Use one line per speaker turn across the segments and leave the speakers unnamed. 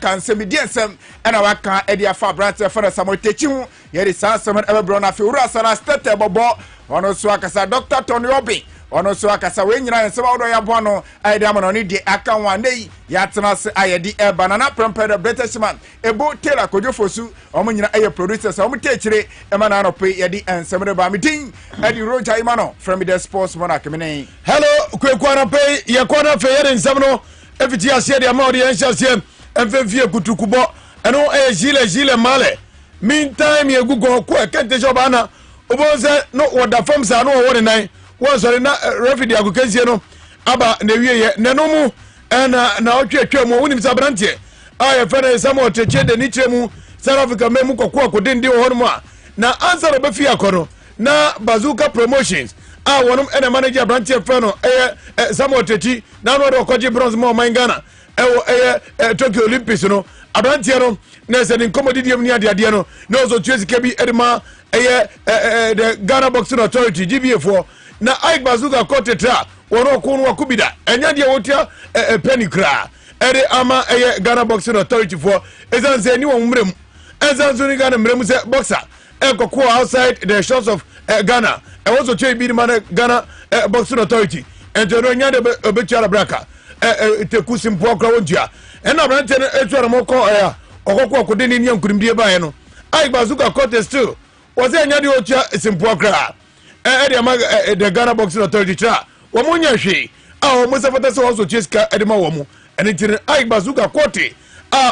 kansemi ensem ena waka edi afa brante for Samuel Techi hu yedi sansem ebebro na fe wura sala state bobo ono so akasa Dr. Tony Obi ono so akasa we nyina ensem odo ya bo no ayede amano ni de aka wan nei ya tena se ayedi e banana prempere Bretishman ebo Taylor Kojofosu omo nyina aye producers omo techire e ma na no pe yedi ensem de ba midin edi Roger Imano from the sports monarch mene
hello kwekwana pe ye kwana fe yedi ensem no efiti ase de ama odi enhyase emfefie kutukubo eno jile male meantime ye gugo ko kente joba na obonze no woda fam sa no wo nan won sori na refidi agokansie no aba na wieye nenomu na otwetwa mu wonim sa brantie aye fere Samuel Techi de ni kiremu South Africa memu kokko akodinde wo hono a na answer obefi akono na Bazooka Promotions wonum ene manager brantie fe no Samuel Techi na no de koje bronze mo man Ghana Tokyo Olympics no abrantie no na se ni komodidiem ni ade no na ozo tuesike bi edema the Ghana Boxing Authority GBA4 na Ike Bazooka Kotetra wono kunu wakubida enya de wotia penny kra ere ama Ghana Boxing Authority for ezanse ni won mrem ezanso ni Ghana mrem se boxer kokko outside the shores of Ghana also try bi man Ghana Boxing Authority entero nya de obetuara braka teku simpo kra wontua ena brante etuara moko okoko akodeni ni yankurimdie bae no Ike Bazooka Kote still was enya de otua simpo kra the Ghana Boxing Authority tra womunya hwe wo musafata se woso cheska edema womu enitire Ike Bazooka Kote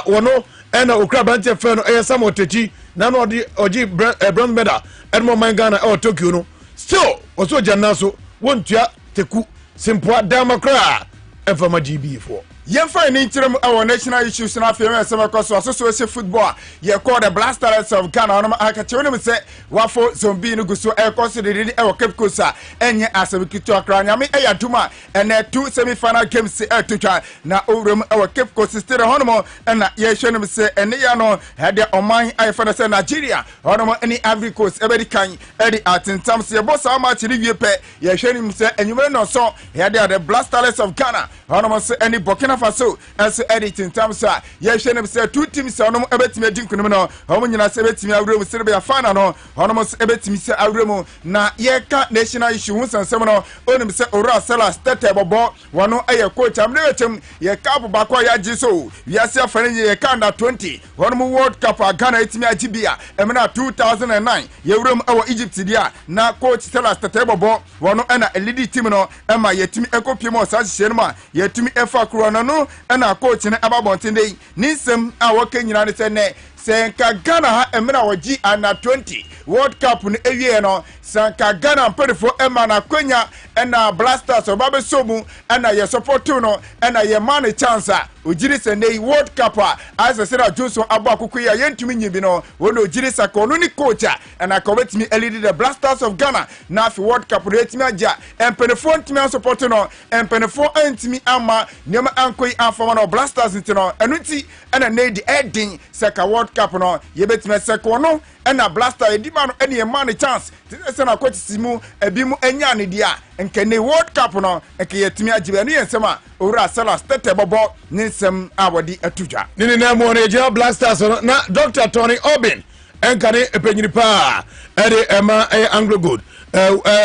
wono ena okra branche fe no Samuel Techi na no oji bronze medal edema man Ghana Tokyo no still woso jannaso wontua teku simpo damakra efama GB4
Yemfa ni ntirem our national issues na afem esem koso association football ye call the Blasters of Ghana on akache woni se wafo zombi no guso e koso de e Cape Coast enye asabikitu akra nyame eyaduma ene 2 semi final games etutwa na owrem e Cape Coast stere honomo na ye hwenem se ene ya no hede oman ayefana se Nigeria honomo eni Ivory Coast ebedi kan edi atentam se bossa ma chiri wie pe ye hwenem se enyumere no so hede the Blasters of Ghana honomo se eni Burkina Faso as editing tamsa ye hwenem se two teams onom ebetimi adinkunum no homo nyina se ebetimi awrem se be afana no honom se ebetimi se awrem na ye ka national issue hu sansem no onim se ora sala state bobo wono eye coach amnewetem ye ka bobakwa ya jiso wiase afane ye ka under 20 honom World Cup Ghana etimi agibia emna 2009 ye wrem awo Egypt dia na coach sala state bobo wono ena elidi team no ema yetimi ekopiem o sa hye no ma yetimi efa kro no ena coach ne ababonten dey ninsem a woka nyina ne se ne senka Ghana ha emna wogi under 20 World Cup no ewie no senka Ghana mpedefo ema na kwanya ena Blasters obabe somu ena ye support no ena ye man chance ojiri se nei World Cup as Sarah Johnson abo akoko ya yentumi nyibi no wono ojiri saka no ni coach ena ka wetimi elidi the Blasters of Ghana na fi World Cup no etimi aja empedefo ntimi support no empedefo antimi ama nyama ankoi afama no Blasters ntino enuti ena nei di edin saka World Cup no yebetime saka no ena Blaster ediba no ene man chance se na coach simu ebimu enya ne dia nkene World Cup no nke yetimi ajibe no yensema ora sala state bobo ninsem awodi atujwa
nini na mo ne je Blasters no na Dr. Tony Obi enkane epenyini pa ede ema Anglo Good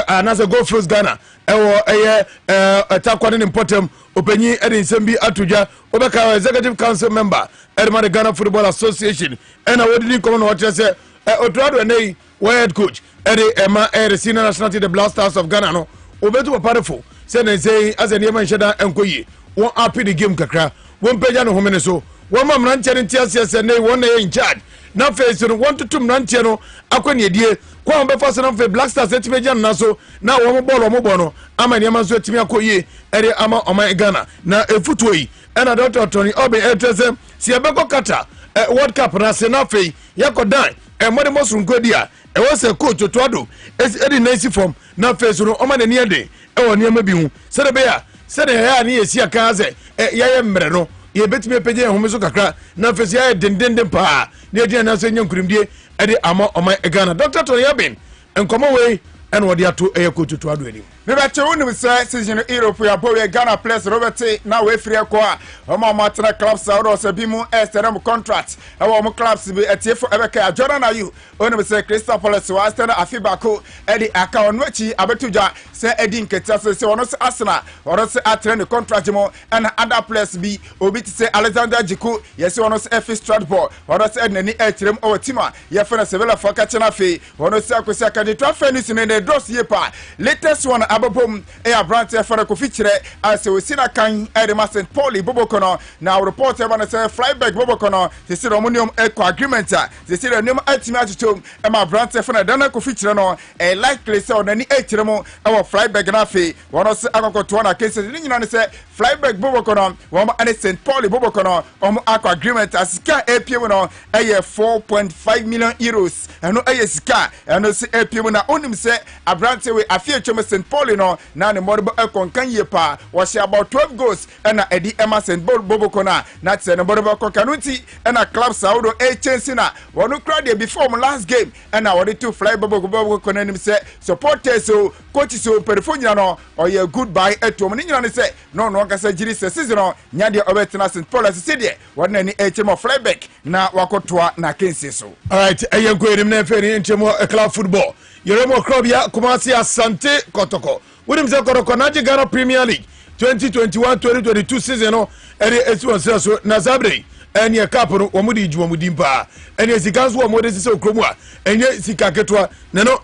anasa go first Ghana ewo atakwane ne important openyi ede nsembi atujwa obeka executive council member edema the Ghana Football Association ena wodi kono no hote se otuado nei head coach ede ema senior national team the Blasters of Ghana no obetu paparefo se na sei as ene man sheda enkoyi won happy the game kakra won peja no homene so won ma mranche ntiase nei won na in charge na face no want to mranche no akwani edie kwa mbe fase na fe Blasters etimeja na so na wo mo no ama ne man so etimi akoyi ere ama oman Ghana na efutuoyi ena Dr. Tony Obi etrese si ebeko kata World Cup na se na fe yakodan emode mosunkodia wose coach Otuado edi nancy form na face no oma ne ede ewo ne bi hu se de be ya se de ya ne yesi aka ze ye mmere no ye betime peje hu so kakra na face ya dendenden pa ne edi na so nyankurimdie edi ama oma Ghana Dr. Tony Obi enkomo we ena wode ato coach Otuado ani
me ba che wonu say season Europe ya bowe Ghana players Robert na we free ko a o ma matena clubs a o se bi mu extend contract e wo mo clubs bi etiefo ebeka Jordan Ayu onu say Crystal Palace wa stand afiba ko e di aka onu achi abetuja say edi nketia say ono se Arsenal ono se atrend contract mo and other players bi obi ti say Alexander Jiku yes ono se F Stratford ono se nani etirem o tima ye fena Sevilla for Kachina fe ono se akosi akadi transfer news ne ne dos ye pa latest one abobom e abrante fere ko fichire as we see na kan Edema St Pauli Bobokono na report e bana say Flyback Bobokono they say omonium eco agreement they say the atimi atutom e ma abrante fere dana ko fichire no e likely say onani etirem e wo Flyback na fe ono se akokoto na case ni nyina ne say Flyback Bobokono wo ma St Pauli Bobokono omo eco agreement as ka APM no e 4.5 million euros eno e sika eno se APM na onim say abrante we afie twem St Pauli no na ne morbo ekonkan ye pa wo she about 12 goals na edi Emerson Bobokona na tse ne morbo konkanuti na club Saudo chance na wonu crowd dey before last game na wo dey to fly Bobokona nim say supporters so coaches so performance no or ye goodbye eto ni nyina ne say no ka say jiri se season no nya dey obetina St Paul as say dey wona ni HM Flyback na wakotoa na kensi so.
All right, ayenko enim na feri nchemo club football Yeremo club ya Kumasi Asante Kotoko. William Kotoko na Ghana Premier League 2021-2022 season no eri esuwanse so na Zabre eni kaporo omudi ijwo mudimpa eni sikanso omode sise okromu a enye sika ketwa neno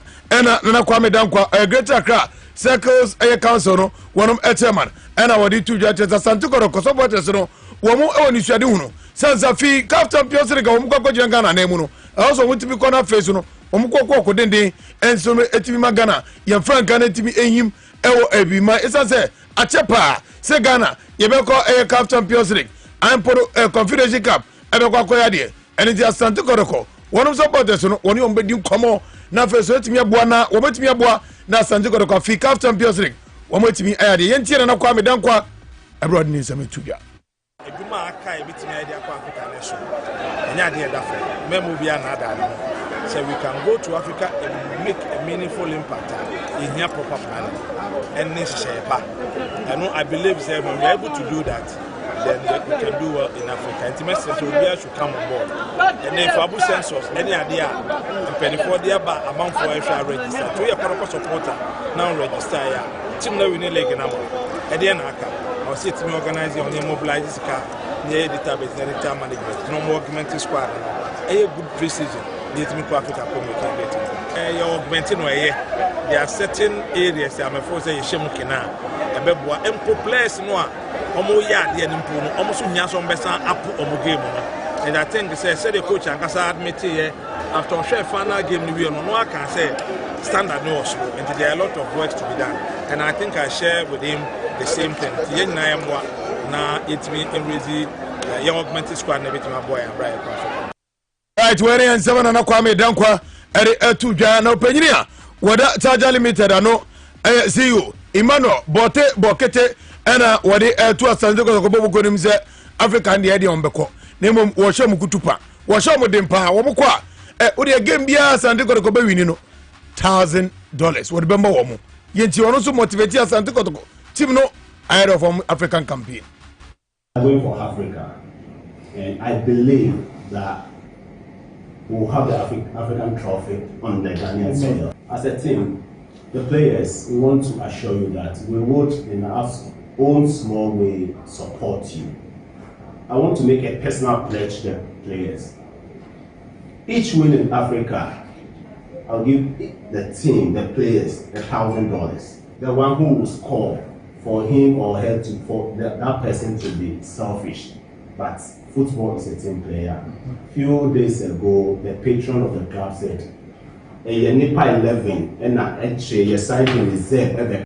na Kwame Dankwa Greater Accra Circles Council no wonom chairman ena wodi tuja tesa Asante Kotoko supporters no womo ewoni suade hunu Sansafi Captain Champions League womo kokko Ghana na emu no also wotimi corner face no omukoko dende enso etimi magana ya franka na etimi ehim ewo ebima esase achepa se Ghana yebeko Cup Champions League amporo Confederation Cup ebeko akoya de eniti Asante Kotoko wonom supporters no woni ombedi komo na feso etimi aboa na wobetimi aboa na Asante Kotoko fi Cup Champions League womotimi ayade yentie na Kwame Dankwa abroad ni sametuja
eduma aka ebitimi ayade akwa Africa nation enya de dafa memo bia na adane so we can go to Africa and make a meaningful impact in here proper planning and and I believe that when we're able to do that, then we can do well in Africa. Intimacy should come on board. And if Abu census, any idea, and penny for the amount for extra register, to your proper supporter, now register. Team now we need like a number. At the end, I'll see to me organizing on the mobilizing car near the database, near the time management, no more augmented squad. A good precision. Need to make Africa communicate. You're augmenting where there are certain areas I'm afraid say Shemukina, a bebwa, and players no Omo ya the improve, almost Yason Bessa up Omo game. And I think say the coach and Kasa admit here after a final game we no one can say standard no slow, and there are a lot of work to be done. And I think I share with him the same thing. Now it's me and young augmented squad and everything my boy and Brian.
Right, where and 7 na Kwame Dankwa eri etu dwa na opanyinia wada Charger Limited ano see you Emmanuel Bokete ena wade etu Asante Kotoko Boboko nim se Africa ndi edi ombeko na mom wo hwe mukutupa wo hwe mudimpa wo mko a wo de game bia Asante Kotoko be wini no $1,000 wo de bemba wo mo yenti wono so motivate Asante Kotoko team no ahead of African campaign.
I'm going for Africa and I believe that we'll have the African trophy on the Ghanaian soil. As a team, the players, we want to assure you that we would, in our own small way, support you. I want to make a personal pledge to the players. Each win in Africa, I'll give the team, the players, $1,000. The one who will score for him or her for that person to be selfish. But football is a team player. Few days ago, the patron of the club said, "A Nipa 11 and a signing is there."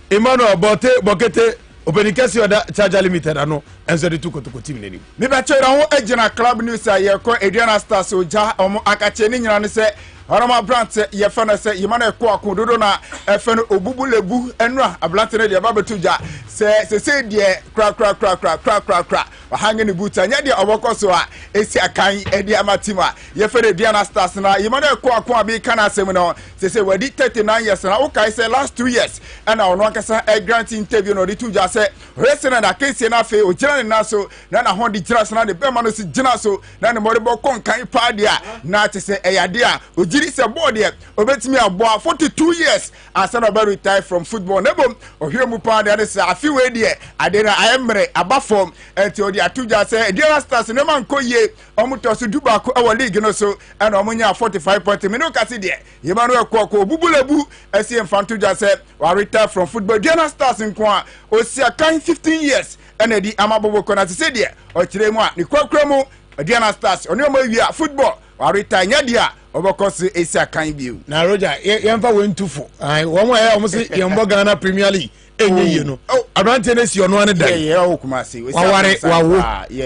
Emmanuel Bokete openikasi oda Charger Limited ano enzo de tuko team neni.
Me ba chera ho agina club news a ye ko Adriana Stars oja omo akache ni nyina ne se Honama Brant ye fana se yimana ko akododo na efeno obubulebu enra ablante ne de babetuja se de kra hange ni buta nya de obokoso a esi akan e de amatima ye fere Diana Stars na yimana ko akon abi kana asem no se wadi 39 years na ukai say last 2 years and ono akasa a grant interview no de tuja se racing na case na fe o jira na so na ho de jira so na de bema no si jina so na ne moribo kon kan pa dia na te se eyade a o jiri se board e obetimi abo 42 years asa na be retire from football nebo o hwemu pa dia se afi we de ade na ayemre aba form enti o de atuja se Diana Stars ne man koye omuto so duba ko e league no so and omunya 45 point me no kase de yemanu ko bubulebu esi emfantuja se wa retire from football Diana Stars nko a o si akan 15 years and edi amabobo ko na se de o kire mu a ni kwakura mu Diana Stars oni o ma wi football wa retire nya dia obokosi esi akan biu
na Roger yemfa wentufo ai wo mo e o mo se yembo Ghana Premier League enye ye no abrante na si ono ane dai
ye o kuma se we
waware wawo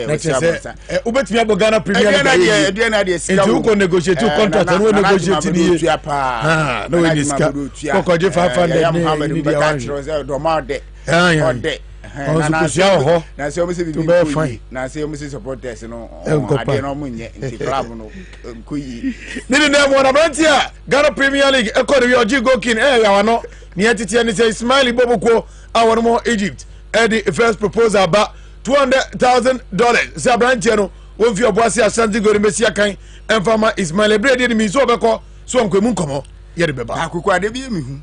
na se ubetimi abo Ghana Premier League
e na de sika
wo ko negotiate contract no negotiate ni no we diska ko je 500 ni dia wan
do ma de ode
na
se o me se bi na se o me se supporters no ade no mo nye nti club no nkuyi
ni ne mo na abrante a Ghana Premier League e ko de oji gokin ya wano ni atiti ani say Ismail Boboko awon mo Egypt the first proposal about $200,000 say abrante no won fi oboase Ashanti Gori Mesia kan enfama Ismail Brede ni mi so obeko so nkwemu nkomo ye de beba
akuku ade bi mi hu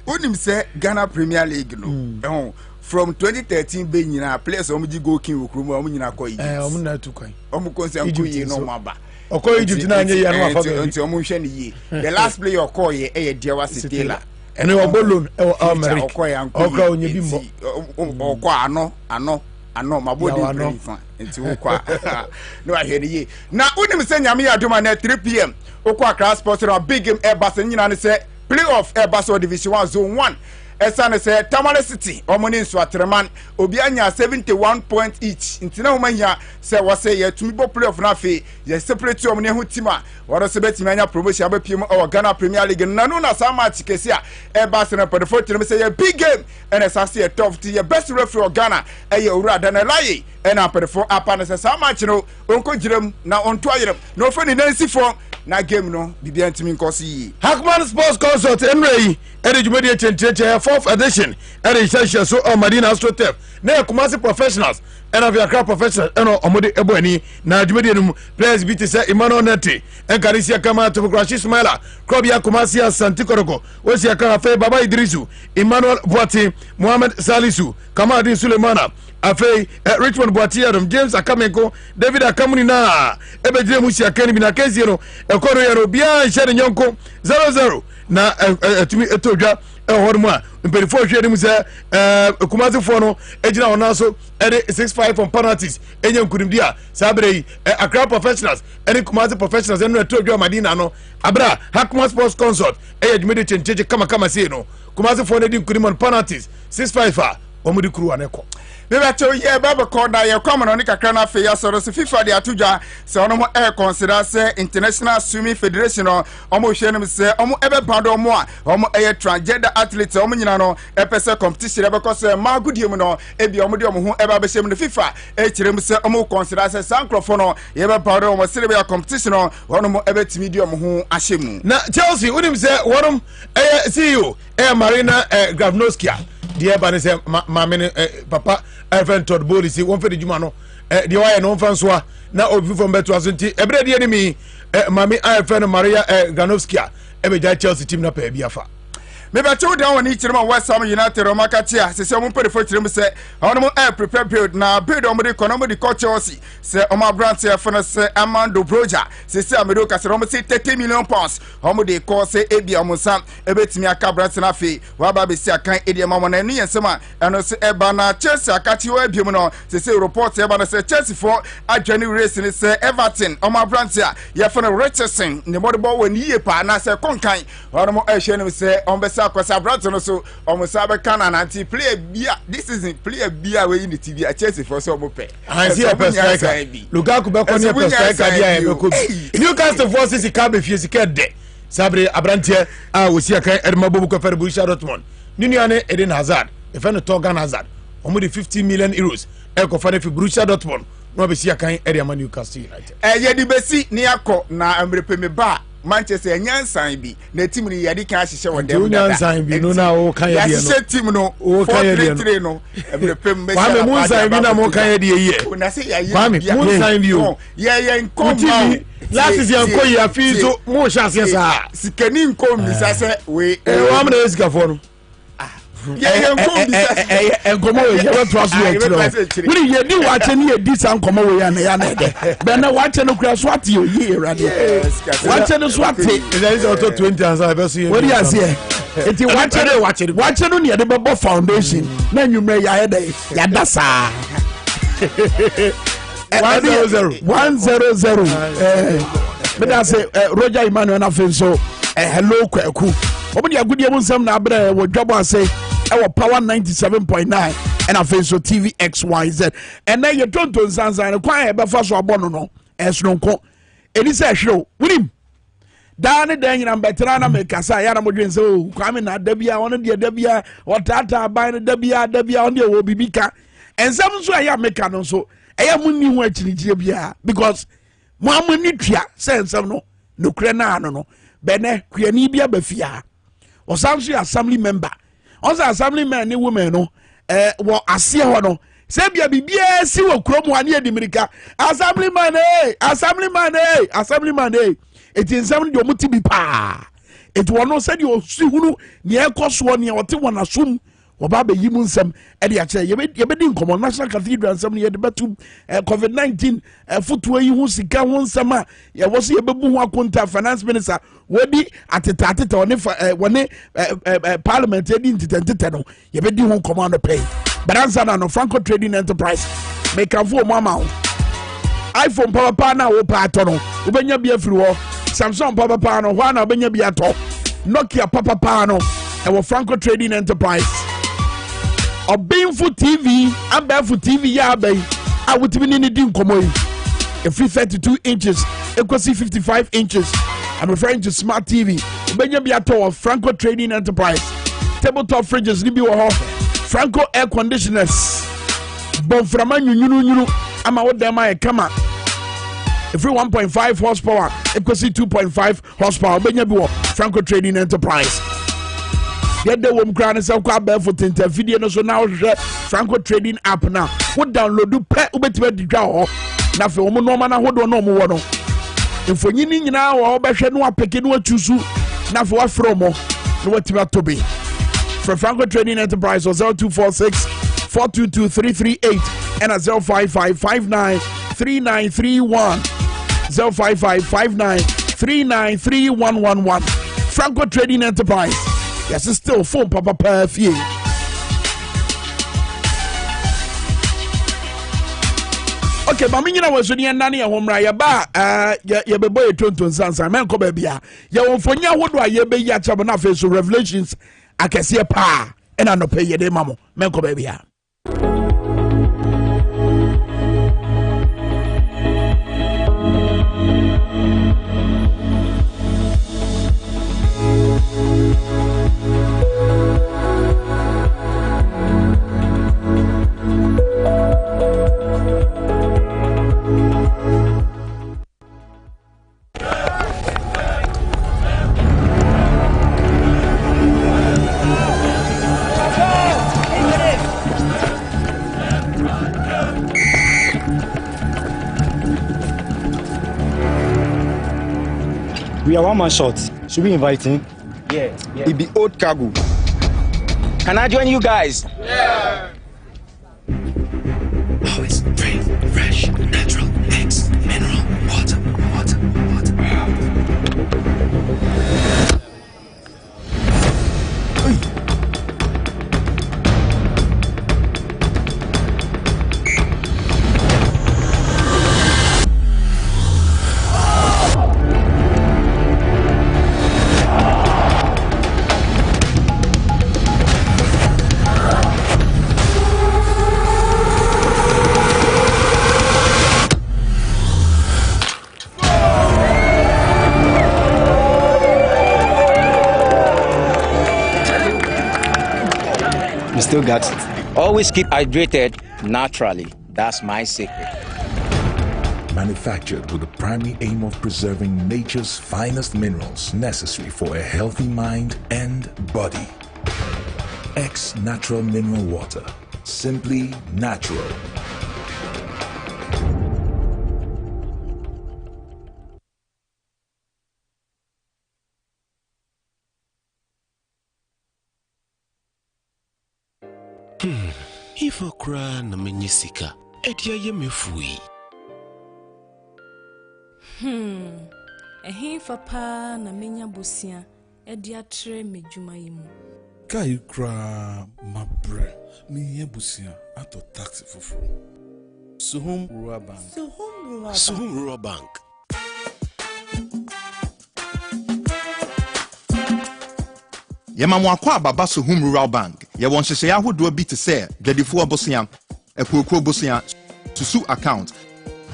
onim say Ghana Premier League no from 2013 be nyina players omji go kin okrumo omnyina ko Egypt
omu na tu kan
omu konse ko yi no maba
oko Egypt na anye ya no afa
nti omu hwe ne yi the last player ko ye e ye Dwabo Ase
ene obolon e America okra onye bi mo
okwa ano mabodi fa nti okwa no ahwe ne yi na unim se nyame ya doma na 3 pm okwa Accra Sports na big game Airbus nyina ne se playoff Airbus Division 1 Zone 1 Esane se Tamale City omoni nso atreman obi anya 71 point each ntina ho manya se wose ye tumi bo playoff na fe ye separate omoni ho tima woro se betimi anya promotion abapiem o Ghana Premier League nanu na sa match kesi a e ba se na pedefo tiri se ye big game and esase ye tough to ye best referee of Ghana e ye owura da na laye e na pedefo apa na se sa match no onko girem na onto ayerem no fe ni nansi fo na game no bibia ntimi nkosi yi
Hakman Sports Consult Emrei ede jumedi chencheche 4th edition ede shasha so Madina Astrotef na Kumasi professionals and of your professionals eno omode eboani na jumedi no players biti say Emmanuel Nete en Karisia Kama to Crash Smiler Krobia Kumasi Asante Koroko wosi aka fe Baba Idrisu Emmanuel Boati Mohamed Salisu Kamadin Sulemana afei Richmond Boati Adam James Akameko David Akamuni na ebejire musi akani bi na kezi no ekoro yero bia share nyonko 00 na atumi etodwa ehormu a mpelifo hwe dem se Kumasi fo no ejina wona so ede 65 on penalties enye nkunimdi a sabrei Accra professionals ene Kumasi professionals eno etodwa Madina no abra Hakman Sports Consult ejumede chencheche kama se no Kumasi fo no di nkunimon penalties 65 omudi kuru aneko
bebe to ye baba ko da ye come no ni kakra na fe ya soro se FIFA de atudwa se ono mo consider se International Swimming Federation omo hwenem se omo ebe bando omo a omo transgender athletes omo nyina no epese competition ebe ko se ma gudiem no ebi omo de omo ho ebe abeshem no FIFA kirem se omo consider se sankrofo no ye be bando omo se be competition no ono mo ebe timi de omo ho ahyemu
na Chelsea unim se wonom CEO Marina Gravnovskia die ba ne se mamene papa Elfen Todd Bolisi won fe de juma no die wa ye no mfa nso a na obi fo mbeto aso nti ebre de ni mami Elfen Maria Gravnovskia ebeja Chelsea team na pa bia fa
me ba chew down woni kirema West Ham United o makatia se se mo pedefo kirem se ono mo prepare build na build o mo de kono mo de Chelsea se o ma brand se fana se Amando Broja se amedo ka se o mo se 30 million pounds o mo de ko se ebia mo sam ebetimi aka brand na fe wa ba be si akan edie ma mo na nu yensema eno se eba na Chelsea akati o ebiem no se report eba na se Chelsea for adwani race ni se Everton o ma brand ya ye fana Richardson ne mo de bo woni ye pa na se konkan ono mo ehwe se on be akwasa Brighton so omusabe kana na anti player bia this is player bia we in the TV a Chelsea for so mo pe
ansi a striker Lukaku be ko ni striker dia e be ko Newcastle forces ka be fie sika de sabre abrantie a wosia kan Edma Bobu ko fer Borussia Dortmund ni nuane Eden Hazard e fe no Torgan Hazard omo de 50 million euros e ko fa ne fi Borussia Dortmund no be sia kan Ede Newcastle United
ye di besi ni akọ na amrepeme ba Manchester nyansan bi na team ni yadi kan ahyehyɛ wɔ dem
da nyansan bi no na wo kan ye no
ya team no
wo kan ye
no amrepeme me
wa me munsan bi na mo kan ye de ye
na se ya ye
wa me munsan bi o
ye nkom
last season ko ya fi so mo chance sa
sikani nkom mi sa se we
wa me na esika fo no
enkomo we ye trust you we ye di wache ni edi san komo we ya na de be na wache no kura so ate o ye rade wache no so ate
there is auto 20 ans I be see
what you say eti wache no ne de be foundation na nwumre ya de ya dasa 100 me da say Roger Emmanuel na fenso hello kwaku obi dia gudie mu nsam na abre wo Dwabo Ase our power 97.9 and a face of TV XYZ and then you don't do Zanzan and quiet before so abono no as no co it is a show with him down then and better make us I am doing so coming at Debia on the Debia or Tata buying the Debia on the Obibika and some so I am making so I am only watching Debia because Mamma Nutria says no Crena no Bene Quianibia Befia or some assembly member. Also assemblyman ni women no wo ase ho no se bia bibia si wo krom wane adimirika assemblyman it in some do muti bi pa it wo no se de o si hunu ne ekoso ne o te wona som wo ba be yimu nsam e de a kire ye be di nkomo national cathedral nsam ne ye de betum covid-19 footwe yi hu sika hu nsam a ye wo so ye bebu hu akonta finance minister wodi ateta woni parliament edi ntitentete no ye be di hu nkomo no pay but answer na no Franco Trading Enterprise make am for mama iPhone papa na wo pa ato no obenya bia firi wo Samsung papa no ho na obenya bia to Nokia papa no e wo Franco Trading Enterprise Obinfo TV and Bafo TV ya bay I would be in the nkomo yi a free 32 inches equals 55 inches I'm referring to smart TV obenya bia to Franco Trading Enterprise tabletop fridges ni bi wo ho Franco air conditioners bonframa nyunyunu ama wo dem ay kama every 1.5 horsepower equals 2.5 horsepower obenya bi wo Franco Trading Enterprise get the wom kran se kwa ba for tinta video no so now Franco Trading app now wo download pe ubetiba didwa ho na fe wo no ma na hodo no mo wo no infonyini nyina wo behwe no apeke no atusu na fe wa fro mo no watiba tobi for Franco Trading Enterprise 0246 422 338 and 055593931 05559393111 Franco Trading Enterprise. Yes, it's still phone papa perfect. Okay, but me nyina was ni nani ya homra ya ba ya bebo e tonton sansan men ko ba bia ya wonfonya hodo aye be ya chabo na face Revelations akese pa e na no pay ye de mamo men ko ba bia.
We are one man short. Should we invite him?
Yeah.
It be old cargo.
Can I join you guys?
Yeah.
Always drink fresh, natural eggs, mineral water.
still got it. Always keep hydrated naturally. That's my secret.
Manufactured with the primary aim of preserving nature's finest minerals necessary for a healthy mind and body. X Natural Mineral Water. Simply natural.
If I cry na menyisika, edia ye mefui.
Ehin fa na menya bosia edia tre medwuma yimu.
Kai kra mabre mi ye busia ato taxi fufu. Suhum Rural Bank.
Suhum Rural Bank.
Yemamu akwa baba Suhum Rural Bank. Ye won hyehyɛ ahodoɔ bi te sɛ dwadifo abosia, ekuokuo bosia, susu account,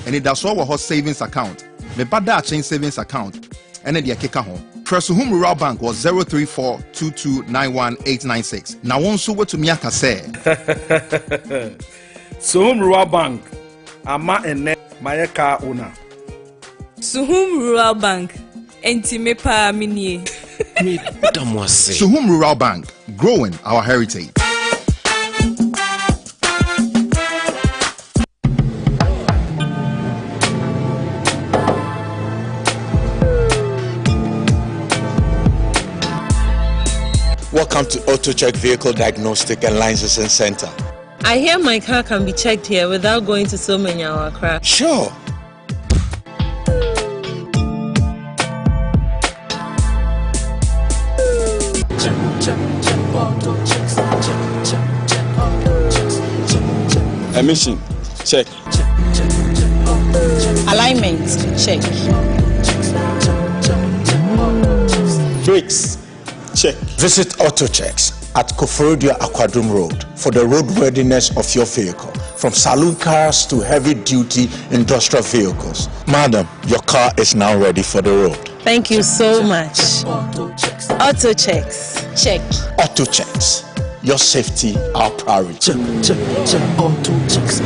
and it also wɔ hɔ savings account, me bada chain savings account, and the keka ho. Suhum Rural Bank was 03422919896. Na won so what to me aka sɛ.
Suhum Rural Bank. Ama ene mayeka owner.
Suhum Rural Bank. Enti me pa minie.
Suhum Rural Bank, growing our heritage.
Welcome to Auto Check Vehicle Diagnostic and Licensing Center.
I hear my car can be checked here without going to so many hour crack.
Sure.
Emission, check.
Alignment, check.
Brakes, check. Visit Auto Checks at Koforidua Aquadum Road for the roadworthiness of your vehicle, from saloon cars to heavy-duty industrial vehicles. Madam, your car is now ready for the road.
Thank you so much. Auto Checks, check.
Auto Checks, your safety, our priority.
Auto Checks.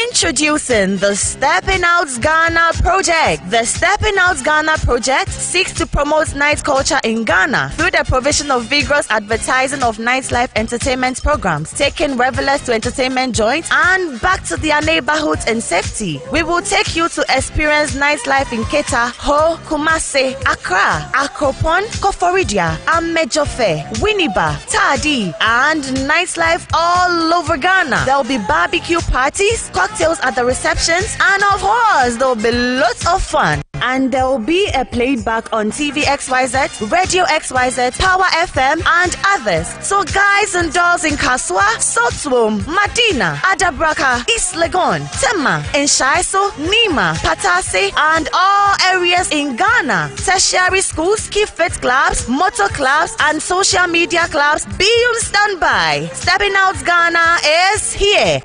Introducing the Stepping Out Ghana project. The Stepping Out Ghana project seeks to promote night culture in Ghana through the provision of vigorous advertising of nightlife entertainment programs, taking revelers to entertainment joints and back to their neighborhoods in safety. We will take you to experience nightlife in Keta, Ho, Kumase, Accra, Akropon, Koforidua, Amejofe, Winneba, Tadi, and nightlife all over Ghana. There will be barbecue parties, cocktails at the receptions, and of course there will be lots of fun. And there will be a playback on TV XYZ, Radio XYZ, Power FM, and others. So guys and dolls in Kaswa, Sotwom, Madina, Adabraka, East Legon, Tema, Enshaiso, Nima, Patase, and all areas in Ghana. Tertiary schools, key fit clubs, motor clubs, and social media clubs be on standby. Stepping Out Ghana is here.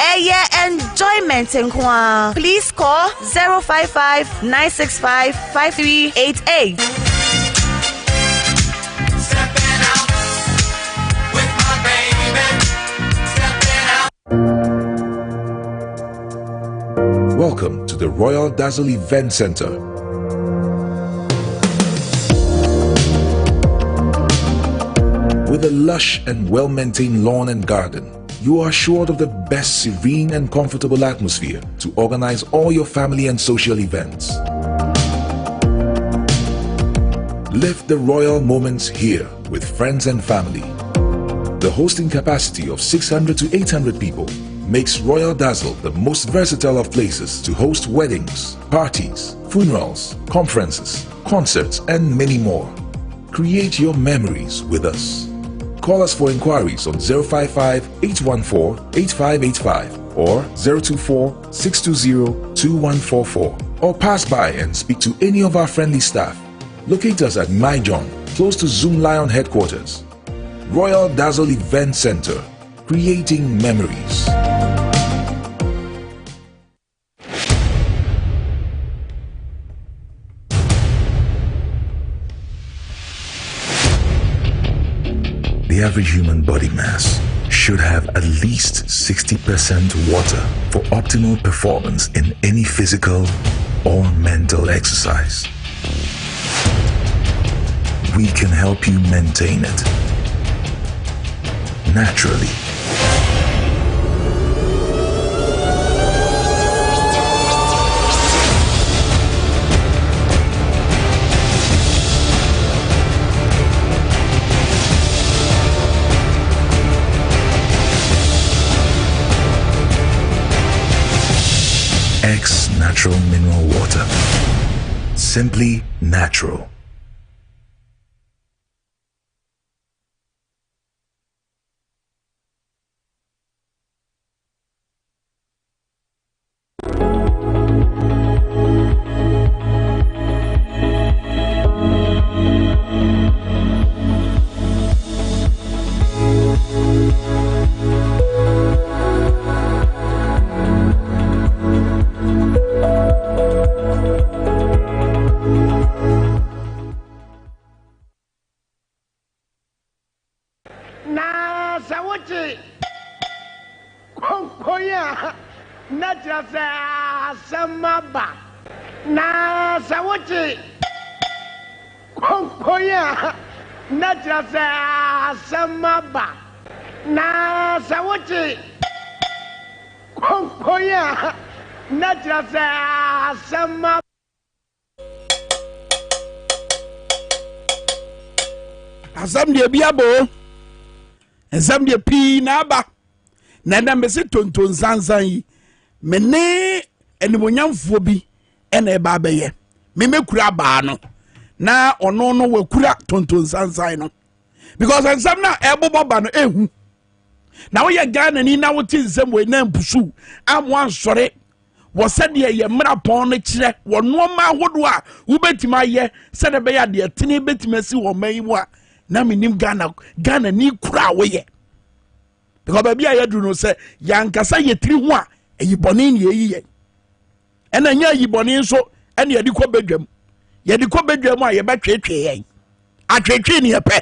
Enjoyment in Kwa. Please call 055-965-5388.
Welcome to the Royal Dazzle Event Center. With a lush and well-maintained lawn and garden, you are assured of the best serene and comfortable atmosphere to organize all your family and social events. Live the royal moments here with friends and family. The hosting capacity of 600 to 800 people makes Royal Dazzle the most versatile of places to host weddings, parties, funerals, conferences, concerts, and many more. Create your memories with us. Call us for inquiries on 055-814-8585 or 024-620-2144, or pass by and speak to any of our friendly staff. Locate us at Maijon, close to Zoom Lion headquarters. Royal Dazzle Event Center, creating memories. The The average human body mass should have at least 60% water for optimal performance in any physical or mental exercise. We can help you maintain it naturally. X Natural Mineral Water. Simply natural.
Asam de biabo asam de pi na aba na na mesi tonton zanzan yi mene enimonyamfo bi ena eba abeye me mekura ba no na ono no wakura tonton zanzan no because asam na ebobo ba no ehu na wo ye Ghana ni na wo ti nsem we na mpusu amo ansore wo said ye mra pon no kire wo no ma hodo a wo betima ye said be ya de tini betima si wo man mu a na minim Ghana ni kura wo ye because baby a yadu no say yankasa ye tiri ho a eyibone ne ye ena nya eyibone so ena ye de kɔ bedwam a ye ba twetwe ye atwetwe ne ye pɛ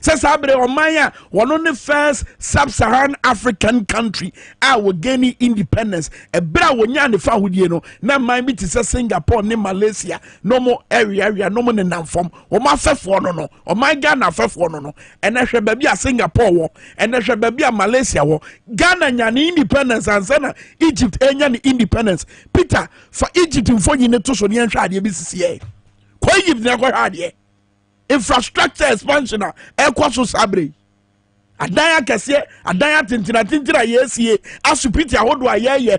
sɛ sabre ɔman a wɔno ne first sub-Saharan African country a wɔ gaining independence ebra wonya ne fa hodie no na man bi te sɛ Singapore ne Malaysia no mo area no mo ne namfom wɔn afɛfoɔ no ɔman Ghana afɛfoɔ no ɛna hwɛ baabi a Singapore wɔ ɛna hwɛ baabi a Malaysia wɔ Ghana nya ne independence ansa na Egypt enya ne independence Peter fa Egypt mfo nyine to so ne nhwɛ adeɛ bi sisi yɛ kɔ Egypt ne kɔ hwɛ adeɛ infrastructure expansion a ekwaso sabre adaya kese adaya tintina yesie asupiti ahodo ayeye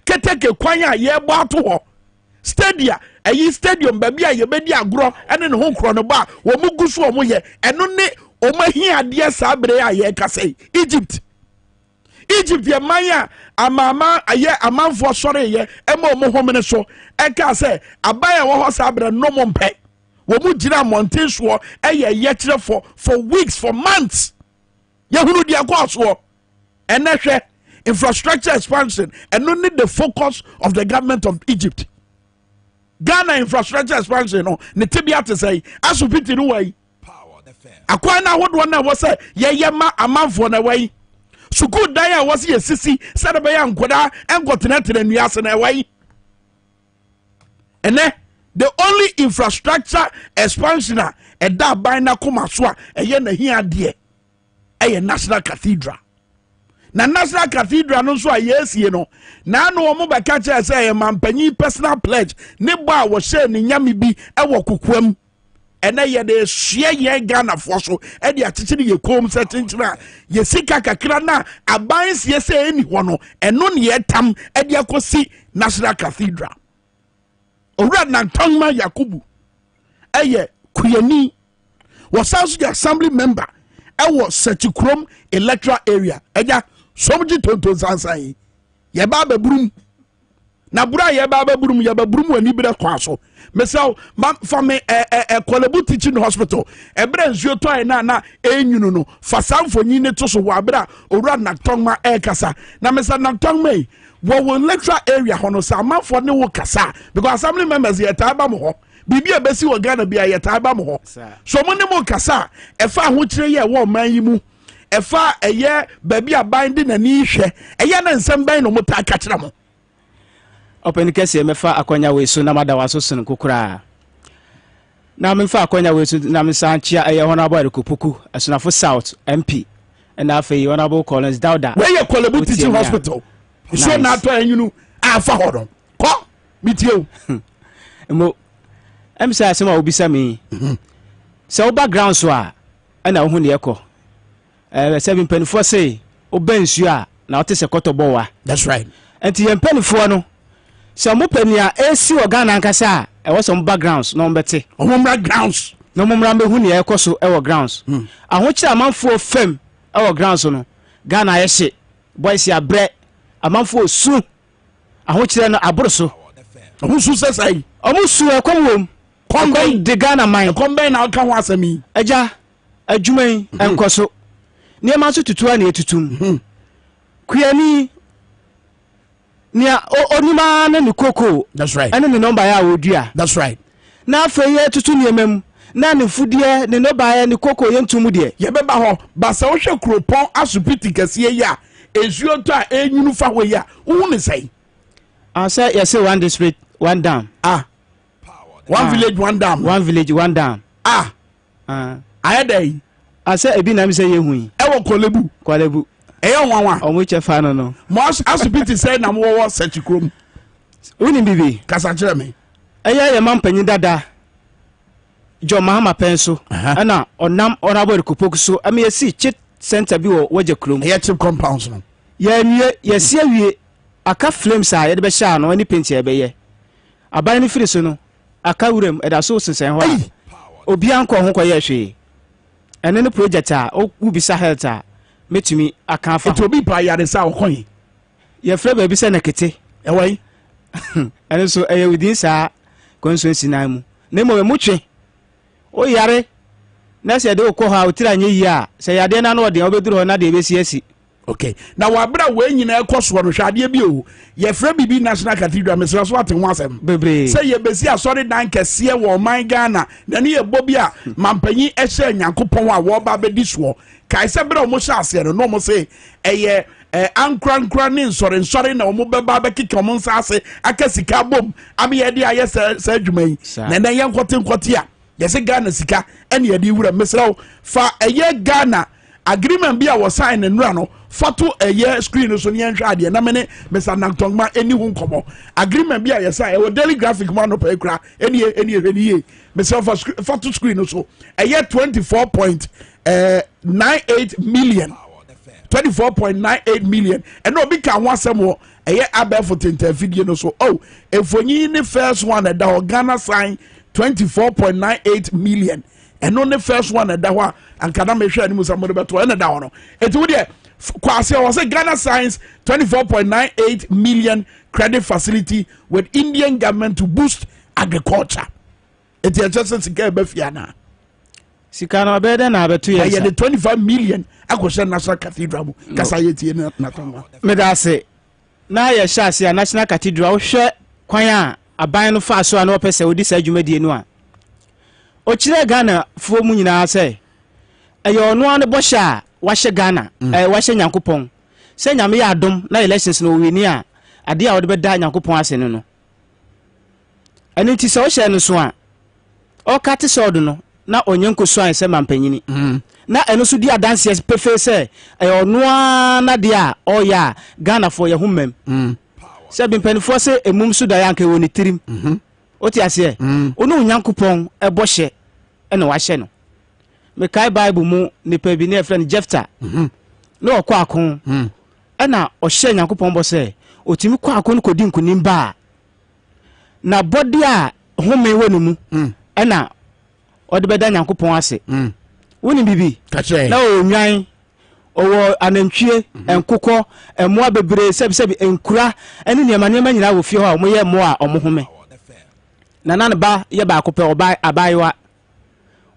keteke kwan a ye bo ato ho stadium baby a ye bedi agro ene ne ho kro no ba wo mugusu o mo ye eno ne o mahi ade sabre a ye kase Egypt ye maya amama aye amanfo sore ye ema o mo homene so eka se abaya wo ho sabre no mo mpe womu jina mountain so ye for weeks for months yehunu dia kwa so enehwe infrastructure expansion and only the focus of the government of Egypt. Ghana infrastructure expansion no ne tibia te say asupiti no way akwa na hodo na wo say ye ma amanfo na way suku dan a wo say sisi said be ya nkoda enkotenetene nuase na way ene the only infrastructure expansion a da bina koma so a ye na hia de a National Cathedral. Na National Cathedral no so a yesie no na no omo ba ka che say e mampanyi personal pledge ne ba wo share ne nyame bi e wo kokoam ene ye de hye ye Ghana fo so e de akyekyere ye kom setintina ye sika kakra na aban sie se eni ho no eno ne ye tam e de akosi National Cathedral. Owura Nantongma Yakubu eye kuyani was also the assembly member ewo Setikrom electoral area eja somji tonton sansan ye ba baburum na bura ye ba baburum ye baburum wani bere kwaso mesel fa me Kolebu teaching hospital ebre nsuo to na enyunu no fasamfo nyine to so wa bra Owura Nantongma kasa na mesel Nantongma wo electoral area hono sa amanfo ne wo kasa because assembly members yet aba mo ho bibia besi wo Ghana bia yeta ba mo ho so mo ne mo kasa efa ho kire ye wo man yi mu efa eye baby aban de nani hwe eye na nsem ban no mo ta ka kire mo
open kese mefa akonya we so na mada waso sun kokura na mefa akonya we so na mesanchia eye honorable Kupuku asunafo South MP na afei honorable Collins Dauda
we ye Kolebu Teaching Hospital so na to anyunu afa hodon ko bitio
mo emsa asema obisa me se background so a na hu ne yeko seven penifo say obansu a na ote se kotobowa
that's right
enti ye penifo no se mo pania esi organ ankasa e wo some backgrounds no mbete
omumra grounds
no mumra be hu ne yeko so e wo grounds ahokyere amanfo fam e wo grounds no Ghana ye hye boys ya bre amanfo su ahokyere no aboroso
omusu sesai
omusu e komwom kom de Ghana man
kom ben na ka ho asami
eja adwuman enkoso ne ma so tutu na etutum kuani nia onima na ni koko
that's right
ene ne number ya odua
that's right
na afeye tutu ne mem na ne fudie ne number ya ni koko yentumu de
ye beba ho ba se wo hwe kropon asupiti kase ya ezuo to a enyunu fa ho ya wo ne sai
say yes one district one dam
one village one dam ayedai
say ebi na me say yehu
e wo Kolebu eyo nwanwa
omo chefa no
most asupiti say na mo wo sechikrom
uni bibi
kasa kire me
eya ye mampanyi dada jo mahama penso ana onam honorable Kupuku so am ye see chit center bi wo waje krom
eya chip compounds no
ye wie ye sie wie aka flames a ye de be sha no ani paint ye be ye aban ni firi so no aka wurem e da so sensen ho obi anko ho ko ye hwe ene ne project a o ubisa health a metumi aka fa
to bi pa yare sa okon
ye frɛ ba bi sɛ nakete
ɛwai
ene so ɛyɛ within sa constituency na mu ne mo mu twe o yare na sɛ de okɔ ha otira nye yi a sɛ yade na no de obeduru ho na de besi asi
okay na wabra we nyina ekoso no hwade bi o ye frɛ bibi National Cathedral mesra so ate ho asɛm
bebre
sɛ ye besi asɔre dan kɛseɛ wɔ man Ghana na ne ye bobi a mampanyi ɛhyɛ Nyankopɔn a wo ba bedi so kai sɛ bra mo hyɛ asɛ no mo se ɛyɛ ankrankra ne nsɔre na mo bɛba bɛkeka mo nsa ase aka sika bom am ye de ayɛ sɛ adwuma yi na na yɛ nkote a ye se Ghana sika ɛne ye de wura mesra fa ɛyɛ Ghana agreement bi a wo sign ne nura no fato screen so ne nhwa ade na mene Mr. Nantongma eni hu nkomo agreement bi a ye sign e daily graphic man no pay kra eni hweniye Mr. Fato screen so 24.98 million 24.98 million and no bi ka ho asem wo abefo tenta video no so efonyi ne first one da Ghana sign 24.98 million and on the first one at Dawa and Kadame Shani Musamoto and Dawano. It would Kwasi was a Ghana Science 24.98 million credit facility with Indian government to boost agriculture. It is just a Befiana.
Sikano better na betu
ya the 25 million akosha National Cathedral kasayeti na
medase na ya shasi ya National Cathedral hwe kwan a aban no fa so na opese odi sa dwumadie no a ochire Ghana fo mu nyina se eyo ono an bosha wahye Ghana wahye Nyankopon se nyame ya adom na elections no wini a ade a wode be da Nyankopon ase no no eni ti se o hye no so a o kate sodo no na onyenko so an se mampanyini na eno so di adanse pefe se eyo ono na de a o ya Ghana fo ye humem se bimpanifo se emum so da yanke woni tirim oti ase onu Nyankopon ebɔhye ene wahye no me kai bible mu ne pa bi ne friend Jefta no okɔ akon ena ɔhye Nyankopon bɔ se otimi kɔ akon ko di nkunim ba na body a home wonu mu ena ɔde bɛda Nyankopon ase woni bibi na onwan owo anantwie enkokɔ emoa bebre sebi enkura ene ne manema nyina wo fie ho a mo ye mo a ɔmo home na nan ba ye ba akopɛ oba abayiwa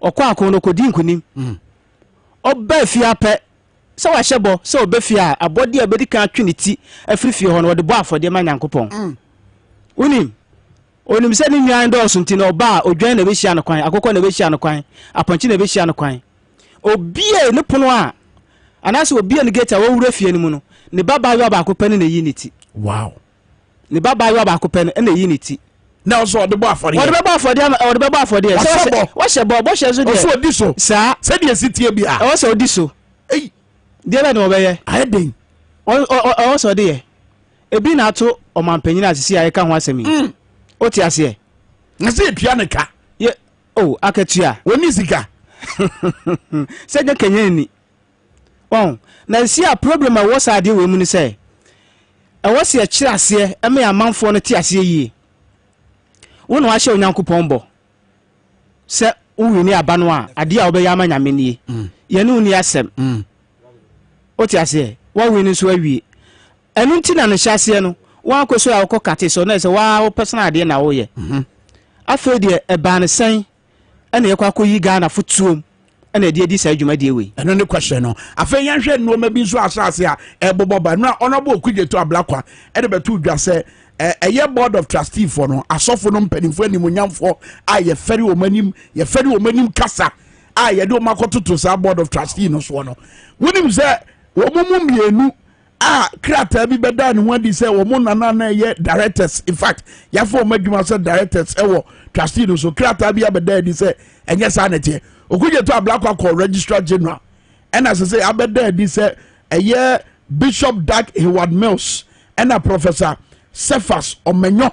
okɔ akon no kodi nkunim oba fie apɛ sɛ wa hyɛbɔ sɛ oba fie a abɔde a bedi kan atwe ne ti afiri fie ho no de bɔ afɔde ma Nyankopɔn unim onim se ni nwan do so ntino ba odwan na be hia no kwan akokɔ na be hia no kwan aponchi na be hia no kwan obie ne pono a anase obie ne gate a wowura fie ne mu no ne baba yo ba akopɛ ne yi ne ti
wow
ne baba yo ba akopɛ ne yi ne ti
na so de bo afɔde
ɔde bɛbɔ afɔde so wɔhyɛ bɔ so de
so odi so
saa
sɛ de sitie bi a
ɛwɔ sɛ odi so
ei
de bɛ no bɛyɛ
ayɛden
ɔwɔ sɛ ɔde yɛ ebi na ato ɔmanpanyin asisi a yɛka ho asɛm o ti ase
na sɛ etua ne ka
ye o akatua
woni sika
sɛ nya kenya ni na si a problem a wɔ sa de wɔ mu ni sɛ ɛwɔ sɛ kyerɛ ase ɛmɛ amanfo no ti ase yie wo na wahyɛ onyankopɔn bɔ sɛ wo ni aba no a ade a wobɛyɛ ama nyame nie yɛne wo ni asɛm o ti ase wo wi ni so awie ɛno nti na no hyɛ ase no wa akɔso a wokɔ kate so na sɛ wa wo personal ade na wo yɛ afei de ɛba ne sɛn ɛna yɛkɔ akɔyi Ghana fotuom ɛna de adi saa adwuma de we
ɛno ne question no afei yɛnhwɛ nneɛma bi nso asase a ɛbobɔ ba no ɔnɔbɔ okugye to ablakwa ɛde bɛto dwa sɛ ɛyɛ board of trustee for no asɔfo no mpanimfo animonyamfo a yɛfɛre wɔ manim kasa a yɛde wɔn akɔtoto saa board of trustee no soɔ no wonim sɛ wɔn mu mmienu a krataa bi bɛda ne ho adi sɛ wɔn nana na ɛyɛ directors in fact yɛafɔ wɔn adwuma sɛ directors ɛwɔ trustee no so krataa bi abɛda adi sɛ ɛnyɛ saa ne teɛ okugye to ablakwa kɔ registrar general ɛna sɛ abɛda adi sɛ ɛyɛ Bishop Dag Heward Mills ɛna Professor Cephas Omenyo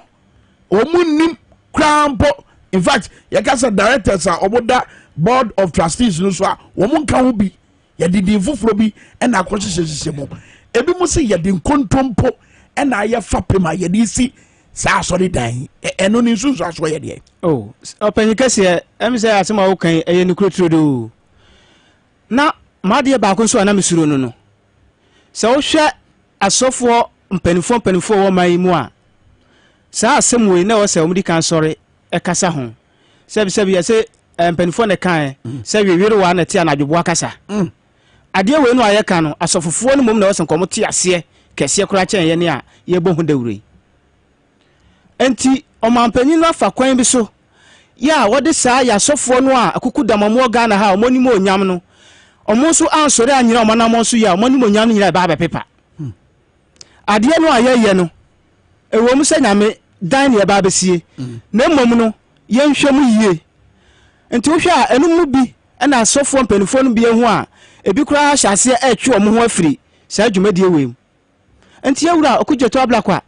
omunim krampo in fact yakasa directors a oboda board of trustees no so a womun kan ho bi yɛdidi foforo bi ɛna akɔhyehyɛ mu ebi mu se yɛde nkontompo ɛna ayɛ fapem a yɛde si saa asɔre dan ɛno ne nso aso yɛde
oh ɔpanyi kɛseɛ ɛm sɛ asɛm a wokan ɛyɛ ne kuroturo do na madeɛ baako nso a na mesuro no sɛ wohwɛ asɔfoɔ mpanimfoɔ wɔ man mu a saa asɛm wei na wɔ sɛ wɔn di kan sɔre ɛkasa ho sɛbi yɛ sɛ mpanimfoɔ ne kan sɛ wiewere wa na te anadwoboa kasa adeɛ wei no a yɛka no asɔfofoɔ no mmom na wɔ sɛ nkɔmɔ te aseɛ kɛseɛ koraa kyɛn yɛ ne a yɛbɔ ho dawuro yi enti ɔmanpanyin no afa kwan bi so yɛ a wɔde saa yɛ asɔfoɔ no a akuku damamoɔ Ghana ha ɔmo anim onyam no ɔmo nso ansɔre anyina ɔmo anamɔ nso yɛ a ɔmo anim onyam no nyina ɛbaa bɛpepa adeɛ no a yɛyɛ no ɛwɔ mu sɛ nyame dan ne ɛbaa bɛsie na mmom no yɛnhwɛ mu yie nti wohwɛ a ɛno mu bi ɛna asɔfoɔ mpanimfoɔ no bi ho a ebi koraa hyɛ aseɛ ɛtwe ɔmo ho afiri saa dwumadie wei mu nti yɛwura ɔkugye to ablakwa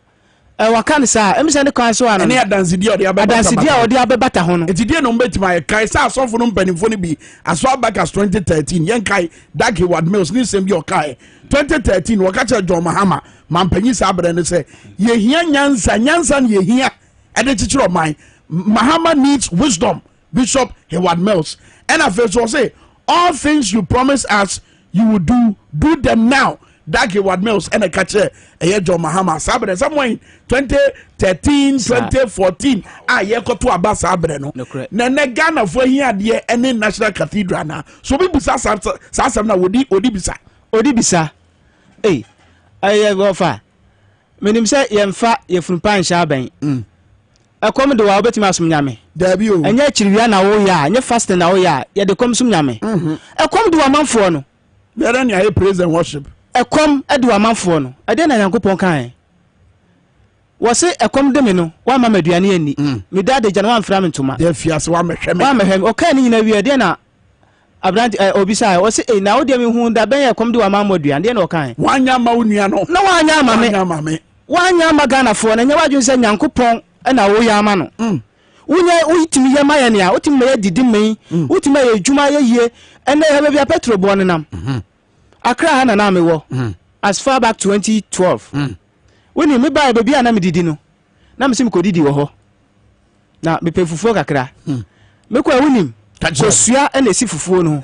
waka ne saa ɛmisɛ ne kwan so ano
ɛne adansedie a
ɔde abɛbata ho no
ɛtidie no mbɛtumi ayɛkae sɛ asɔfo no mpanimfoɔ no bi aso abakas 2013 yɛnkae Dag Heward Mills ne nsɛm bi ɔkae 2013 wɔka kyerɛ John Mahama mampanyi saa berɛ no sɛ yɛhia nyansa no yɛhia ɛde kyekyerɛ ɔman Mahama needs wisdom Bishop Heward Mills and afei so say all things you promise us you will do them now Dag Heward Mills and a catcher a John Mahama Sabre somewhere in 2013 2014 ye ko to aba Sabre no na Ghana for here de any national cathedral na so bi bisa sa na odi bisa
aye go fa menim say yemfa yefunpan sha ban akom de wa obetimi asom nyame
dabi o
enye chiriwia na wo ya enye fasting na wo ya ye de kom som nyame akom de wa manfo no
bere na ye praise and worship
ekom ede wa manfo no ade na yankopon kan wo se ekom de me no wa ma maduane ani me dade gya na wa mfra me ntoma
de fiase wa mehwem
o kan ni nyina wie de na abrant obisa wo se na wo de me hu da ben ekom de wa ma maduane de na o kan
wanya ma onua no
na wanya ma me wanya ma Ghana fo na nya wadun se yankopon na wo ya ma no wunye uitimi ye ma ye ne a utimi ye didi men utimi ye dwuma ye yie ene ye bia petrol bo nenam Accra ha na me wo as far back 2012 woni me ba bia na me didi no na me sim ko didi wo ho na me pe fufuo kakra me ko awunim kosua ene si fufuo no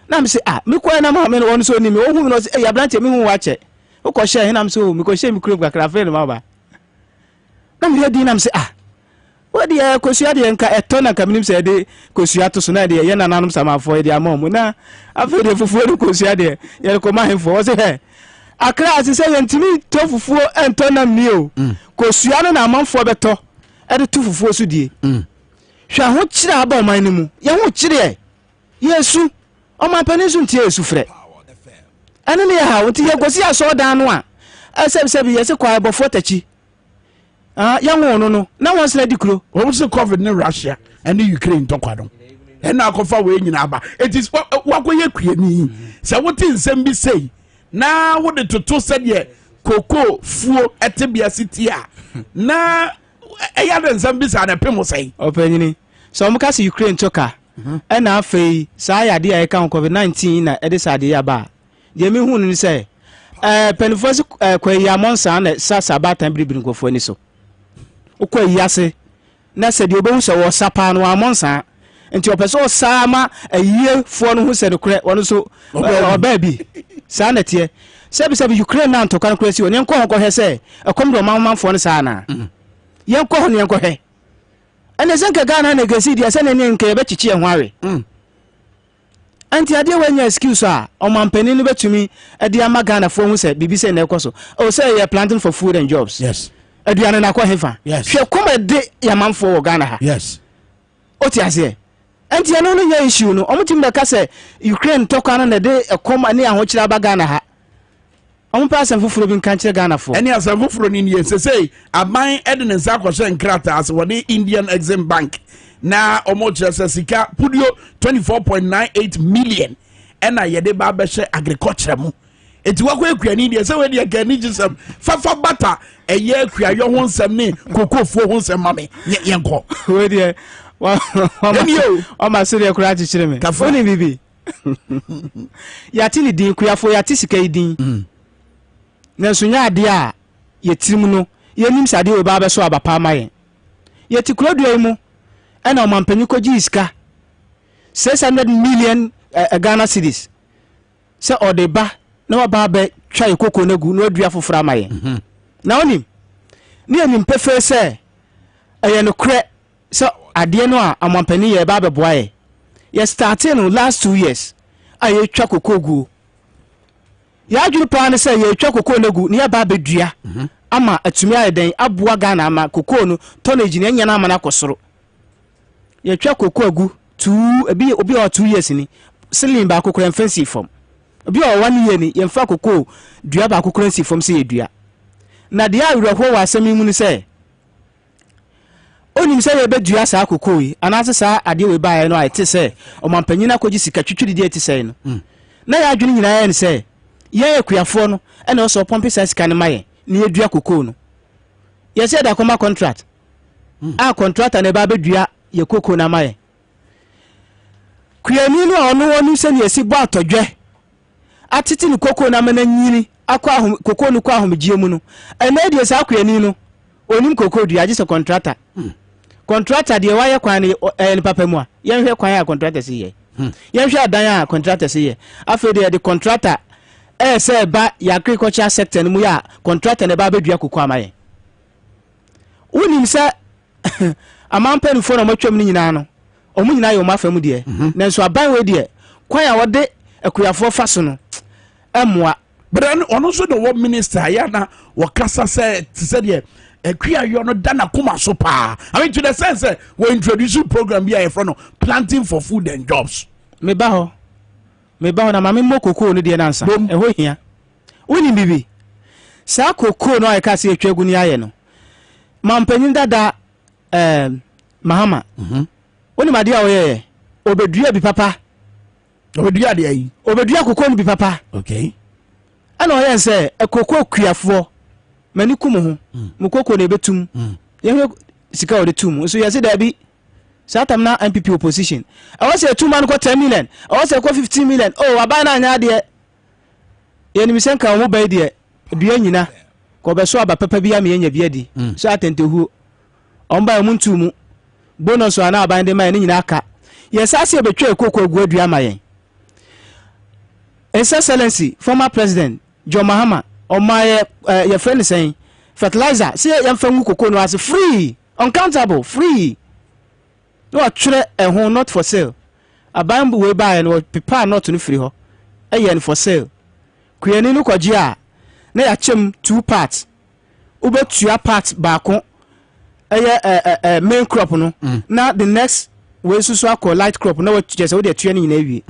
na me se me ko na ma me no won so ni me ohun no se ya branch me hu wa che wo ko share na me so me ko share me kuro kakra fe no ma ba na me di na me se wadi ya kosua de nka etona kaminim se de kosua to so na de ye nananum samafo de amom na afi de fufuo de kosua de ye ko ma hemfo wo se he Accra se yentimi to fufuo entona mi o kosua no na amanfo beto ɛde tu fufuo so die hwɛ ho kyerɛ aba ɔman no mu yɛ ho kyerɛ yɛsu ɔman pani so ntie yɛsu frɛ ɛne ne yɛ ha nti yɛkɔsi asɔɔ dan no a ɛsɛbisɛbi yɛsɛ kɔ abɔfoɔ takyi yɛnwo no na wɔn sena di kuro
wɔn sɛ covid ne Russia ɛne Ukraine tɔkwa no ɛna akɔfa wɔ nyina aba eti wakɔyɛ kuani sɛ wote nsɛm bi sei na wode toto sɛdeɛ koko fuo ɛte bia siti a na ɛyɛ de nsɛm bi sa na pem sɛn
ɔpɛnyini sɛ ɔmo ka sɛ Ukraine tɔka ɛna afei saa yade a ɛka covid-19 na ɛde saa de aba deɛ me hu no sɛ panifoɔ se kwayi amonsa na sa sabatan biribiri nkɔfoɔ ni so wokɔ yi ase na sɛ deɛ obɛhu sɛ wɔ sapa no amonsa nti ɔpɛ sɛ ɔsaa ma ayiefoɔ no ho sɛ nokorɛ ɔno so ɔbaa bi saa na teɛ sɛbisɛbi Ukraine na ntɔka no korɛ si ɔne nkɔ hɔ kɔhɛ sɛ ɛkɔm de ɔmanmanfoɔ no saa na yɛnkɔ hɔ ne yɛnkɔhɛ ɛne sɛ nka Ghana na ɛgɛsi deɛ sɛ ne ne nka yɛbɛkyekye yɛn ho awe anti adeɛ wanya excuse a ɔmampani no bɛtumi ɛde ama Ghanafoɔ ho sɛ biribi sɛ na ɛkɔ so sɛ yɛ planting for food and jobs
yes
aduane na akɔ hefa hwɛ kɔm ɛde yɛmanfoɔ wɔ Ghana ha
yes
ɔte aseɛ anti ɛno no nyɛ issue no ɔmotumi bɛka sɛ Ukraine tɔkwa no na ɛde ɛkɔm ne ahokyerɛ aba Ghana ha ɔmo pɛ asɛm foforɔ bi nka nkyerɛ Ghanafoɔ
ɛne asɛm foforɔ no nie sɛsei aban ɛde ne nsa akɔhyɛ nkrataa sɛ wɔde Indian Exim Bank na ɔmo kyerɛ sɛ sika pudio 24.98 million ɛna yɛde ba bɛhyɛ agriculture mu eti wakɔ akuani deɛ sɛ wɔde akani gyesɛm fafa bata ɛyɛ akuayɔ ho nsɛm ne kokofuo ho nsɛm ma me yɛnkɔ
wɔdeɛ ɔma sɛ deɛ koraa kyekyere me wone bibi yɛate ne din kuafoɔ yɛate sika yi din nanso nyɛ adeɛ a yɛtirim no yɛnim sɛ adeɛ wɔbaa bɛso aba paa ma yɛn yɛte kurodua yi mu ɛna ɔmampanyi kɔgye sika 600 million Ghana cedis sɛ ɔde ba na waba bɛtwa yɛ koko no agu na wadua foforɔ ama yɛn na wonim ne yɛnim pɛfɛɛ sɛ ɛyɛ nokorɛ sɛ adeɛ no a ɔmampanyi yɛ ba bɛboa yɛ yɛstarte no last 2 years a yɛtwa koko guo yɛadwene paa no sɛ yɛtwa koko no agu ne yɛba bɛdua ama atumi ayɛ dɛn aboa Ghana ama koko no tonnage ne ɛnyɛ no ama no akɔ soro yɛtwa koko agu obi a 2 years ni selling baako kora mfansi fam obi a 1 year ni yɛmfa koko dua baako kora nsi fam sɛ yɛdua na deɛ awerɛhoɔ wɔ asɛm yi mu no sɛ onim sɛ yɛbɛdua saa koko yi anaasɛ saa adeɛ wɔ baeɛ no a ɛte sɛ ɔmampanyini akɔgye sika twitwiri deɛ ɛte sɛ no na yɛadwene nyinaa yɛ no sɛ yɛn akuafoɔ no ɛna ɔsɛ ɔpɔmpe saa sika no ma yɛn ne yɛdua koko no yɛsɛ da kɔma contract a contractor na ɛba bɛdua yɛ koko no ama yɛn kuani no a ɔno wɔnim sɛ ne yɛsi bɔ atɔdwɛ atete ne koko no ama no nyini akɔ koko no kɔ ahomegyeɛ mu no ɛnɛ deɛ saa kuani no onim koko dua agye sɛ contractor deɛ wayɛ kwan no ɛyɛ ne papa mu a yɛnhwɛ kwan a contractor si yɛ yɛnhwɛ adan a contractor si yɛ afei deɛ yɛde contractor sɛ ɛba yɛ agriculture sector no mu yɛ a contractor na ɛba bɛdua koko ama yɛn wonim sɛ amanpanimfoɔ na ɔmatwam no nyinaa no ɔmo nyinaa yɛ ɔmo afa mu deɛ nanso aban wei deɛ kwan a wɔde akuafoɔ fa so no ɛmmoa
bɛrɛ ɔno nso de wɔ minister yɛ na wɔkasa sɛ te sɛ deɛ akuayɔ no da nakoma so paa I mean to the sense sɛ wɔ introduce program bi a yɛfrɛ no planting for food and jobs
meba hɔ na maame mmɔ kokoo no deɛ nansa ɛhɔ hia wonim bibi saa kokoo no a yɛka sɛ yɛtwa gu ne ayɛ no mampanyin dada Mahama wonim adeɛ a wɔyɛyɛ obɛdua bi papa
obɛdua adeɛ yi
obɛdua kokoo no bi papa
okay
ɛna ɔyɛ sɛ kokoo kuafoɔ mani kum ho mu kokoo na ɛbɛtum yɛhwɛ sika wɔde tum nso yɛse daabi saa tam na MPP opposition ɛwɔ sɛ 2 man kɔ 10 million ɛwɔ sɛ kɔ 15 million aba na anya adeɛ yɛnim sɛ nka wɔn bɛyi deɛ dua nyina kɔ bɛso aba papa bi ama yɛnya bi adi so atentehuo ɔmba mu ntu mu bonus ana aban de ma ne nyina aka yɛsa sɛ yɛbɛtwa kokoo agu adua ama yɛn His Excellency former president John Mahama ɔma yɛ friend saying fertilizer sɛ yɛmfa ngu kokoo no ase free uncountable free no atwerɛ ɛho not for sale aban wei baeɛ no pepa not no firi hɔ ɛyɛ no for sale kuani no kɔgye a na yɛakyɛm 2 parts wobɛtua part baako main crop no na the next we susu akọ light crop na we just we dey tue ni na wie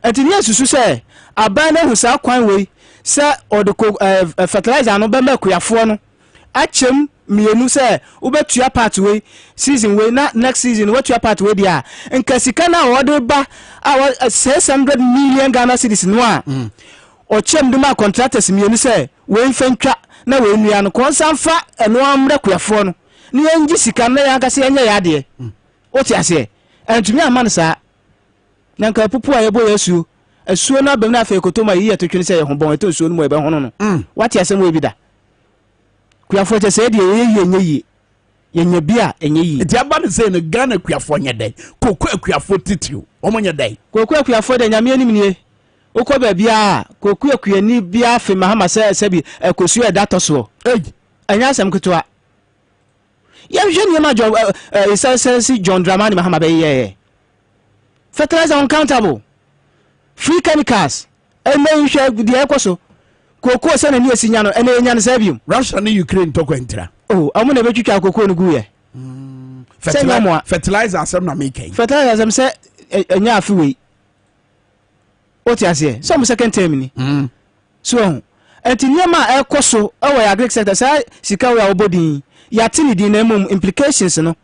enti ne susu say aban na hu sa kwan we say or the fertilizer no be makuafo no achem mienu say ubetua part we season we na next season we tua part we dia nka sika na order ba 600 million Ghana cedis no a o chem de ma contractors mienu say we mfantwa na we nua no konsanfa eno amre kuafo no ni enji sika na ya kase enya ya de o ti ase entumi amane sa na nka pupu a yebo yesu asuo na bem na afa ekotoma yi etotwe say ye ho bon eto asuo no mo ebe hono no wati asem we bi da kuafo che say de yenye bia enye yi
ti aba ne say no Ghana kuafo nye dai kokwa kuafo titio omo nye dai
kokwa kuafo de nyame anim nie okọ ba bia kokwa kuani bia fe mahama say bi ekosuo edato so anya asem ketwa ya jeni ma John John Dramani mahama be ye fertilizer uncountable free chemicals nhwe de ekoso koko se na ni esinya no ene enya no sabium
Russia and Ukraine to kwentira
amu na betwitwa koko no guye
fertilizer asem na make
fertilizer asem se enya afi we oti ase some second term ni so enti niema ekoso ewo ya agric sector sa sika we obodin ya tini din na mum implications no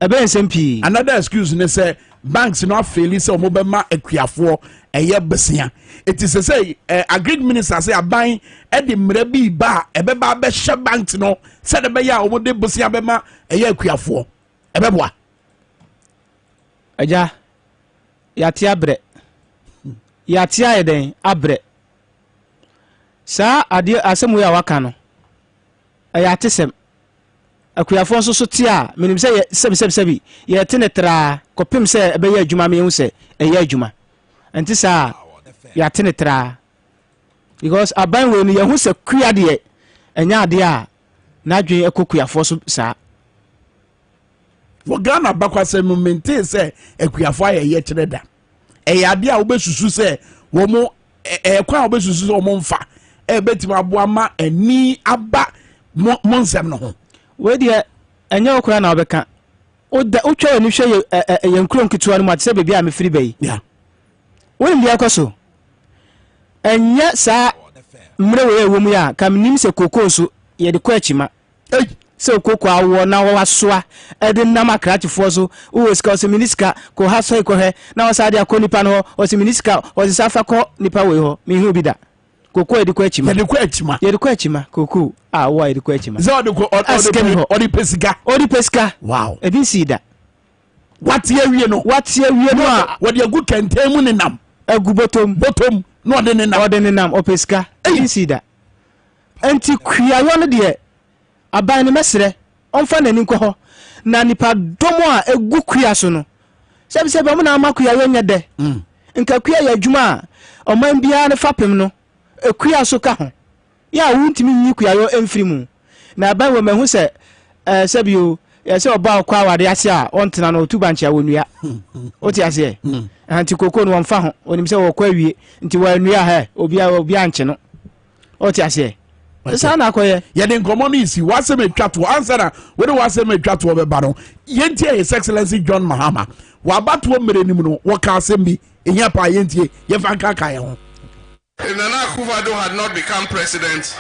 ebe nsmp
another excuse ne say banks no fail say omo be ma akuafo eye besia it is say agreed minister say aban e de mra bi ba ebe ba be hye banks no say de be ya omo de besia be ma eye akuafo ebe boa
aja ya ti abre ya ti ayeden abre sa ade asemu ya waka no aya tesem akuafo so ti a menim say sebi ye tenetra kopim say ebe ya adwuma me hu say eye adwuma enti sa ya tenetra because aban we no ye hu say kua de enya ade a na adwen ekokuafo so sa
for Ghana bakwase mo maintain say akuafo aye kire da eye ade a obesusu say wo mo kwa obesusu say wo mo mfa betima aboa ma ani aba monsem no ho
we de enya okura na obeka utwa ni hwe ye nkuro nkituwa no mat se bebia a mefiri bayi
ya
woni bia kwaso enya sa mre we ewo mu ya kam nim se kokoso ye de kwa achima se kokko awo na wo wasoa e de nam akrachefo so wo sika so miniska ko ha so ko he na wo sa de akoni pa no o se miniska o se safa ko nipa we ho mi hu bi da kokko e de kwa achima ye de kwa achima kokko wo e de kwa achima
so de ko odi pesika wow
e bi si da
what ye wie no a wo de agu kenten mu ne nam
agu botom
no ode ne nam
o pesika e bi si da enti kuayo no de aban ne mesre onfa nani nko ho na nipa domo a egu kua so no sebe mo na makua yo nya de nka kua ya adwuma o man bia ne fapem no ekua so ka ho ya wuntimi nyi kua yo emfiri mu na aban we mahu se sebe yo ya se oba kwa wade ase a ontena no tubanche a wonua oti ase anti koko no onfa ho onim se wo kwa wie nti wa nua ha obi anche no oti ase sa na akoye
ye de nkomo no isi wase metwato answer na we de wase metwato obeba no yentie his excellency John Mahama wa bato mere nim no wo ka asem bi ehia pa yentie ye fanka kan ho.
If Nana Akufo-Addo had not become president,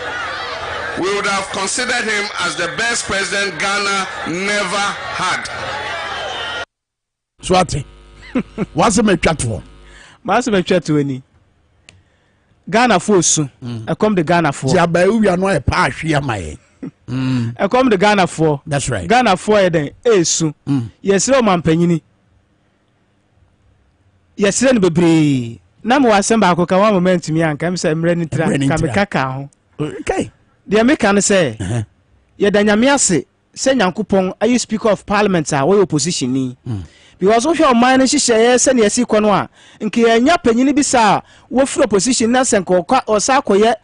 we would have considered him as the best president Ghana never had.
Swati wase metwato
ni Ghana for I come the Ghana for.
Jabayu no e pa ahwe amaye.
I come the Ghana for.
That's right.
Ghana for den esu. Yesre o mampanyini. Yesre no bebre. Na mo asem ba akoka one moment mi anka me say mre ni tra ka me kaka ho.
Okay.
The American say. Ye da nyame ase say Nyankopon are you speaker of parliament a we opposition ni. Because if your mind is share send ye si kono a nke anya panyini bi sa wo free opposition na senko o sa koye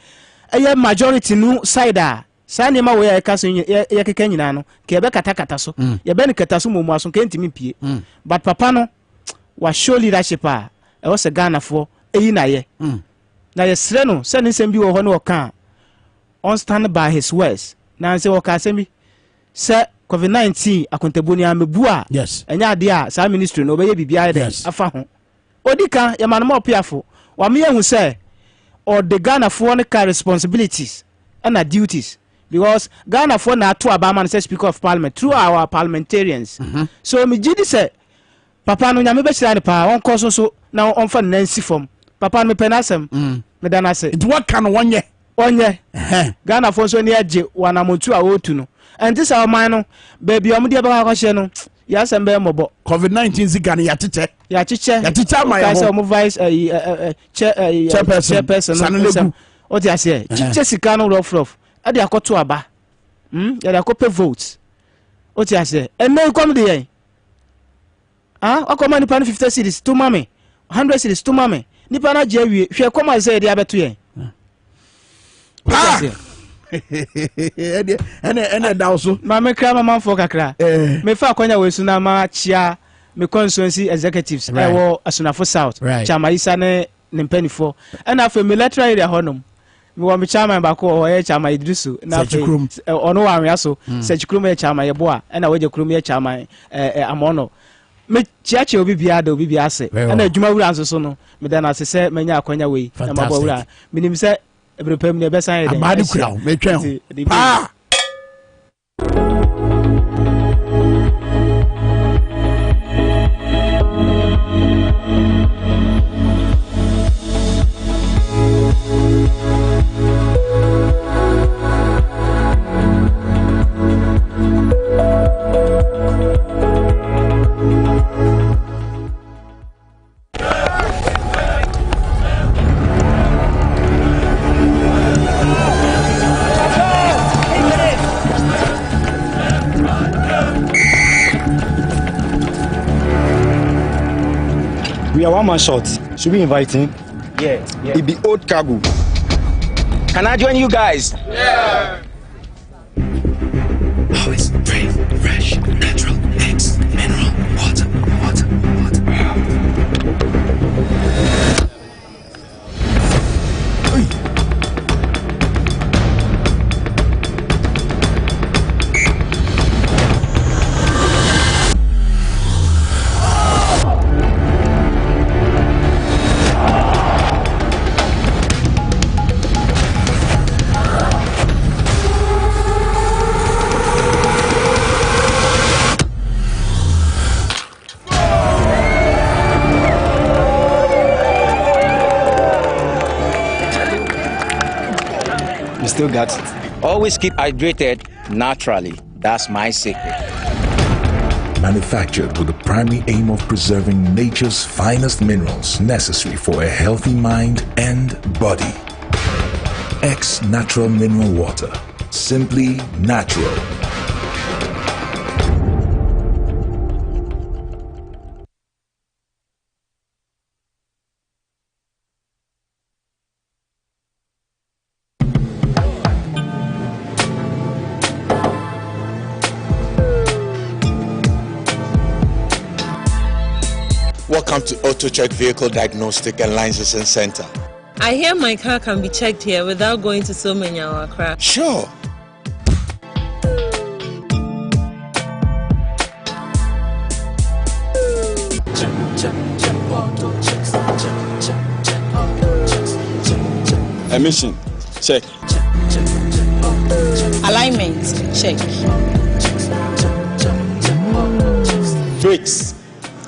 eye majority nu side a sa ne ma wo ye ka so ye keka nyina no ke be kata so ye be ne kata so momu aso ke ntimi pie but papa no wa show leadership a e wo se Ghana fo eyi na ye na ye sre no se ne nsem bi wo ho no ka on stand by his words na se wo ka semi se COVID-19 akontaboni amebua.
Yes.
Enya ade a sa ministry no obeye bibia de afa ho. Odika ye manoma opiafo. Wa me hu say or the Ghana for responsibilities and duties because Ghana for na to Abaman say speaker of parliament through our parliamentarians. So me gidi say papa no nyame be shira pa on course so na on fa nansi form papa me penasem me dana say
it what can one ye
Ghana for so near je wanamotu a wotu no and this our man no baby omde ba ka hye no ya sembe mobo
COVID-19 zigane ya chiche my
say omo vice chairperson o ti ase chiche sika no rough e dey akoto aba ya dey akope votes o ti ase e me come dey akoma nipa 50 cities to mame 100 cities to mame nipa na je wie hwe koma say dey abeto yen
ene dawso
mame kra mama fo kakra me fa kwanya we suna ma chia me constituency executives ewo asunafo south chama isa ne mpanifo ena afa military area honom me wo me chama ba ko o ye chama idrisu na afa ono wa anwa so sechikrum ye chama ye boa ena weje krum ye chama amono me chiache obi bia da obi bia ase ena adwuma wura anso so no me da na ase se menya akwanya we na mabo wura minim se ebrepem ne besan ye
amadi kura me twen
We are one man short. Should we invite him?
Yeah.
It be old cargo.
Can I join you guys?
Yeah. Always brave, fresh, natural, eggs, mineral, water.
Still got it.
Always keep hydrated naturally. That's my secret.
Manufactured with the primary aim of preserving nature's finest minerals necessary for a healthy mind and body. X Natural Mineral Water. Simply natural.
Welcome to AutoCheck Vehicle Diagnostic and Licensing Center.
I hear my car can be checked here without going to so many hour crack.
Sure.
Emission, check.
Alignment, check.
Brakes,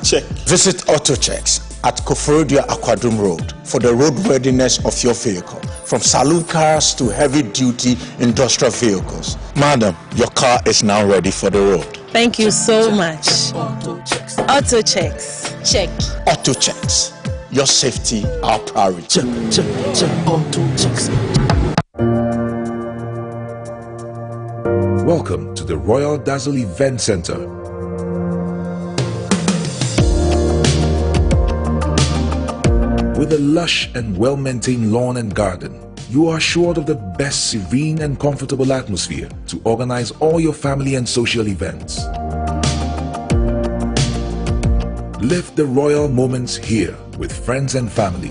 check.
Visit AutoChecks at Koforodia Aquadrum Road for the roadworthiness of your vehicle, from saloon cars to heavy-duty industrial vehicles. Madam, your car is now ready for the road.
Thank you so much. AutoChecks, check.
AutoChecks, your safety, our priority.
AutoChecks.
Welcome to the Royal Dazzle Event Center. With a lush and well-maintained lawn and garden, you are assured of the best serene and comfortable atmosphere to organize all your family and social events. Live the royal moments here with friends and family.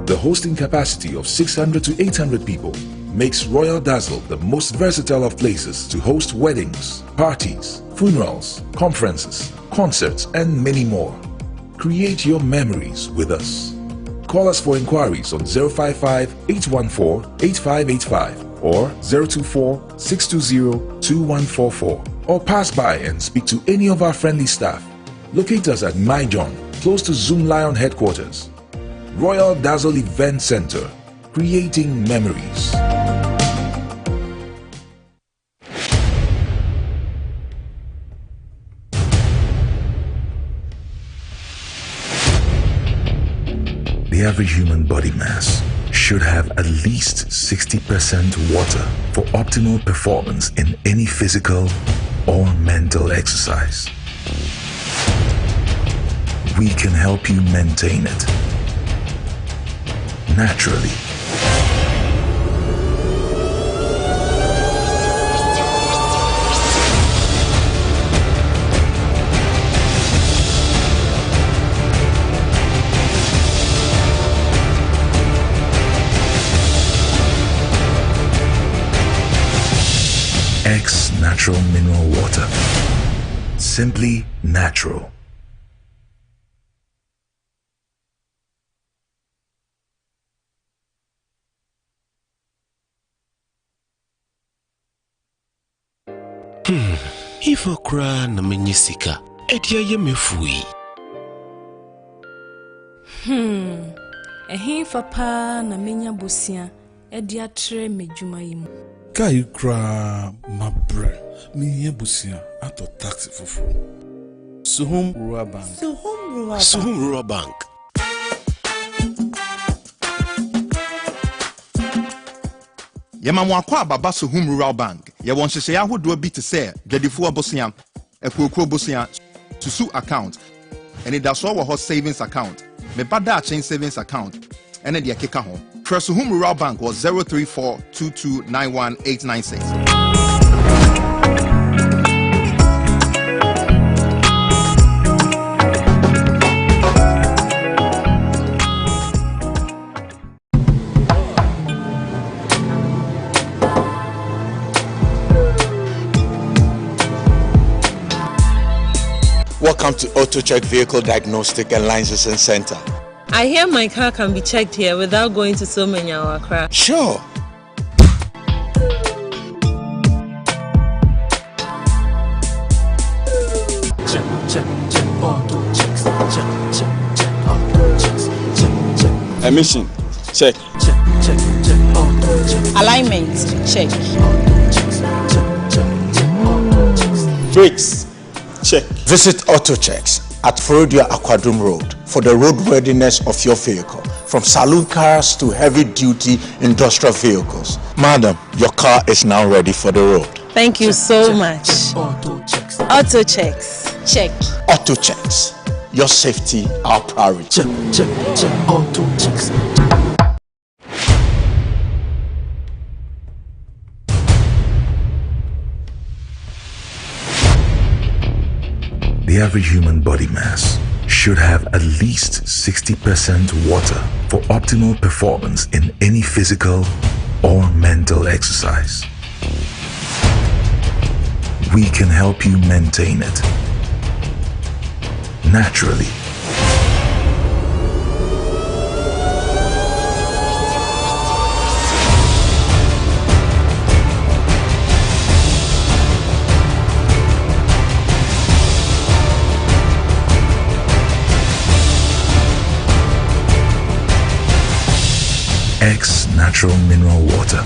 The hosting capacity of 600 to 800 people makes Royal Dazzle the most versatile of places to host weddings, parties, funerals, conferences, concerts, and many more. Create your memories with us. Call us for inquiries on 055-814-8585 or 024-620-2144, or pass by and speak to any of our friendly staff. Locate us at Myjohn, close to Zoom Lion headquarters. Royal Dazzle Event Center, creating memories. The average human body mass should have at least 60% water for optimal performance in any physical or mental exercise. We can help you maintain it naturally. X Natural Mineral Water. Simply natural.
If I cry na menyisika, edia ye mefui.
Ehin fa na menya bosia, edia tre medjuma yimu.
Kai kra mabre mi yebusia ato taxi fufu. Suhum Rural Bank.
Suhum Rural Bank.
Yema kwa baba Suhum Rural Bank. Ye won hye ahodo bi te se dwadifo abosia, ekokro bosia, susu account. Eni da so wo ho savings account. Me bada chain savings account. Ene de keka ho. Suhum Rural Bank was 03422918696.
Welcome to Auto Check Vehicle Diagnostic and Licensing Center.
I hear my car can be checked here without going to so many hours.
Sure.
Check, auto checks. Check, auto checks. Check. Emission, check. Check, auto checks.
Alignment, check.
Brakes, check.
Visit Auto Checks at Florida Aquadrum Road for the roadworthiness of your vehicle, from saloon cars to heavy-duty industrial vehicles. Madam, your car is now ready for the road.
Thank you so much.
Auto checks.
Auto checks, check.
Auto Checks, your safety, our priority.
Check, auto checks.
The average human body mass should have at least 60% water for optimal performance in any physical or mental exercise. We can help you maintain it naturally. X Natural Mineral Water.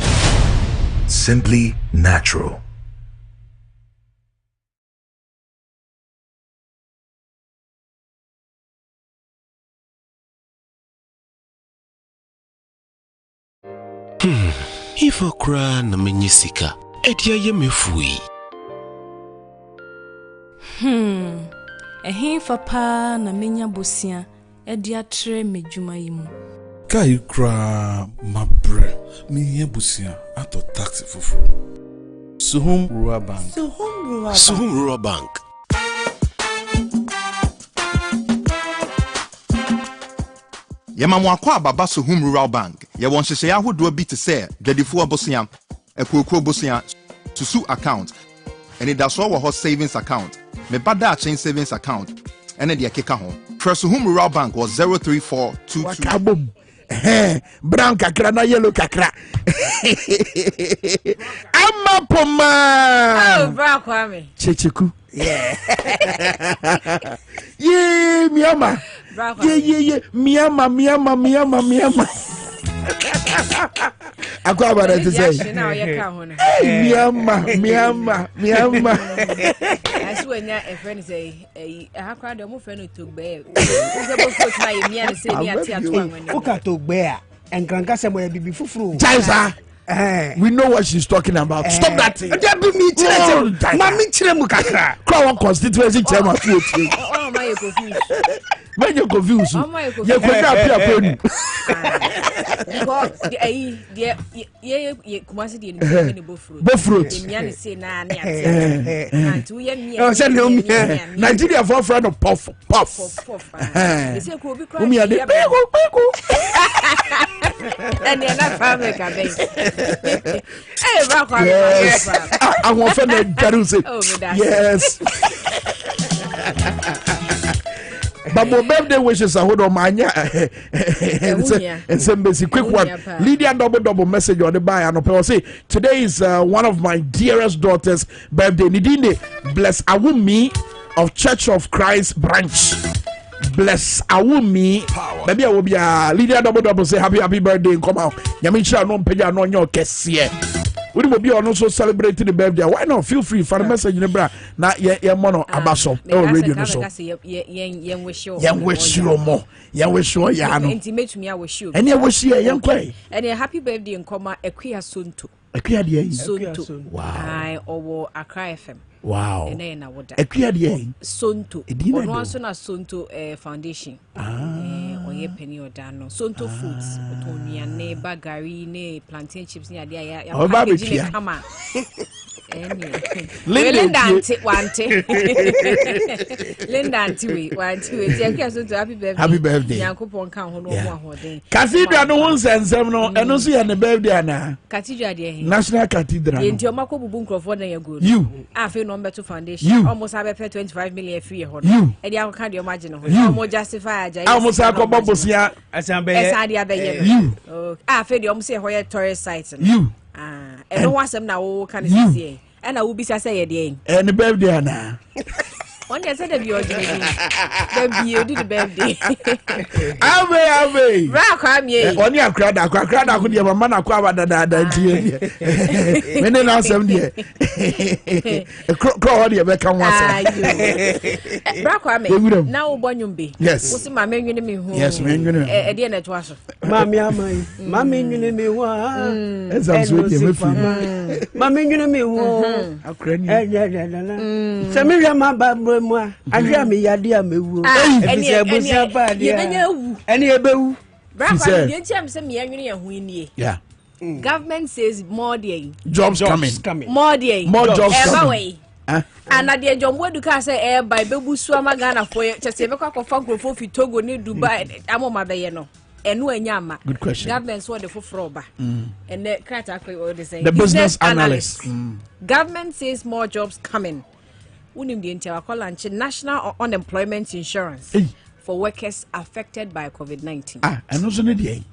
Simply natural.
If I cry na menyisika, edia ye mefui.
Ehin fa na menya bosia, edia tre medjuma yimu.
Kai kra mabre mi yebusia ato taxi fufu. Suhum Rural Bank.
Suhum Rural Bank.
Yema kwa baba Suhum Rural Bank. ye won hyehyɛ ahodo bi te sɛ dwadifo abosia ekoko bosia susu account and that's all our savings account me bada chain savings account and the keka ho Tresuhum Rural Bank was 03422
brown kakra na yellow kakra ama poma
bra kwame
checheku yeah miama yeah miama akwa bara to say miama
aswenya a friend say akwa de mo friend to be o go put my mian say ni ati atwa
o ka to be a enkranka se mo bibi fufuru
Jaisa we know what she's talking about. Stop that thing.
Mami chire mu kakra.
Call one constituency chairman.
Oh my confused.
When you're confused, you're going to Nigeria for friend of puff.
And you're not family. Hey,
yes. I want to yes. But my birthday wishes are hold on my and some basic quick one. Lydia double message on the buy and I'll say today is one of my dearest daughters' birthday. Nidine bless Awumi of Church of Christ branch. Bless Awumi. Maybe I will be a Lydia double say happy birthday and come out. Yamisha no peja no your kesie. We will be also celebrating the birthday. Why not? Feel free for the message in the bra. Na ye mono abaso. Oh, radio no so.
Yen wish you
more. Yen wish you ya no.
Intimate me I wish you.
And ye wish you yen kwai.
And a happy birthday in comma equia sunto.
Equia de
sunto. Wow. I owo Accra FM.
Wow.
And then I would.
Equia de
sunto. Ono also na sunto foundation. Oye penny or dano. Sunto foods. Otonia ne bagari ne plantain chips ni adia ya.
Baby
come on.
Linda
auntie wante. Linda auntie wante. Happy birthday.
Happy birthday.
Yankopon kan ho no ho ahoden.
Cathedral no won sensem no eno so ya ne birthday ana.
Cathedral de
National Cathedral.
Yenti o mako bubu nkrofo na ya go.
You.
Afi no mbeto foundation. Almost have 25 million free ho. E dia kan de o margin ho. Almost justify aja.
Almost akobo bosia
asambe.
Esade abeye.
You.
Afi de o mo se ho ya tourist site.
You.
And no wasem na wo kan see. And I will be say again.
And the birthday ana.
One day said the birthday.
Ave.
Rock am ye.
Oni akrada ku de mama na kwa dada ntie. Me ne na asem de. Kro de be kan wasa.
Rock am. Na wo bonyumbe.
Yes.
Wo si ma menwene me hu.
Yes, menwene.
E de na to aso.
Mami amai. Mami nwene me wa.
Esa so de me fi.
Mami nwene me hu.
Akrani.
Se me hwa ma ba moi ahia me yade amewu
eni ebusia pa dia
eni ebewu
brother you tell me say me anwene ya hu ni
yeah
government says more there
jobs coming
more there
more jobs coming
and the jombo du ka say by bebusu amagana for chese be kwa kofa nkrofo fi Togo ni Dubai amoma be ye no enu anyama
good question
government so the fofroba and the crata or the say
the business analyst
government says more jobs coming. Unim the entire launch national unemployment insurance for workers affected by COVID-19.
And also need ye.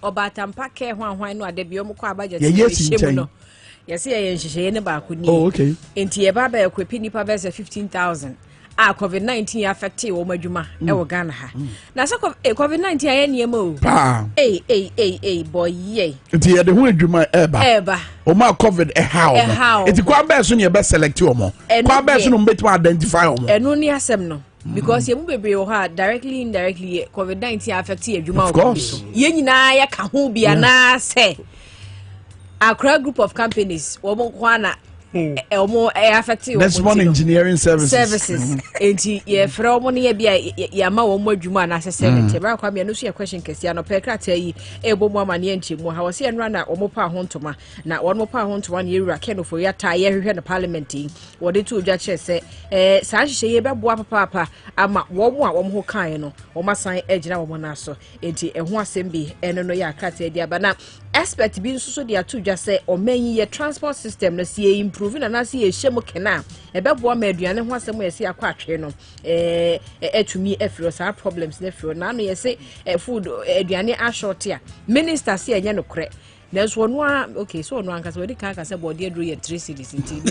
Obatampa care hwan no adebio mo kwa budget
no.
Yes, ye ne ba kuni.
Oh, okay.
Enti ye ba ba ekwepi nipa verse 15,000. COVID-19 affected wo madwuma e wo Ghana ha. Na so COVID-19 aye niema o. Boy ye.
Enti ye de hu adwuma eba. O ma COVID how. Enti kwa ba so ne be select o mo. Kwa ba so no betima identify o mo.
Eno ni asem no. Because ye mu bebre wo ha directly indirectly COVID-19 affected adwuma o.
Of course.
Ye nyina ya ka ho bia na se Accra group of companies wo mo kwa na omo affected
that's one engineering services
enti ye frɛ omo ne bia ya ma wo mo adwuma na asese te bra kwa me no so ye question kesi ano pekrata yi ebo mo amane nchemu ha wo se enra na omo pa hontoma na wo mo pa hontoma ne yewura kenofo ya ta ye hwehwe na parliament yi wo de to dwa kye se saa hye ye beboa papa ama wo mo a wo mo ho kan no wo masan agina wo mo na so enti eho asem bi eno no ya krata dia ba na expert bi nso so de ato dwa se omanyi ye transport system na sie improve na si ye hyem kena ebeboa ma aduane ho asem ye se akwa atwe no etumi efiro sa problems na efiro na no ye se food aduane a short ya minister se enye no kre na so no okay so no anka so we ka se body edro ye 3 cities nti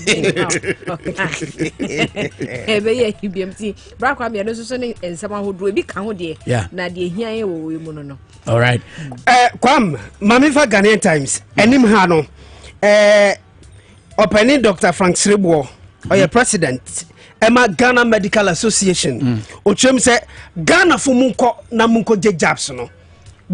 ebe ye BMT bra kwa me no so ne ensama hodro bi ka ho de na de hia ye wo we mu no
all right kwam mami fa Ghanaian Times enim ha no opening Dr. Frank Sribo or president Emma Ghana Medical Association ochem say Ghana for munko na munko je jabs no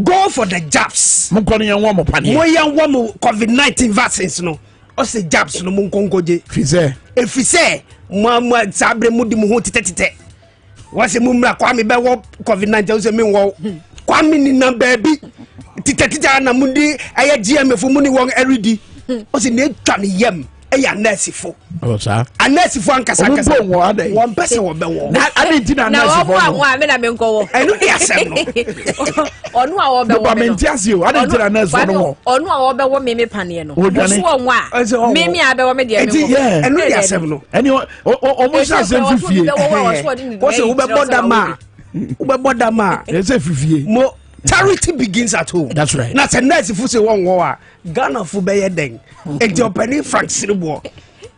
go for the jabs
munko no yan wo mo pane
mo yan wo mo COVID-19 vaccines no o say jabs no munko ngoje efise mo sabre mudi mo ho tete wase mumra kwa me be wo COVID-19 o say me wo kwa me ni na baby tete na mudi aye GMF mu ni won eridi o say na twa ne yam eya nurse fo
sir
nurse fo ankasa won pese wo be wo
na adenti na nurse fo
no na me na me nko wo
enu dia sem no
onu a wo be wo
me ntiase o adenti na nurse fo no
onu a wo be wo me pane no so wo a me a be wo me de me
enu dia sem no
eni o mo sha sem fifie
wo se wo be boda ma
e se fifie
mo charity begins at home.
That's right.
That's a nice fu se won wo Ghana fu be ye den. E je opani Frank Sribo.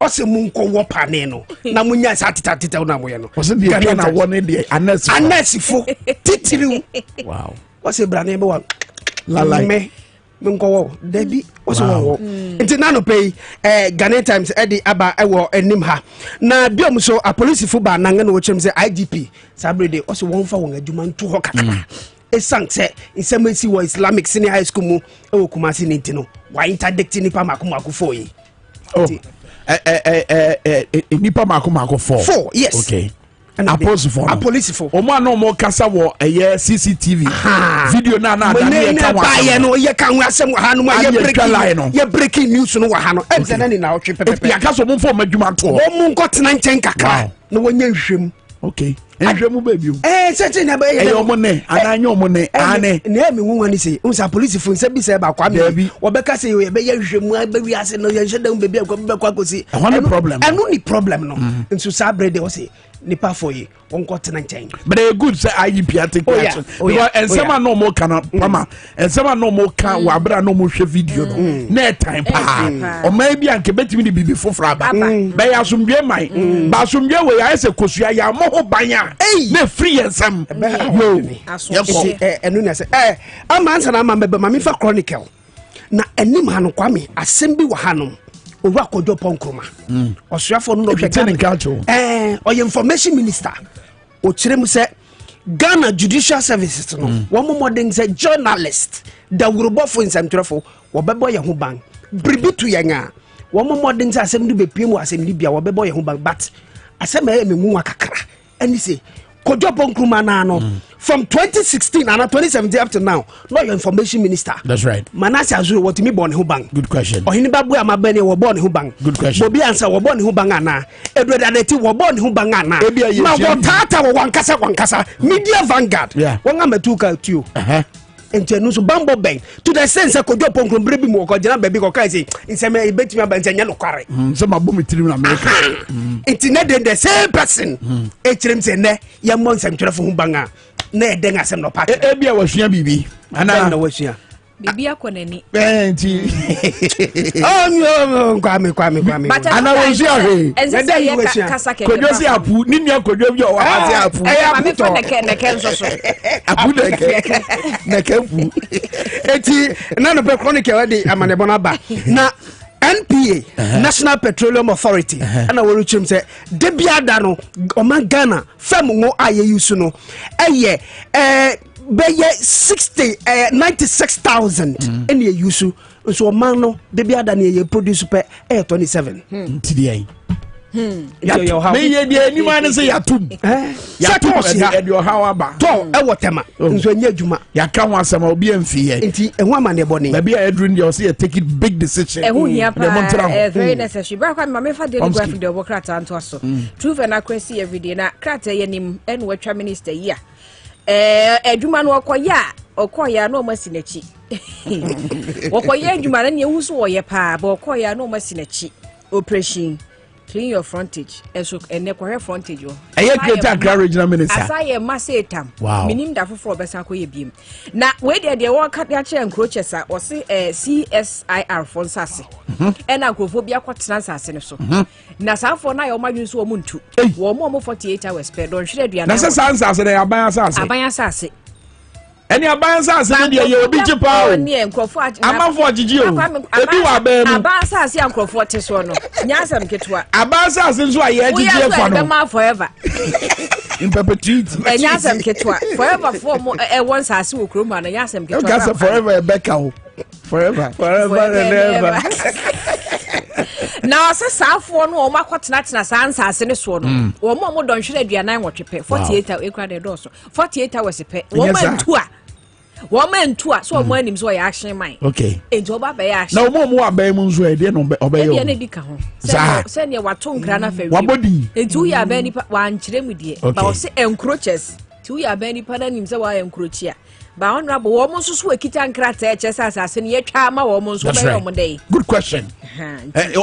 O se munko wo pane no. Na munya sa tita na mo ye no.
O se bi na wo ne de
anesi fu titiri.
Wow.
O se brane be wa
la
me munko wo debi o se wo. Nti na no pay Ghanaian Times e aba e wo enim ha. Na biom so a police fu ba na nga no wo chem se IGP sabrede o se won fa won adwuma nto ho kakra. Esanse insemesi wo Islamic Senior High School mu e wo Kumasi ni ntino wa interdict nipa makomako 4 yi
nipa makomako
4 yes
okay a police for o ma no mo kasa wo eye CCTV video na
e ka wa ye no ye ka wa asem ha no ye breaking news no wa ha no e ze na ni na o twe pepe
ya kaso mo fo madwuma to
o mu nko tena nchen kakra na wonya hwem
okay enhwemu baby
sete na ba ye
omo ne ananya omo ne ane
na me nwanwa ni se unsa police fo nsa bi se ba kwa me wo be ka se ye be ye hwemu ba wi ase no ye hwedam baby akwa be kwa kosi anu ni problem no nso sa brede o se nipa for ye wonko tena nchen
but a good say IGP take action because ensema no mo kana mama ensema no mo kan wa bra no mo hwe video no na time pa o mai bi anke betimi ni bibi fofra ba be ya somdwe mai ba somdwe we ya ese kosua ya mo ho banya na free ensem yo
enu na se ama ansa na ama be ma me fa chronicle na enim ha no kwame asem bi wa ha no owa kojo ponkroma osuafo no hwe o information minister o kirem se Ghana Judicial Services no wo modern se journalist da wurobofo nsamtrefo wo bebo ye ho ban bribitu yanga wo modern se asem du bepiem wo asem libia wo bebo ye ho ban but asem e me nwa kakra ani se kojo ponkroma na no from 2016 and 2017 up to now not your information minister.
That's right.
Manase Azure what me born who bang.
Good question.
Ohini babu amabene wo born who bang.
Good question.
Bobi answer wo born who bang ana. Edward Adeti wo born who bang ana. Ma wo tata wo wankasa media vanguard. Wanga metuka tu. Enti enu so bambo bang to the sense kojo ponkro brebi mu ko gina baby ko kai say nseme betimi abantanya no kware
so mabo mitiri na America
enti ne the same person e kirem say ne ya mo nsantwerefo hu banga na e den asem no part
e bia wasua bibi
ana na wasua
bibi akonani
enti
no kwame
ana wasua he
enza ye kasa ke
kojo si apu ni nua kojo bi o ha si apu
ma me fa neke nso so
apu neke fu
eti na no pe chronicle de amanebona ba na NPA National Petroleum Authority ana woru chim se de biada no oman Ghana fam ngo ayeyu su no eye be ye 96,000 ene yusu so man no baby ada na ye produce pe 27
ntidiai
me
ye de ni man say yatum yatum e de how aba
to e wotema nso nya adwuma
ya ka ho asema obi amfi ye
nti ehu ama ne bone
baby a edru ndi o say take it big decision
ehu hia pa very necessary bra kwa me fa daily graphic de obokrata anto aso truth and accuracy every day na krata ye nim en watwa minister ya adwuma no okoya no masinachi okoya adwuma na ne wuso wo ye pa ba okoya no masinachi operation clean your frontage eso ene kware frontage o
aye greater grand regional minister
asaye masetam minim da foforo besa koye biem na we de wo ka ya che encroaches a o se CSIR fonsase ena akrofobia kwotena sase ne so na safo na yo madwun so wo muntu wo mo 48 hours per don hwere aduana
na sase na aban asase any abansa say dey ye obi chipa o
ni enkrofo
amafo agigi o ebi wa ba mu
abansa say enkrofo te so no nyasam ketwa
abansa say so aye agigi e fa no
ma forever
in perpetuity
nyasam ketwa forever for mo e won sase wo kroma na nyasam ketwa
okay say forever e beka o forever and ever
na asa safo no o makotena tena sansase ne so no wo mo don hwere aduanan wotwepe 48 ekura de do so 48 hours pe wo mantua so mo anim so ya action man
okay
ejo ba ba ya action
na mo aban mu nso e de no obayo
e de di ka ho se ne wato nkra na fa wi
wabodi
eju ya ba nipa wa nkyere mu de ba wo se encroaches tu ya ba nipa na nim se wa encroach a ba honorable wo mo nso so akita nkrata e chesa asase ne yetwa ma wo mo nso ba yo mo dey
good question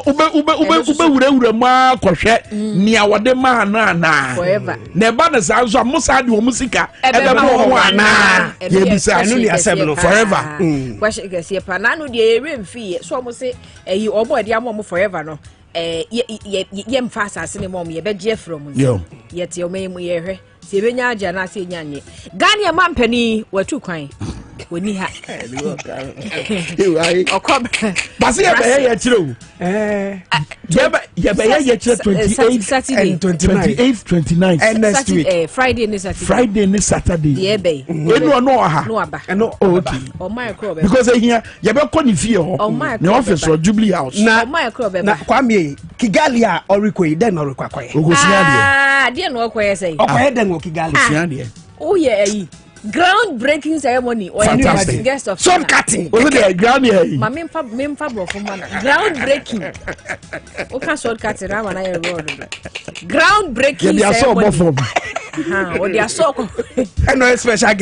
ube wura ma kohwe nia wode ma na
forever
na ba na sa nso amusa de wo musika e be mo ana ye bisa anu ni asem no forever
question gese pa na no de ere mfi so mo se eyi obo de am mo forever no ye mfa asase ne mo ye be je from ye te o me mu ye hwe se benya aja na se nyanye Ghana mampani watu kwan woni ha okob
basi ye chiro ye chiro 28 and 29
and next week
Friday
ni Saturday
ye be
enu no ha
no
okay
o my crop
because here ye be ko ni fie ho ne office or Jubilee House
na my crop
na kwame Kigali a orikoyi den orikwakoye
de no okoye say
okoye den Kigali
oh yeah ground breaking ceremony or
fantastic
guest of
some cutting
was the ground here
ma memfa bro from ground breaking o can short cut na ma na your road ground breaking ceremony o dia so ko
no special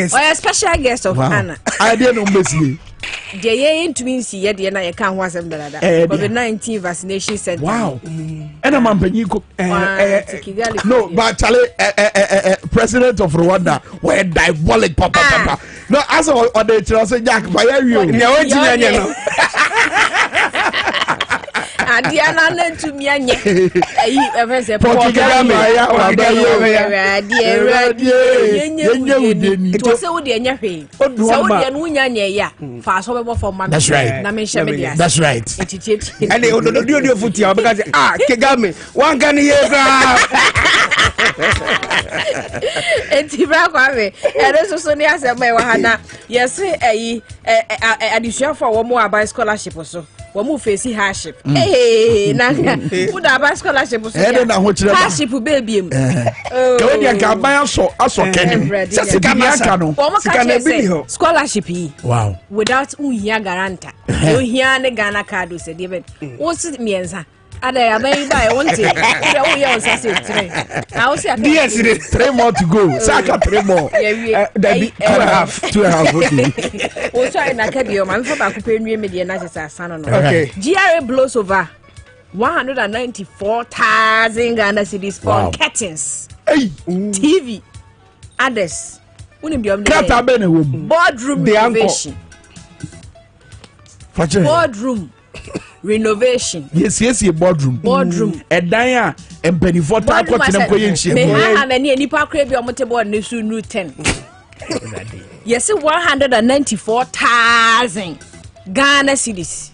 guest
of Ghana
I dey no mbesi
de ye ntumi nsi ye de na ye kan ho asem dalada COVID-19 vaccination center
wow ena mampanyi ko no but Charlie president of Rwanda were diabolic papa no as o dey tell say Jack by you
ne o jinyanya no
adiana na ntumi anye ayi everse
Portugal ya
yenye udeni to se wo de enya hwe se wo de no nyanya ya fa so be for man na me hye me dia
that's right
and ododo futi a because Kigame wan kan ye bra
enti bra kwa me ere so ne asema e wa hana yes ayi adisua for wo mo abai scholarship so wo mu face hardship na wo da ba scholarship so hardship baby em
ke we dia ka ban aso kenim se ka na ka no
sika na bi ho scholarship yi
wow
without unhia guarantor yo hia ne Ghana card se de ben wo si miensa ada ya bai bai wonte wo ye on sase 3 na wo si aka
yes 3 more to go saka 3 more
that be
2.5 okay
wo so na ka dio man fa ba ko pe nwie me de na sese asano no
okay
GRA blows over 194,000 Ghana cedis for curtains TV others unim biom
de
boardroom renovation boardroom renovation
yes boardroom edan a empanifo ta kwotene koye nhie
me ha na ni nipa kra bi omote board ne su nu 10 yes 194,000 Ghana cedis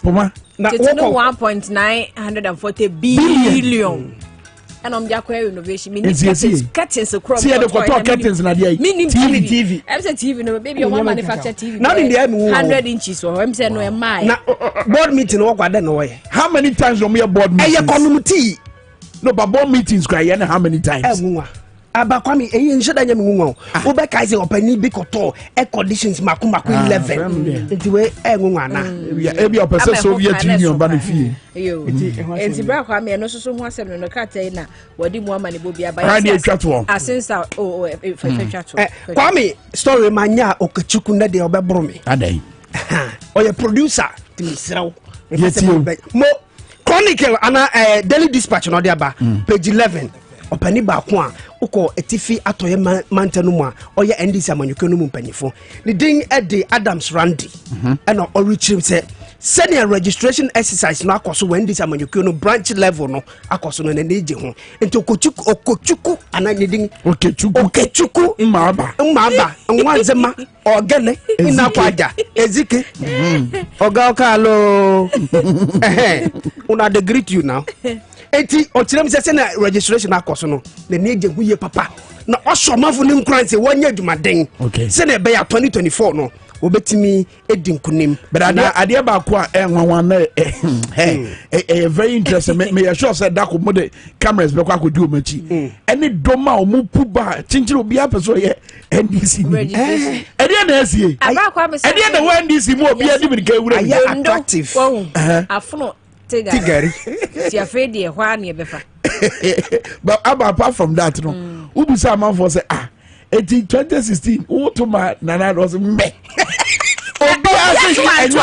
poma
na 1.940 billion and I'm just renovation.
Curtains across. See the curtains na there. TV.
I'm saying TV no baby one manufacture TV.
Now in the
100 inches so I'm saying no my.
Na board meeting wo kwada no way.
How many times we board meetings?
Community.
No, but board meetings cry how many times?
Abakwami eyi nsheda nyame ngunwa wo be kai se opani bi koto air conditions makumako 11 ntiwe ngunwa na
ebi opese Soviet Union ba fie
yo enti bra kwa me no soso ho asem no kata na wadi mu ama ne bobi aba asensa twato
kwa me story manya okachuku na de obebro me
adai
oye producer timisraw mo chronicle ana daily dispatch no de aba page 11 opani ba ko a uko etifi atoye mantanu mu a oye NDC amanyuko no mu mpanifo ni din Eddie Adams Randy and orichim say senior registration exercise no akoso when NDC amanyuko no branch level no akoso no neje ho enti okochuku ana ni din okechuku maba nwanzema ogele ina kwaja ezike oga okalo una de greet you now eti ochirem se na registration akoso no na neje huye papa na osomafo nim kranse wonye adwumaden se na be ya 2024 no obetimi edinkunim
but ade ba ko a enwanwan na very interesting me sure say that ko mo de cameras be ko akodi o machi any doma o mu puba chinchiri obi apeso ye NDC ni ade na asie ade na NDC mu obi adi bi ka ewura
attractive
afono
tigari
ti afraid e hwa na e befa
but apart from that no ubusa man for say 2016 utuma nana was me obi ase
enyo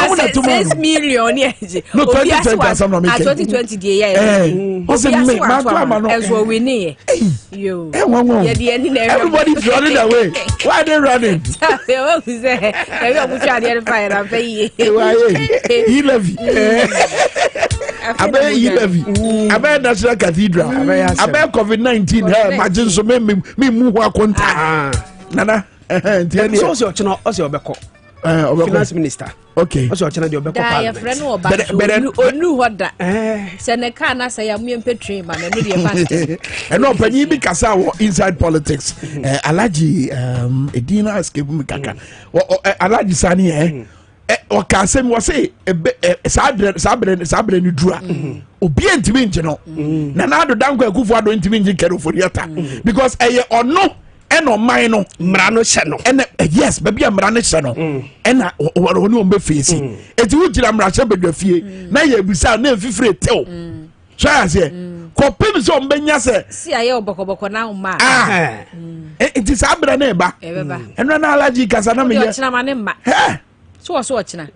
6 million yeje
no 2020
the year
was me man
eso we ni yo
everybody's running away why they running he love abe national cathedral abe COVID-19 imagine so me mu ho akonta nana
so ochino obeko finance minister
okay
so ochina de obeko
parliament onu hoda se ne ka na say am empetwe ma na no de fast
and no panyi bi kasa wo inside politics alaji edina escape me kaka alaji sani o ka se mo say sabre ni dura obi entimi nje no na na do danko akufo ado entimi nje kero foriata because ono eno man no mra no hye no ene yes baby mra no hye no ena oni o mbe face eti wo gira mra hye bedwafie na ye busa na mfifire tew so ase ko pem so mbenya se
si aye obokoboko na uma
eti sabra na eba eno na alaji kasa na me ye
ochina mane ma so ochina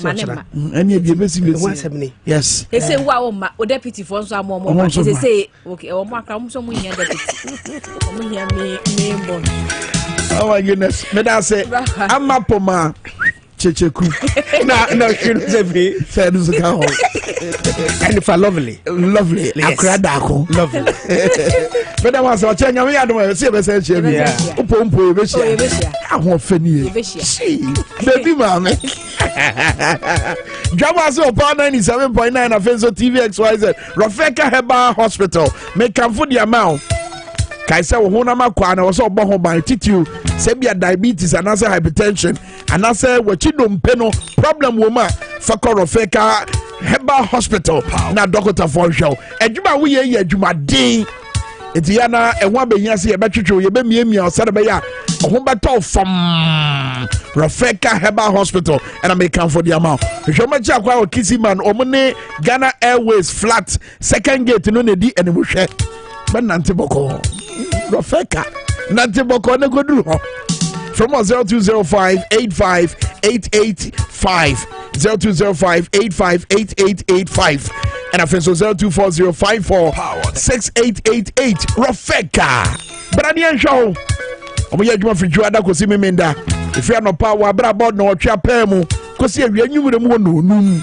mane ma
eni e besi yes
ese wa o ma o deputy for so amomo ese say okay o mo akra mo so mo nya deputy o mo nya me bon
oh my goodness me da say amapoma checheku
na shinu zebi
said so ka ho
and for lovely
akrada ko
lovely
but that was what nyame yadom se be say che bi opompo e be sia ahon fani e see baby mama Dwabo Ase Opa 97.9 Afenso TV XYZ Rafeka Hebron Hospital make kamfo dia ma kaisa wo hona makwa na wo so obo ho ban titiu se bia diabetes anase hypertension anase wachidompe no problem wo ma fakọ Rafeka Hebron Hospital na doctor for show adwuma wo ye adwuma den eti ya na enwa behia se ye betwetwe ye be miemia osare be ya ho beto fam Rafeka Hebron Hospital and I make come for the amount Jomachi akwa Kissy man omune Ghana Airways flat second gate no nedi enimu hwe but nantiboko Rafeka nantiboko ne goduru ho from 0205 858885 0205 858885 and I feel so 0240546888 Rafeka Branian show omoye adwuma fridge ada kosi memenda if you are no power bra board no otwa pemu kosi awia nyumure mu no num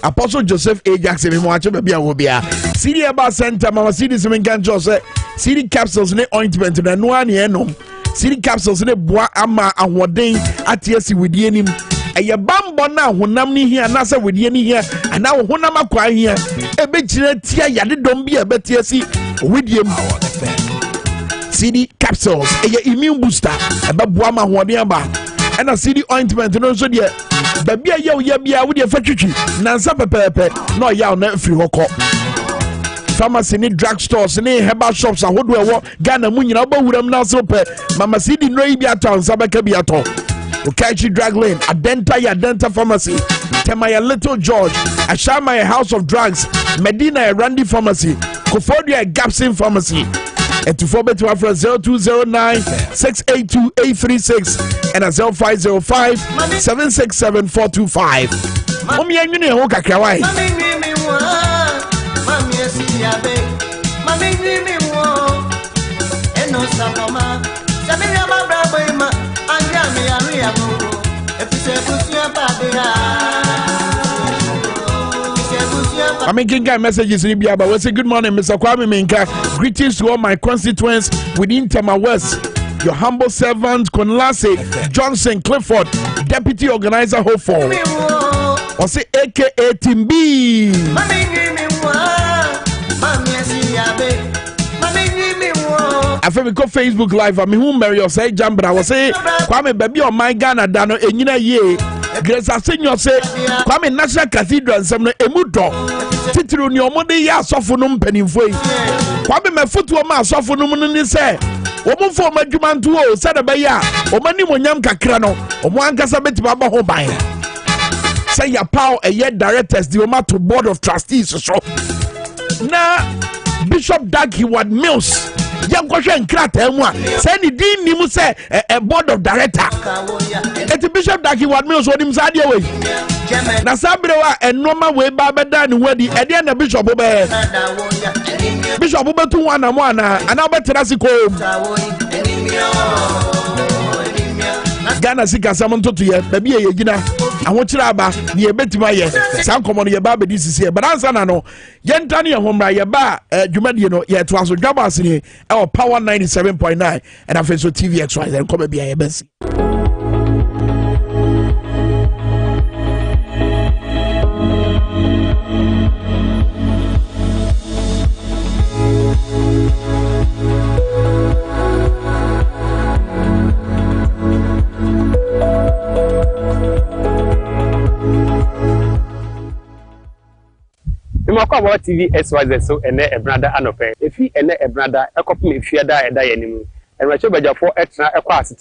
Apostle Joseph A. Jackson me mo ache ba bia wo bia City Aba Center mama city semen kan jose city capsules ne ointment na no ane enom city capsules ne boa ama ahoden atiasi widie nim ɛyɛ bambɔ na honam ni hia na sɛ wedie ni hia ana honam akwa hia ebegyina tia yadedom bi ebetia si wedie mu CD capsules ɛyɛ immune booster ɛbɛboa ma hoɔden aba ɛna CD ointment no nso deɛ baabi a yɛwo yɛ bia wode fa twitwi nansa pɛpɛɛpɛ na ɔyɛ na afiri hɔ kɔ pharmacy ni drug stores ni herbal shops ahodo ɛwɔ Ghana mu nyina wobɛwuram na so pɛ mama CD no yi bi atɔ nsa bɛka bi atɔ Okaichi Drug Lane Adenta Pharmacy Temaya Little George Ashama House of Drugs Medina Randy Pharmacy Kofodia Gapsin Pharmacy and to 0209 682 836 and a 0505 767 425. Mami anyune ho kakrawai. I mean, Kinga messages in Libya, but we say good morning, Mr. Kwame Minka. Greetings to all my constituents within Tama West. Your humble servant, Konlase Johnson Clifford, Deputy Organizer Hopeful. Or say AKA Team B. I feel we go Facebook Live. I mean, who marry or say Jambra? I was say, Kwame baby on my Ghana Dano, and you know, ye. Grace Senior say, Kwame National Cathedral, and some emudo. Titru ni omode ya sofunum penimfoi. Kwame me futu ma sofunum ni se. Omo fo madwumantu o se da be ya. Omani monyam kakra no. Omo ankasa betima ba ho ban. Say ya power eye directors the oma to board of trustees so. Na Bishop Dag Heward Mills. Young question crata moi. Say ni din ni mu say a board of director. Et Bishop Dag Heward Mills won him sade way. Na sabrewa enoma we ba beda ni wadi e dey na bishop obe. Bishop obe tu wana mo ana obetera siko. Ghana sika samonto to ye baby ye gina ahokyira aba ni ebetima ye san komo no ye ba be disisi e bransa na no ye ntane ye homra ye ba dwumadie no ye to aso Dwabo Ase ni e Power 97.9 and afeso TV XY then come bia ye besi.
About TV XYZ so and a brother anope. If he and a brother, a copy if you die anymore. And Rachabaja for extra a class.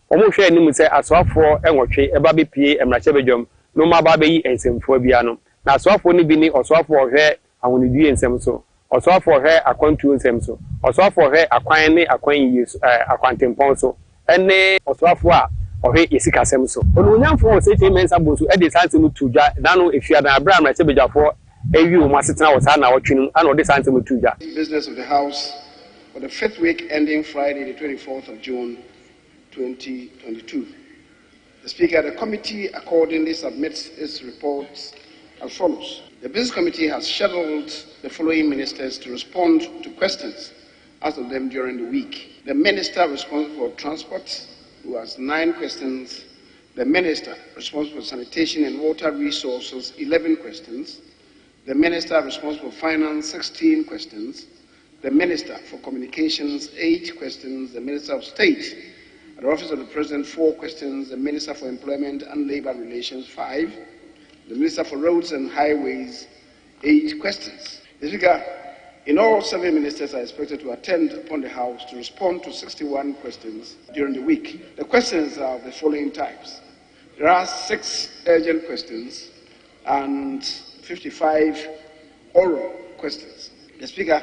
Almost share him say as well for and watch a baby P and Rachabajum, no more baby and some for Biano. Now, so for Nibini or so for her, I will do and some so. Or so for her, a contour them so. Or so for her, acquiring use a quantum ponso. And they or so for or he is a semso. But when young for say men's about to edit something to Dano if you are a brand Rachabaja for.
Business of the House for the 5th week ending Friday, the 24th of June, 2022. The Speaker, the committee accordingly submits its reports as follows. The Business Committee has scheduled the following ministers to respond to questions asked of them during the week. The Minister responsible for Transport, who has 9 questions. The Minister responsible for Sanitation and Water Resources, 11 questions. The Minister responsible for Finance, 16 questions. The Minister for Communications, 8 questions. The Minister of State at the Office of the President, 4 questions. The Minister for Employment and Labour Relations, 5. The Minister for Roads and Highways, 8 questions. The Speaker, in all, 7 ministers are expected to attend upon the House to respond to 61 questions during the week. The questions are of the following types. There are 6 urgent questions and 55 oral questions. The Speaker,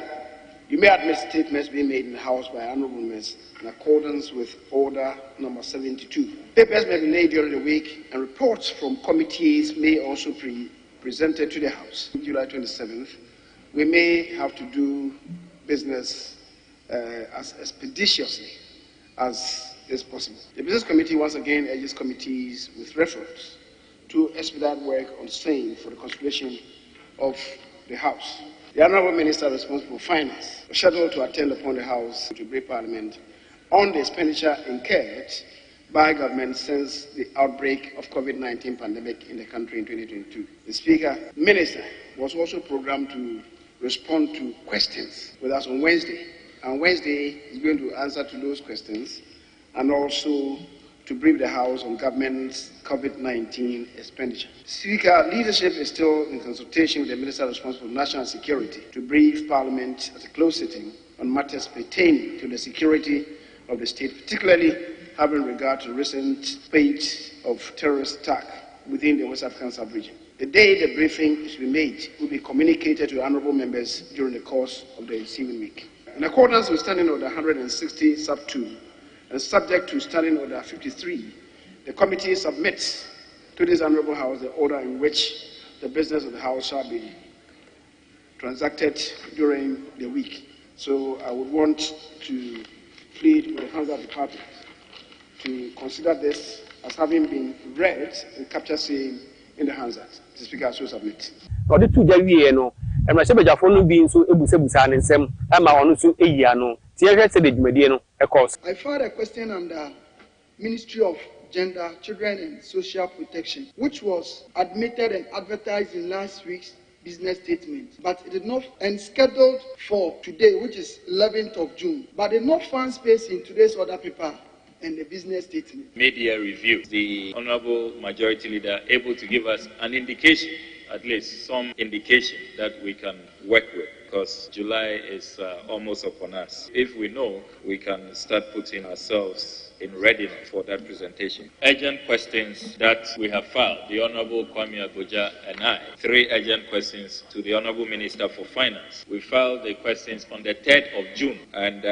you may admit statements being made in the House by honourable members in accordance with Order Number 72. Papers may be laid during the week, and reports from committees may also be presented to the House. July 27th, we may have to do business as expeditiously as is possible. The Business Committee once again urges committees with reference to expedite work on same for the constitution of the House. The Honourable Minister responsible for Finance was scheduled to attend upon the House to brief Parliament on the expenditure incurred by government since the outbreak of COVID-19 pandemic in the country in 2022. The Speaker, Minister, was also programmed to respond to questions with us on Wednesday. And Wednesday is going to answer to those questions and also to brief the House on government's COVID-19 expenditure. Speaker, leadership is still in consultation with the Minister responsible for national security to brief Parliament at a closed sitting on matters pertaining to the security of the state, particularly having regard to recent spate of terrorist attack within the West African sub-region. The day the briefing is to be made will be communicated to honourable members during the course of the ensuing week. In accordance with Standing Order 160 sub 2 and subject to Standing Order 53, the committee submits to this honourable House the order in which the business of the House shall be transacted during the week. So I would want to plead with the Council of the Party to consider this as having been read and captured saying in the Hansard. The Speaker so submit.
I
filed a question under Ministry of Gender, Children and Social Protection, which was admitted and advertised in last week's business statement, but it did not, and scheduled for today, which is 11th of June, but did not find space in today's order paper and the business statement.
Media review, the Honorable Majority Leader able to give us an indication, at least some indication that we can work with, because July is almost upon us. If we know, we can start putting ourselves in readiness for that presentation. Urgent questions that we have filed, the Honorable Kwame Agoja and I, 3 urgent questions to the Honorable Minister for Finance. We filed the questions on the 3rd of June, and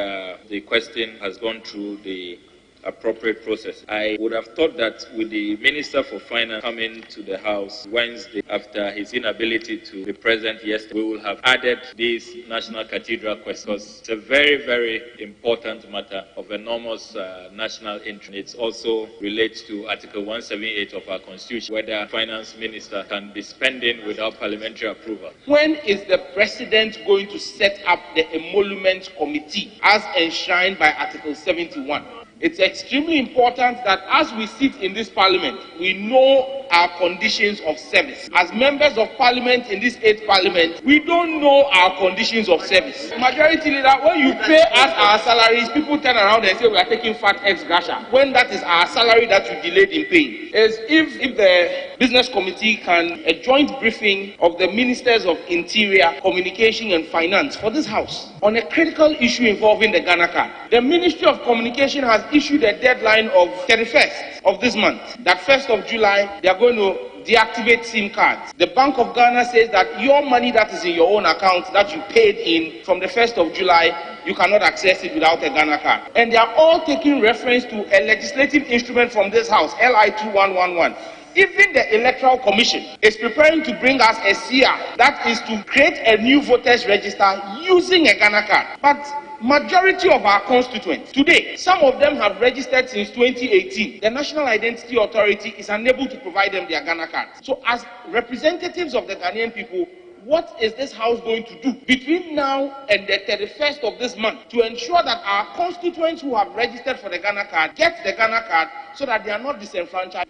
the question has gone through the appropriate process. I would have thought that with the Minister for Finance coming to the House Wednesday after his inability to be present yesterday, we will have added these National Cathedral questions. It's a very, very important matter of enormous national interest. It also relates to Article 178 of our Constitution, whether Finance Minister can be spending without parliamentary approval.
When is the President going to set up the emolument committee as enshrined by Article 71? It's extremely important that as we sit in this parliament, we know our conditions of service. As members of parliament in this 8th parliament, we don't know our conditions of service. Majority Leader, when you pay us our salaries, people turn around and say we are taking fat ex gratia, when that is our salary that you delayed in paying. As if the business committee can a joint briefing of the Ministers of Interior, Communication and Finance for this House on a critical issue involving the Ghana card. The Ministry of Communication has issued a deadline of 31st of this month, that 1st of July, they are going to deactivate SIM cards. The Bank of Ghana says that your money that is in your own account that you paid in from the 1st of July, you cannot access it without a Ghana card. And they are all taking reference to a legislative instrument from this House, LI 2111. Even the Electoral Commission is preparing to bring us a CR that is to create a new voters register using a Ghana card. But majority of our constituents today, some of them have registered since 2018. The National Identity Authority is unable to provide them their Ghana cards. So as representatives of the Ghanaian people, what is this House going to do between now and the 31st of this month to ensure that our constituents who have registered for the Ghana card get the Ghana card so that they are not disenfranchised?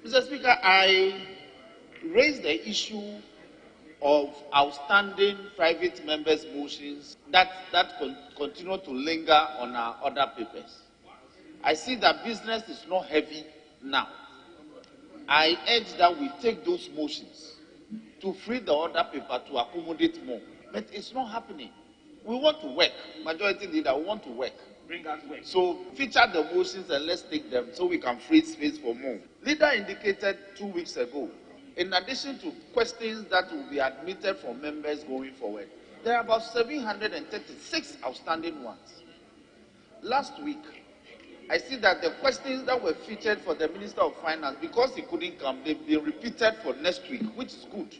Mr. Speaker, I raised the issue of outstanding private members' motions that continue to linger on our other papers. I see that business is not heavy now. I urge that we take those motions to free the other paper to accommodate more. But it's not happening. We want to work. Majority Leader, we want to work. Bring us work. So feature the motions and let's take them so we can free space for more. Leader indicated 2 weeks ago, in addition to questions that will be admitted from members going forward, there are about 736 outstanding ones. Last week, I see that the questions that were featured for the Minister of Finance, because he couldn't come, they've been repeated for next week, which is good.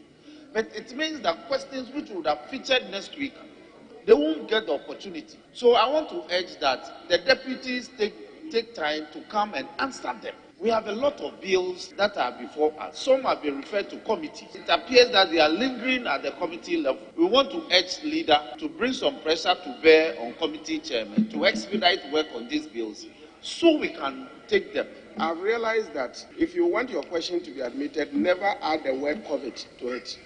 But it means that questions which would have featured next week, they won't get the opportunity. So I want to urge that the deputies take time to come and answer them. We have a lot of bills that are before us. Some have been referred to committees. It appears that they are lingering at the committee level. We want to urge leader to bring some pressure to bear on committee chairman to expedite work on these bills
so we can take them. I've realized that if you want your question to be admitted, never add the word COVID to it.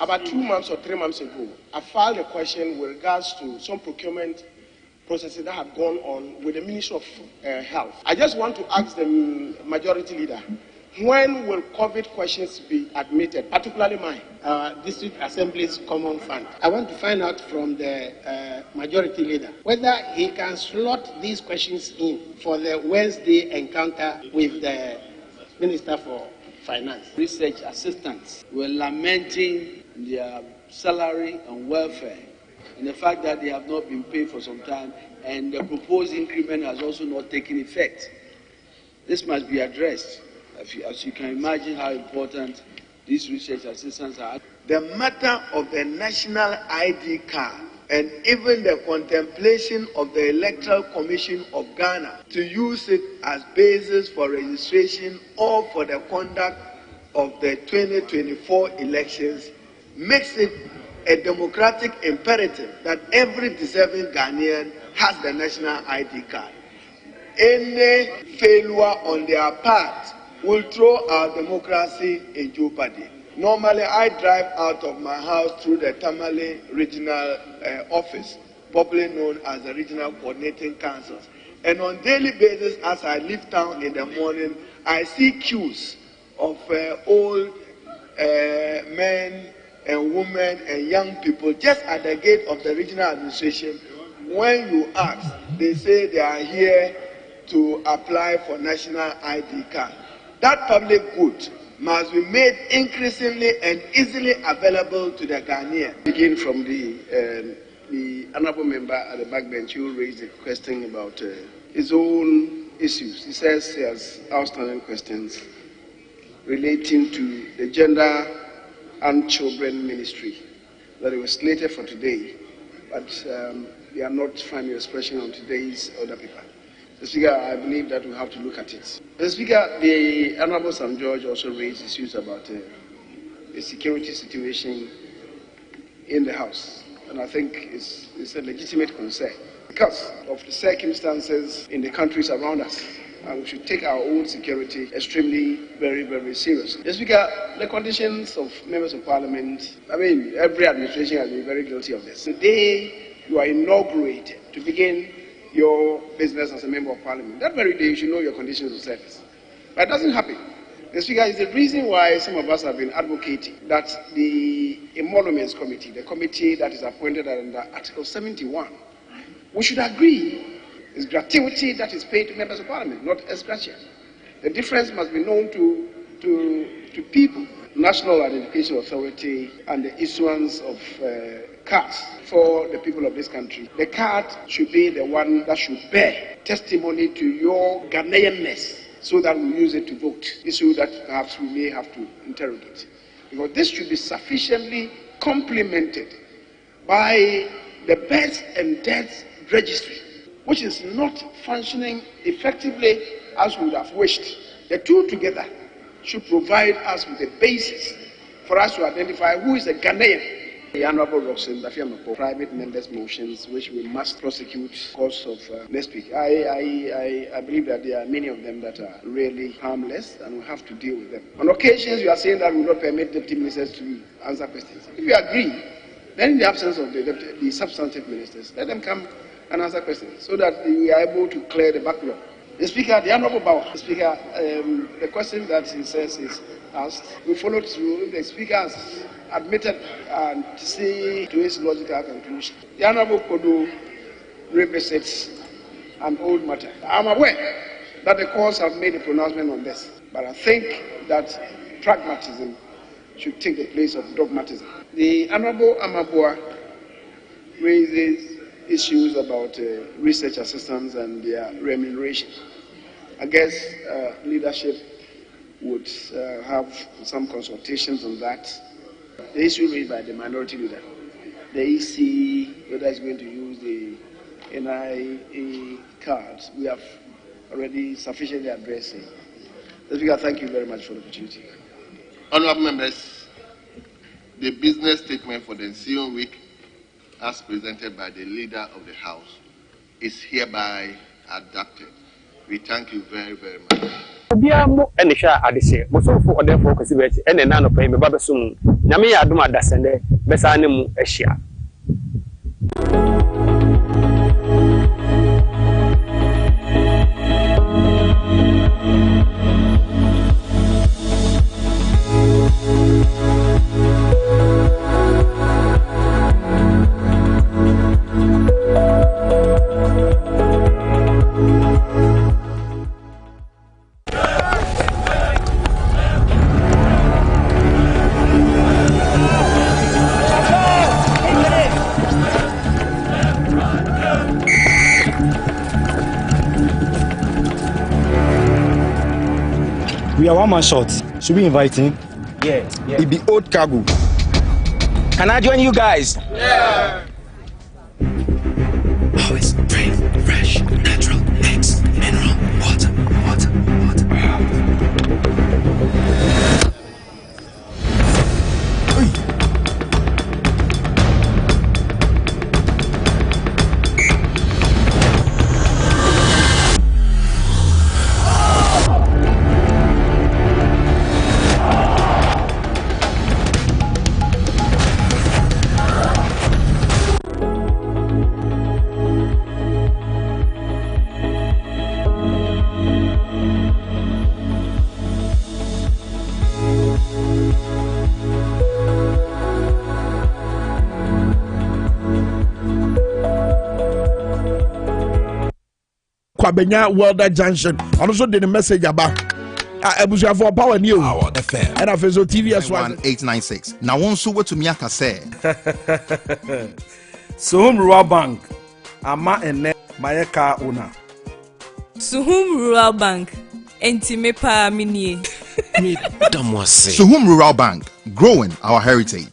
About 2 months or 3 months ago, I filed a question with regards to some procurement processes that had gone on with the Ministry of Health. I just want to ask the majority leader, when will COVID questions be admitted, particularly mine?
District Assembly's Common Fund. I want to find out from the majority leader whether he can slot these questions in for the Wednesday encounter with the Minister for Finance.
Research assistants were lamenting their salary and welfare and the fact that they have not been paid for some time, and the proposed increment has also not taken effect. This must be addressed. As you can imagine how important these research assistants are.
The matter of the national ID card and even the contemplation of the Electoral Commission of Ghana to use it as basis for registration or for the conduct of the 2024 elections makes it a democratic imperative that every deserving Ghanaian has the national ID card. Any failure on their part will throw our democracy in jeopardy. Normally, I drive out of my house through the Tamale Regional Office, popularly known as the Regional Coordinating Councils. And on a daily basis, as I leave town in the morning, I see queues of old men and women and young people just at the gate of the regional administration. When you ask, they say they are here to apply for national ID card. That public good must be made increasingly and easily available to the Ghanaian.
Begin from the honourable member at the backbench who raised a question about his own issues. He says he has outstanding questions relating to the gender and children ministry that it was slated for today, but they are not finding expression on today's order paper. The Speaker, I believe that we have to look at it. The Speaker, the Honourable Sam George also raised issues about the security situation in the House, and I think it's a legitimate concern because of the circumstances in the countries around us, and we should take our own security extremely, very, very seriously. The Speaker, the conditions of members of Parliament, I mean, every administration has been very guilty of this. The day you are inaugurated to begin your business as a member of Parliament, that very day you should know your conditions of service. But it doesn't happen. The Speaker, is the reason why some of us have been advocating that the Emoluments Committee, the committee that is appointed under Article 71, we should agree it's gratuity that is paid to members of Parliament, not ex gratia. The difference must be known to people. National Identification Authority and the issuance of cards for the people of this country. The card should be the one that should bear testimony to your Ghanaianness so that we use it to vote. Issue that perhaps we may have to interrogate. Because this should be sufficiently complemented by the births and deaths registry, which is not functioning effectively as we would have wished. The two together should provide us with a basis for us to identify who is a Ghanaian. The Honourable Roxanne Dafiamako, private members' motions, which we must prosecute course of next week. I believe that there are many of them that are really harmless, and we have to deal with them. On occasions, you are saying that we will not permit deputy ministers to answer questions. If you agree, then in the absence of the substantive ministers, let them come and answer questions so that we are able to clear the backlog. The Speaker, the Honourable Bauer, the Speaker, the question that he says is asked, we follow through. If the Speaker has admitted and see to his logical conclusion. The Honourable Kodo revisits an old matter. I'm aware that the courts have made a pronouncement on this, but I think that pragmatism should take the place of dogmatism. The Honourable Amabua raises issues about research assistants and their remuneration. I guess leadership would have some consultations on that. The issue raised by the minority leader, the EC, whether it's going to use the NIA cards, we have already sufficiently addressed it. Mr. Speaker, thank you very much for the opportunity.
Honourable members, the business statement for the ensuing week, as presented by the leader of the House,
is hereby adopted. We thank you very, very much.
Biamo enisha adise mosofo odefo kwesibeti ene na no pay me babesum nyame ya adom adasende besa ne mu ehia.
We are one man short. Should we invite him?
Yeah.
It be old cargo.
Can I join you guys?
Yeah.
Always brave, fresh, natural, mix, mineral, water.
Kwabenya Welder Junction. And also did a message about Ebusia for Power New FM and Afezo TV as well.
1896. Now one so what to me aka say.
Suhum Rural Bank. Ama ene mayeka una.
Suhum Rural Bank. Entime pa minie.
Suhum Rural Bank, growing our heritage.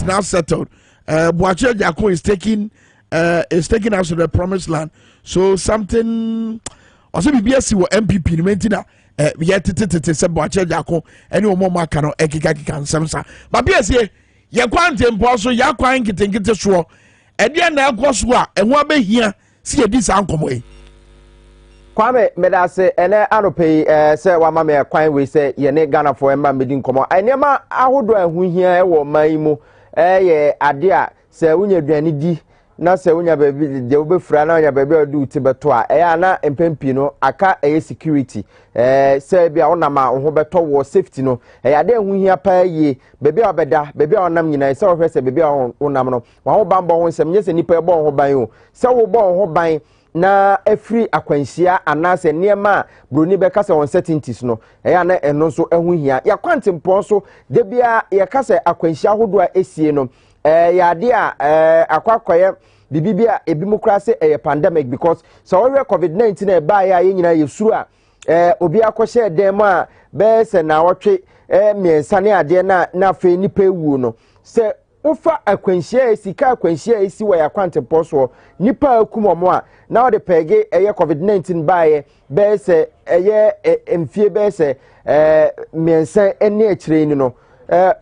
Now settled. Boache Jako is taking us to the promised land. So something also BBS were MPP mentina yet se Boache Jako any more makano ekika can samsa. But BS ye quantum also ya quine getting get sure. And then now Goswa and one be here see this uncle way.
Kwame medase ene anope se wa mama kwan we se ye ne Ghana for emma medin komo enema ahodo ahu hia e wo man mu ye ade a se wunya duane di na se wunya baby de obefura na wunya baby odu tibeto a na empempi no aka security se bia wonama ho beto wo safety no ade ahu hia pa ye baby obeda baby onam nyina se wo hwese baby onam no wa ho bambo ho nsem nye se nipa e bo ho ban o se wo bo ho ban na every akwansia anase niema broni beka se uncertainties no na eno so ehu hia ya kwantempo so de bia ya kase akwansia hodo a esie no ya de a akwakoye bibibia ebimokrasi pandemic because so we COVID-19 e ba ya nyina yesuru a obi akɔhye dem a be se na wotwe miensa ne ade na fe nipa ewu no se ofa akwansia esika akwansia esi wa ya kwantempo so nipa akumomo a now the pege COVID-19 baye be se emfie be se miensa eni akire ni no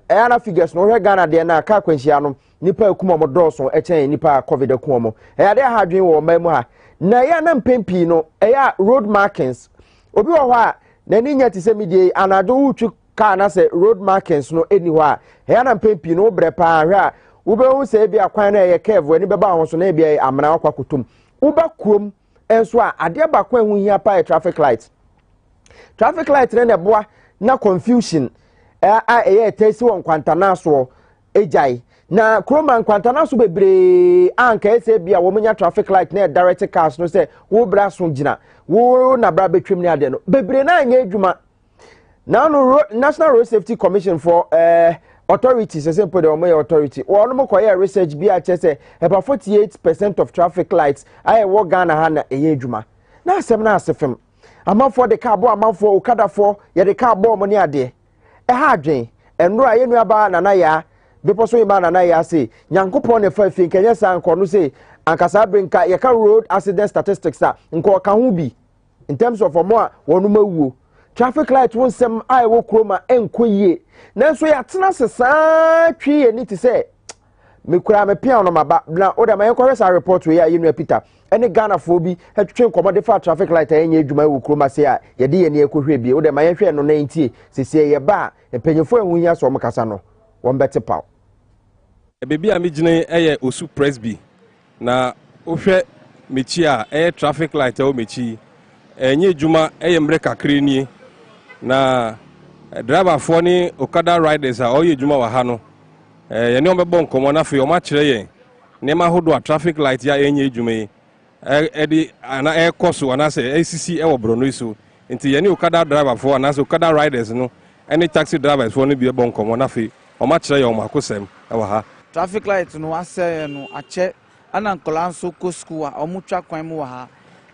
ana figures no hwe Ghana de na ka kwanhia no nipa akumomo dɔɔso echen nipa COVID akumomo de hadwen wo mamu ha na ya na mpempi no road markings obi wo hɔ a na ni nya tise medie anado utwi ka na se road markings no eni hɔ a na mpempi no bre pa hwe a wo be hu se bia kwan na curve ani beba ho so na bia amana akwa kotom uba kuom enso a ade ba kwa hu hia pa traffic light ne boa na confusion tesi won kwantana so ejai na kroma kwantana so bebre anka ese bia wo menya traffic light na direct cars no se wo bra so gina wo na bra betwem ne ade no bebre na anya adwuma Now no National Road Safety Commission for authorities as put on my authority or no more research be at about 48% of traffic lights I walk Ghana hana ejuma na asem na asefem amount for the car bo amount for okada for ye the car bo money ade ha adwen enro aye nu aba na ya bepo so ima na ya say nyankopon ne fa fi nkenya san ko no say ankasa brinka ye ka road accident statistics a nko ka ho bi in terms of omo a wonu mawuo traffic light won sem ai wo kroma enko yie nanso ya tena sesa twi ye ni ti say me kura me pia no maba na o da ma yenko report we ya yenu Peter ene Ghana fo bi hetwe nkomo fa traffic light enya adwuma wo kroma say a ye de ye ne ekohwe bi o da ma yenhwe no na ntie sese ye ba empanyefo ehunhia so omkasa no won bete paw
bebi a mejine eye osu presby na ohwe mechi a eye traffic light o mechi enya adwuma eye mre kakre ni na driver fo ni okada riders a oye adwuma wa ha no ye ne ombe bon komo na fe o ma kire ye ne ma hodo a traffic light ya enya adwuma yi edi ana e koso ana se ACC e wo brono iso nti ye ne okada driver fo ana se okada riders no any taxi drivers fo no bi bon komo na fe o ma kire ye o ma kosem e wa ha
traffic light no ase no ache ana nkola nso ko school a omutwa kwan mu wa ha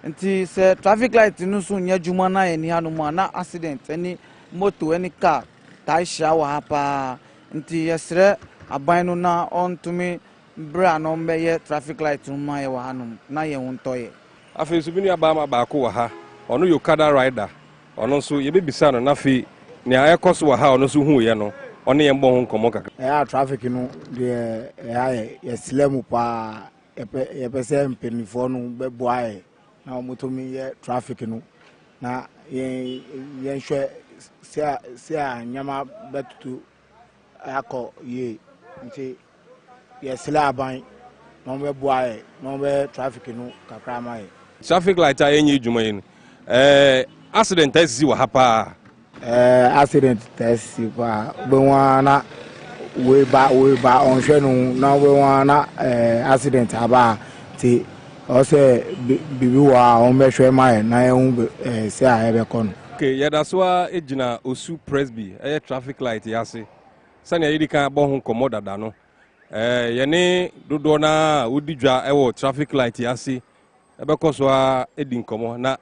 nti se traffic light no so nya dwuma na ye ni hanu mu na accident any moto any car tai sha wa ha pa nti yesre aban no na ontumi bra no mbeye traffic light no ma ye wa hanu na ye wontoye
afi so bi ni aba ma ba ko wa ha ono yokada rider ono so ye bebisa no na fi ni ayekoso wa ha ono so hu ye no ono ye mbon nkomo kaka
traffic no de ye slemu pa ye pese mpenifo no beboae na omotomi ye traffic no na ye hwe se nyama betutu akọ ye nti ye slaban no beboae no be traffic no kakra mai
traffic light a enye dwuma yin accident test wa hapa
accident test pa gbenwa we ba on hwe no na we wana accident aba ti o se bibi wa on be hwe mai na ehun se a ebe kon
okay yada so a ejina osu presby traffic light yase sani yidi kan bo hu komo dada no ye ne dodo na odidwa ewo traffic light yase ebe koso a edi komo na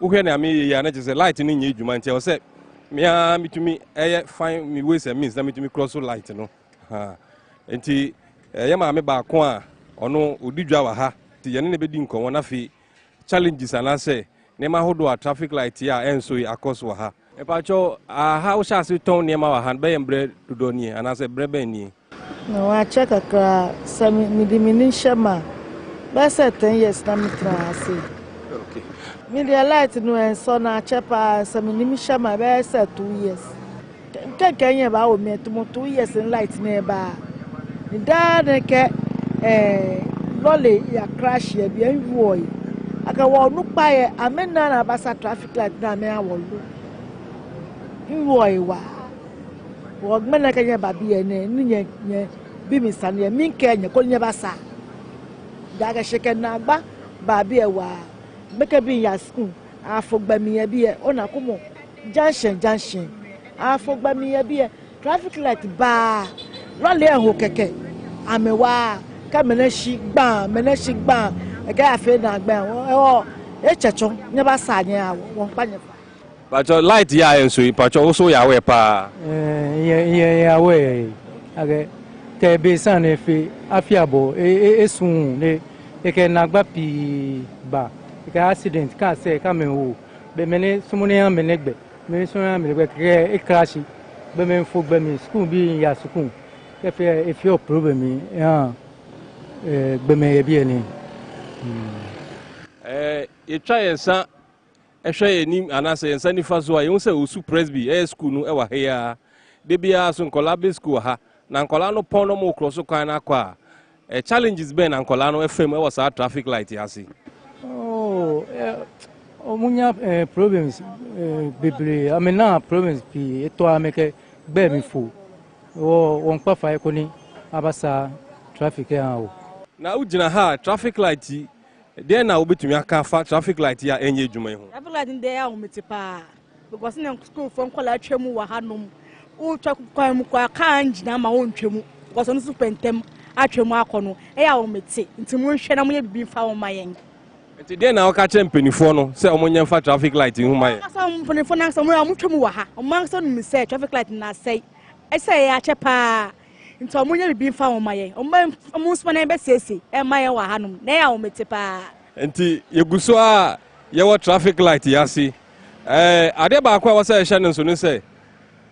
uhwe na me ya na je light ni nye dwuma ntia o se mia mitumi fine me ways and means na mitumi cross light no ha enti ye ma me ba ko a ono odidwa wa ha ti ye ne be di nkonwo na fi challenges ana se ne ma hodo a traffic light ya enso akos wa ha e pa cho ha o sha se ton ne ma wa ha be embre dodo ni ana se bre be ni
no wa check akra sami mi diminisha ma ba se 10 years na mitra ase
okay
media light no en so na chepa sami nimisha ma ba se 2 years kenya ba o me to 2 years in light na ba ni da de ke lolly ya crash ya bi enwo yi aka wo nu pa ye amena na basa traffic light na me awolu enwo yi wa wo gbena kenya ba bi ye ne nye bi mi san ye min kenya ko nye basa daga sheke na gba ba bi e wa make bi ya school afogba mi ye bi e ona kumo junction afogba mi ye bi e traffic light ba lolly ehun keke amewa ka meneshi gba e ga afi na gba o e checho nye ba sa nye awo won pa nye
pacho light ya enso pacho so ya we pa
ya we age te be san e fi afiabo esun ne e ke na gba pi ba e ka accident ka se ka me wo be mene sumune ya menegbe me so ya menegbe ke e crash be me fo gbe mi school bi ya school e fi o problem ya gbeme ye bi ni
e twa yensa e hwe ni anase yensa ni fa so a yen se osu presby school no e wa he ya de bia so nkola be school ha na nkola no pon no mo cross kwan na kwa challenges be na nkola no fm e was a traffic light yase
omunya problems bebre amena problems pi eto ameke gbe mi fo won pa fa ekoni abasa traffic ya o
na ujina ha traffic light dey na obetumi aka fa traffic light ya enye dwuma ho
traffic light dey ya umeti pa because na school from kola twemu wa hanom o twa kwan mu kwa kan gina ma won twemu because no super ntem atwemu akono e ya wo mete nti mu hwe na mo ye bibi fa wo mayen
nti de na o ka che mpanifo no se o mo nyemfa traffic light hu mayen
asa mpanifo na asa mo twemu wa ha o man so no se traffic light na sei e sei ya che pa nti o mo nye bibi fa wo mayen o mo so na be sesi e mayen wa hanom na ya wo mete pa
nti yeguso a ye wo traffic light yasi ade ba kwa wasa ehya nso ne se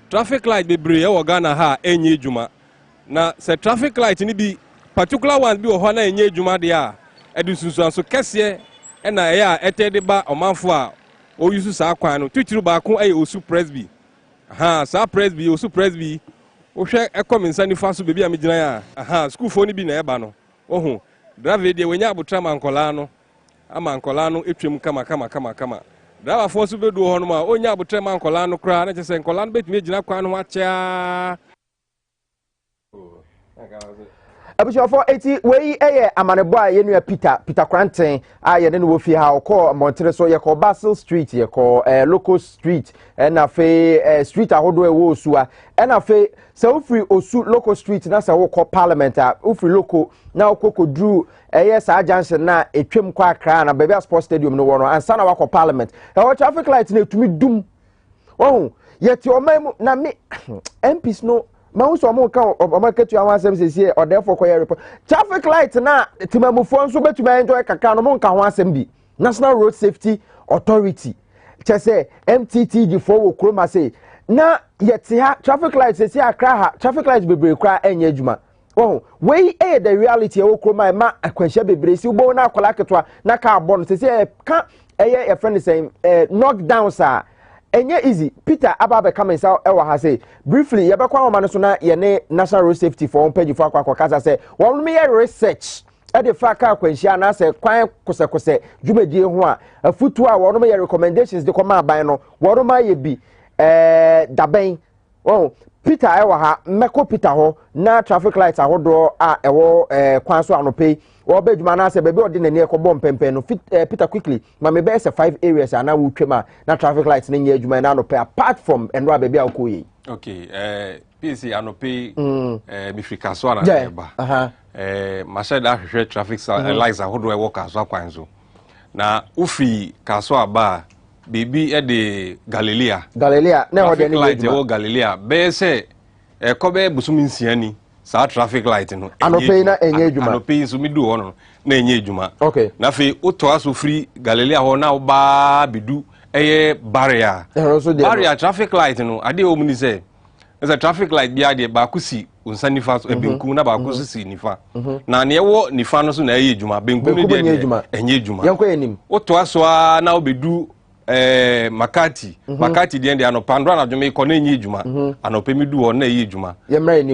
traffic light be bre ye wo Ghana ha enye djuma na se traffic light ni bi particular one bi wo ho na enye djuma de a edusunsu anso kese e na ye a etede ba omanfo a o yusu sa kwan no titiri ba ko eye osu presby sa presby osu presby o hwe ekomisa ni fa so bebi a megina ya school fo ni bi na eba no ohu driver de wenya abotra mankola no ama nkola no etwem kama driver fo so bedu ho no ma onya abotra mankola no kra na chese nkola no betumi gina kwan no acha
Abusho eti wei eye amanebo a ye nua Peter Kranten a ye ne no fi ha okọ Montere so ye ko Basil Street ye ko Local Street na fe street ahodo e wo osua na fe se ofri osu Local Street na se wo ko Parliament a ofri Local na okoko dru eye sa junction na etwem kwa akra na Bebia Sports Stadium no wono ansa na wako Parliament e traffic light na etumi dum oh yeti o memu na me MPs no ma so mo ka o ma ketu awon asem sese o therefore ko report traffic light na timamufo nso betuma enjoy kaka no mo nka ho asem bi National Road Safety Authority chese MTTG for wo kroma say na yeti ha traffic light sese akra ha traffic light bebre kra enye adwuma oh we the reality wo kroma ma akwanhia bebre si ubo na akola ketwa na ka abon sese ka eye friend say knockdown sa enye easy Peter ababe kamensa ewa ha say briefly ye bekwa woma no so na ye ne National Road Safety for on page for akwa kasa say won me research e de fa ka kwanhia na say kwan kose dwumadie ho a afutu a won me recommendations de koma aban no won ma ye bi daben oh Peter ewa ha meko Peter ho na traffic lights ahodo a ewo kwan so anope wo be dwuma na se bebe odi nani ekobom pempen no Peter quickly ma me be se 5 areas ana wo twema na traffic lights na nya dwuma na anope apart from enro bebe a okoyi
okay PC anope mifrika so ana eba ma said that hwehwe traffic lights ahodo ewo ka so akwan so na ufi ka so aba baby e de Galilea na ho de ni light ewo Galilea be se kobe busumi nsiani sa traffic light no
anope na enye adwuma
anope so midu ho no na enye adwuma
okay
na fe oto aso free Galilea ho na oba bidu eye barrier traffic light no ade o muni say a traffic light bia de ba kusi unsanifa so ebenku na ba kusi nifa na ne ewo nifa no so na eye adwuma benku ne de enye adwuma
yanko enim
oto aso na obedu makati de ende anopa ndo na dwuma iko na enye adwuma anopa midu ho na eye adwuma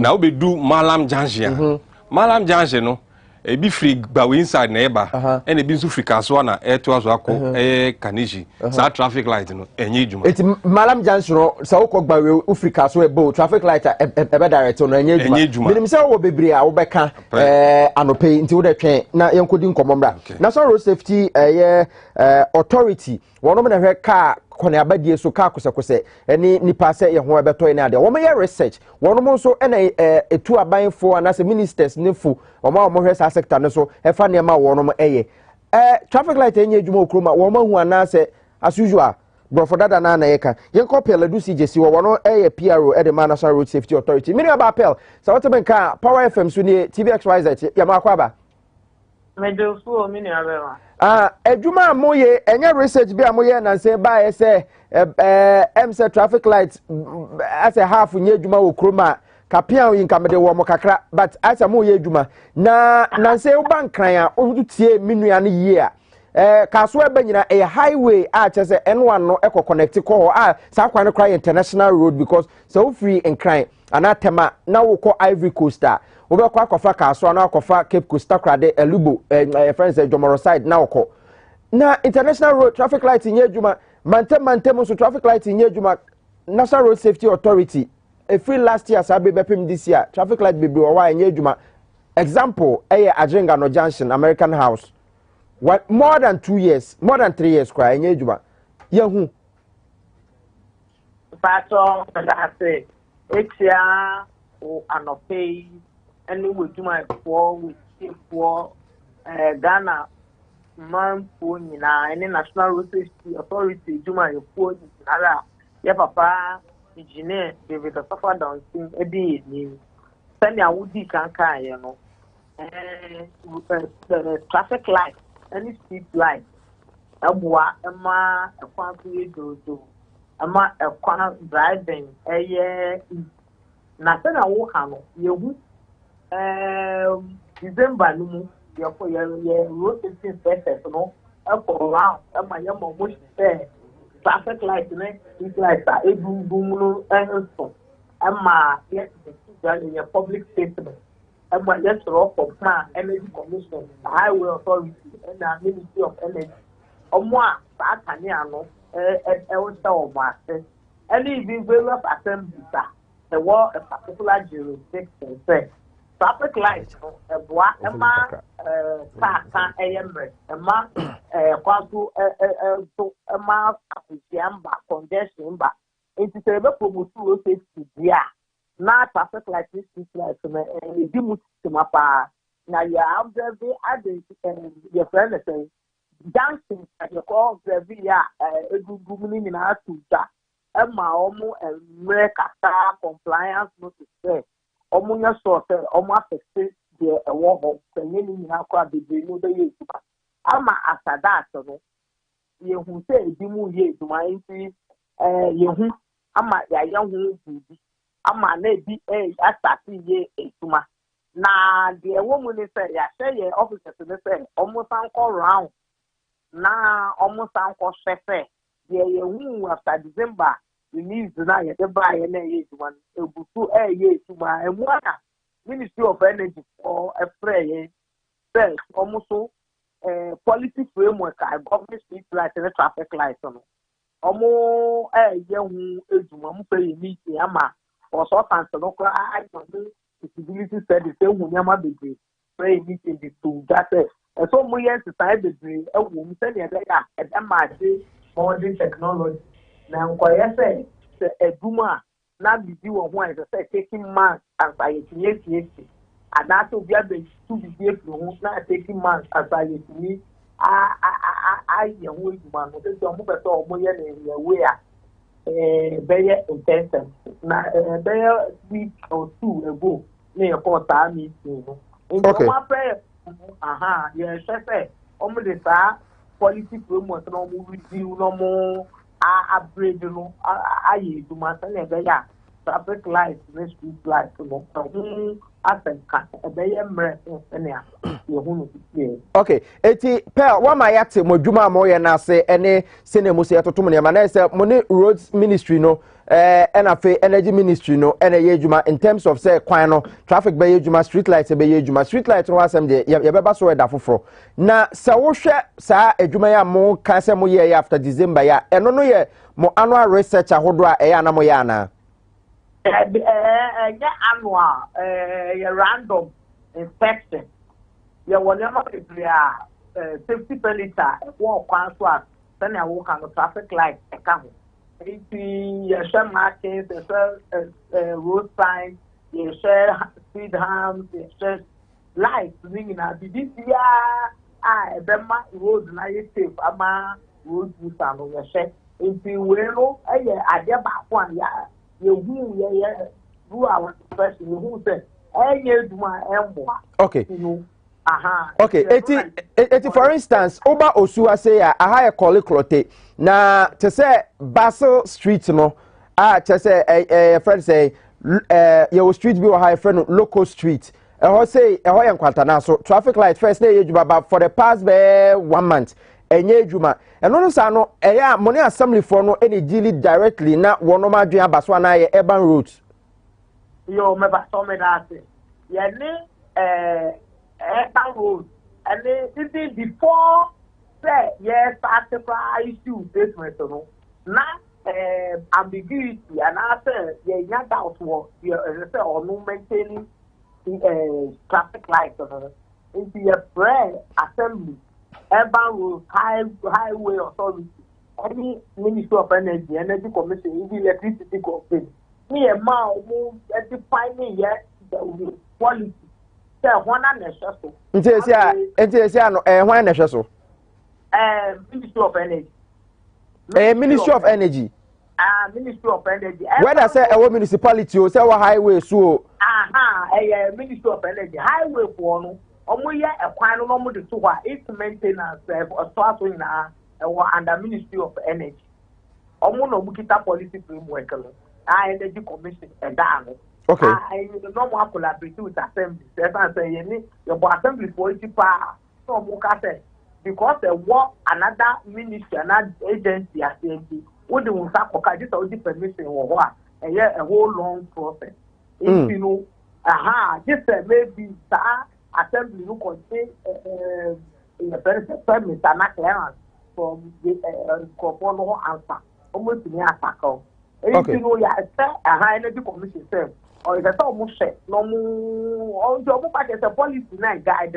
na obedu Malam Junction Malam Junction no ebi free gbawe inside na eba ene bi nso free kaso na eto aso akọ Kaniji sa traffic light no enye adwuma
eti Malam Junction sa ukọ gbawe u free kaso ebo traffic light ebe direct no enye adwuma minim se wo bebre a wo beka anopa nti wo de twen na yenkodi nkomomra National Road Safety Authority wono me na hwe car kone abadie so car kose eni nipa se ye ho ebeto ene ade wo me ye research wono mo so ena etu abanfo anase ministers nefu wo ma mo hwe sa sector ne so e fa ne ma wono mo eye traffic light enye adwuma okroma wo ma hu anase as usual brofo dada na yeka yen ko pele du CJC wo wono eye PRO e de National Road Safety Authority mini aba appel sa wote benka Power FM so ni TVXYZ ya ma kwa ba
medofu o mini abema
edwuma amoye enye research bi amoye na say ba ese say traffic light as a half nye edwuma wo kroma kapia yin kamede wo mo kakra but as amoye edwuma na say wo bankran a wo tie minua ne yie a kaso eba nyina a highway a chese N1 no e connect ko ho sa kwa no cry international road because so free in crime anatema na wo ko Ivory Coast wo be kwa akofa kaso na akofa Cape Coast krade elubo friends Jomoro side na woko na international road traffic light nye adwuma mantem so traffic light nye adwuma National Road Safety Authority free last year sabe bepem this year traffic light bebre wa nye adwuma example Ajenga no Junction American House more than 2 years more than 3 years kwa nye adwuma yehu
Pastor, I say, Exia or Anope, and we do my for with Ghana man phone any national road safety authority do my phone ya papa engineer David Suffer down thing edi ni send ya woody kan kan ye no traffic light any speed light abua ema ekwan so ye dodo ama ekwan driving eye na se na wo ka no ye hu December no mu ye for ye road safety inspectors no around ama ye mo mo traffic light ne street light e boom no so ama yes the public statement ama yes rock of plan energy commission highway authority and the ministry of energy omo a akane ano wo sha omo ase any even various assemblies there was a particular jurisdiction say traffic light boa ema ka ayemre ema kwaso so ema afiamba congestion ba enti se be promote road safety dia na traffic light street light na di mu sistema pa na ya observe your friend say dancing you call observe ya egungun ni na atuta ema omo emre kata compliance notice omunya sote omu affected the war home penye ni akwa bebe no be yesu ama asada no yehu se edimu yesu ma nti yehu ama ya yehu bibi ama na ebi asati ye etuma na the woman ni say ya share officers ni say omu sanko round na omu sanko shefe ye yehu after December release na ye de ba ye na ye tuma ebusu ye tuma emua Ministry of Energy or a free say almost policy framework government street light and traffic light no omo ye hu ejuma mu pe ni ti ama or so fancy no kra I do visibility study say hu nyama bebre pray meeting the two that so mo yes side bebre e wo mu say ya e ma say modern technology na nkoye say eduma na bibi wo ho is say taking months as I yes and that will be able to be able na taking months as I yes ye ho eduma no say mo beto mo ye na we very intensive na very week or two ago na e ko ta mi no in my prayer yes say omo de sa policy framework no mo review no mo upgrade no aye do ma say be ya traffic light and street light no asenka be ye mre ene a ye hu no
okay eti pel wa ma yate modwuma mo ye na se ene sene mo se etotom ne ma na se mo ne roads ministry no and afi energy ministry no ene ye dwuma in terms of say kwan no traffic be ye dwuma street light be ye dwuma street light no asem de ye be ba so da foforo na se wo hwe sa adwuma ya mo kan se mo ye after December ya eno no ye mo annual research ahodo a e ya na mo ya na
annual random inspection ya wonyama bebria safety penalty wo kwan so a sene wo kan traffic light e ka ho iti ya share markets road signs ya share speed humps ya share lights ring na this year bema road na ye safe ama road user no ya share iti we no ade ba kwa ya hu ye do our person who say duma embo
okay okay eti for instance oba osuwa say aha e call clote na to say Basil Street no to say friend say your street be high friend local street ho say e ho yankwanta na so traffic light first na ejuma for the past 1 month enye ejuma eno no sa no eya money assembly for no any deal directly na wono ma dwen abaso na ye urban roads
yo me ba so me that ye ni urban roads and even before say yes started issue statement no na ambiguity and after ye nya doubt wo ye say onu maintaining traffic lights in the assembly urban road highway authority any Ministry of Energy, Energy Commission, even Electricity Commission. Me and ma defining yet the quality. Say one unnecessary.
Why necessary?
Ministry of Energy.
Ministry of Energy.
Ministry of Energy.
When I say a municipality, you say a highway, so.
Ministry of Energy. Highway for no. A final normal to its maintenance of starting now under Ministry of Energy. No Mukita policy framework. Energy Commission and down.
Okay.
I no more collaborate with assembly. I say your assembly for it power. So Muka said because there was another ministry, another agency as what the Musaka just all the permission or what and a whole long process. If you know, just maybe assembly who contain in the permit and not clearance from the corporal answer. Almost in the attack.
Okay.
You know, a high energy commission said, or it's a almost set. No more, job as a policy night guide.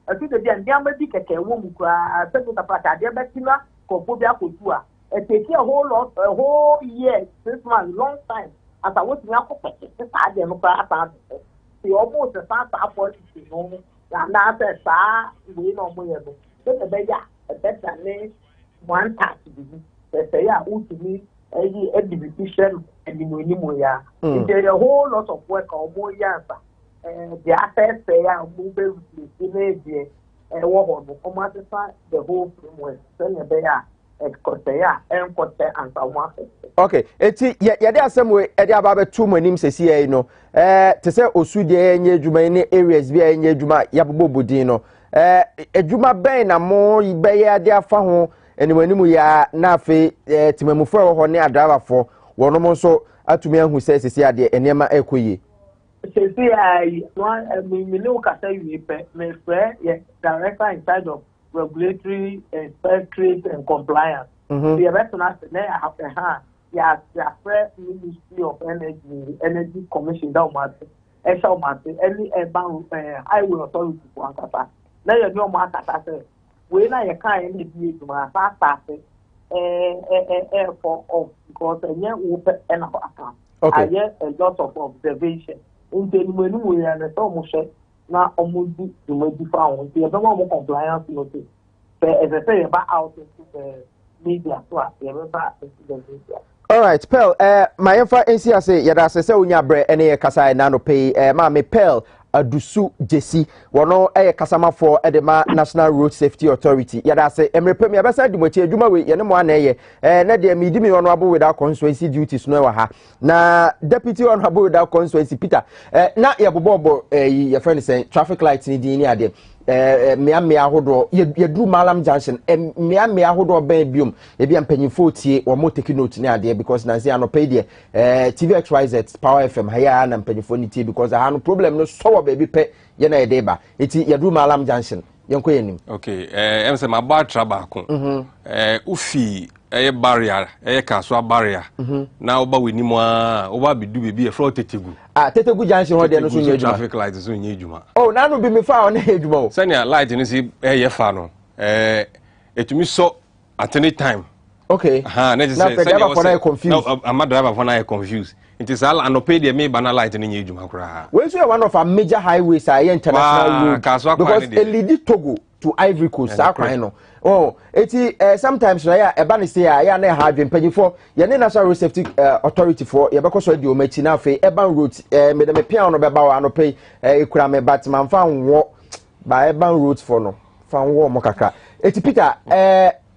I think the Diamadic a woman cry, sent with a placa, Diabetina, Copobia Coutua, and take a whole year, 6 months, long time, as I was in the I didn't the almost a fast policy, no, and that's a star, we know more. Then the beggar, a better name, one tax, they say, to me. Any division and the there's a whole lot of work or more years. The assets they are moving in a war on the whole framework. Then they are
okay, it's some way about 2 names say no. To say Osudia and Yajuma areas via Yajuma Yabu Budino. A Juma Bain and more Ibaya dear Faho. And when we are now to Memufo or near driver for one more so at me who says, is here the enema equi.
I know my friend, director in charge of regulatory inspectorate and compliance. The restaurant there after her, yes, the Ministry of Energy Commission down Martin, Eshel Martin, any highway authority for Ankata. Now you know Markata. When I can't be to my fast for because a young open and account. I get a lot of observation. In the menu, we are the almost now almost to make the found. The other more compliance notice. As I say about out into the media,
all right, Pearl, my info NCA yada say unya bre ene kasa na no pay ma me Pearl Adusu Jesi wono kasama for edema National Road Safety Authority yada say emrepe me abesa di mochi adwuma we ye ne mo anaye na de me di me honorable without constituency duties no wa ha na deputy honorable without constituency Peter na ye bobo ye friend say traffic light ni di ni ade mea ahodo ye dru malam junction mea ahodo ben biom e bia mpanyimfo tie wo mo take note ni ade because na say anope de TVXYZ Power FM haya na mpanyimfo ni tie because ha no problem no so baby pe ye na ye deba eti ye dru malam junction yenko yenim
okay em say ma ba traba ko ufi barrier kaswa barrier na oba wenimu a oba bidu bebi e fro tetegu
tetegu junction ho de no so nya ejuma
traffic light so nya ejuma
oh na no bi me fa o na ejuma o
senior light ni si ye fa no etumi so at any time
okay
na just say
driver for na confused
no am driver for na confused it is all anope de me bana light ni nya ejuma kura
we so one of our major highways are international road because a lead Togo to Ivory Coast no oh eti sometimes na ya eba ne say ya na ha adwempagi for ye ne National Road Safety Authority for ye beko so di o machi na afi eban road me de me pia no beba wa no pay ekura me batman fa nwo ba eban road for no fa nwo mo kaka eti Peter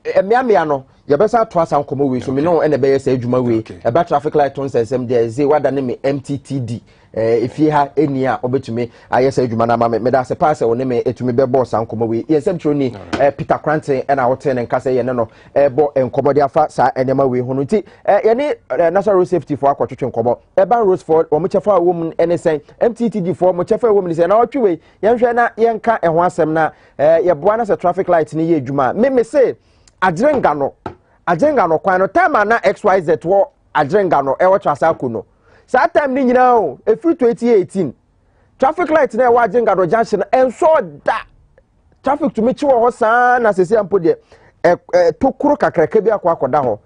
emiamia no ye besa to asan komo we so me no ene be ye say adwuma we eba traffic light on sesem there say wada ne me MTTD if you have any obetumi ayesa adwuma na ma me da se pass won me etumi be boss ankomo we yesem troni Peter Cranton and hotel and kasa ye no bo enkomo de afa sa enema we hono nti ye ne National Road Safety for akwatwetwe nkomo eba roads for wo mchefa wo ene sen MTTD for mo chefa wo se na otwe we ye hwe na ye nka eho asem na ye boa na se traffic light ni ye adwuma me say adrenga no kwan no time na XYZ wo adrenga no e wo twasa kuno that time ni nyina o efi 2018 traffic light na wa jinga do junction enso da traffic to me chi wo ho saa na sese ampo de tokuro kakraka bi akwakoda ho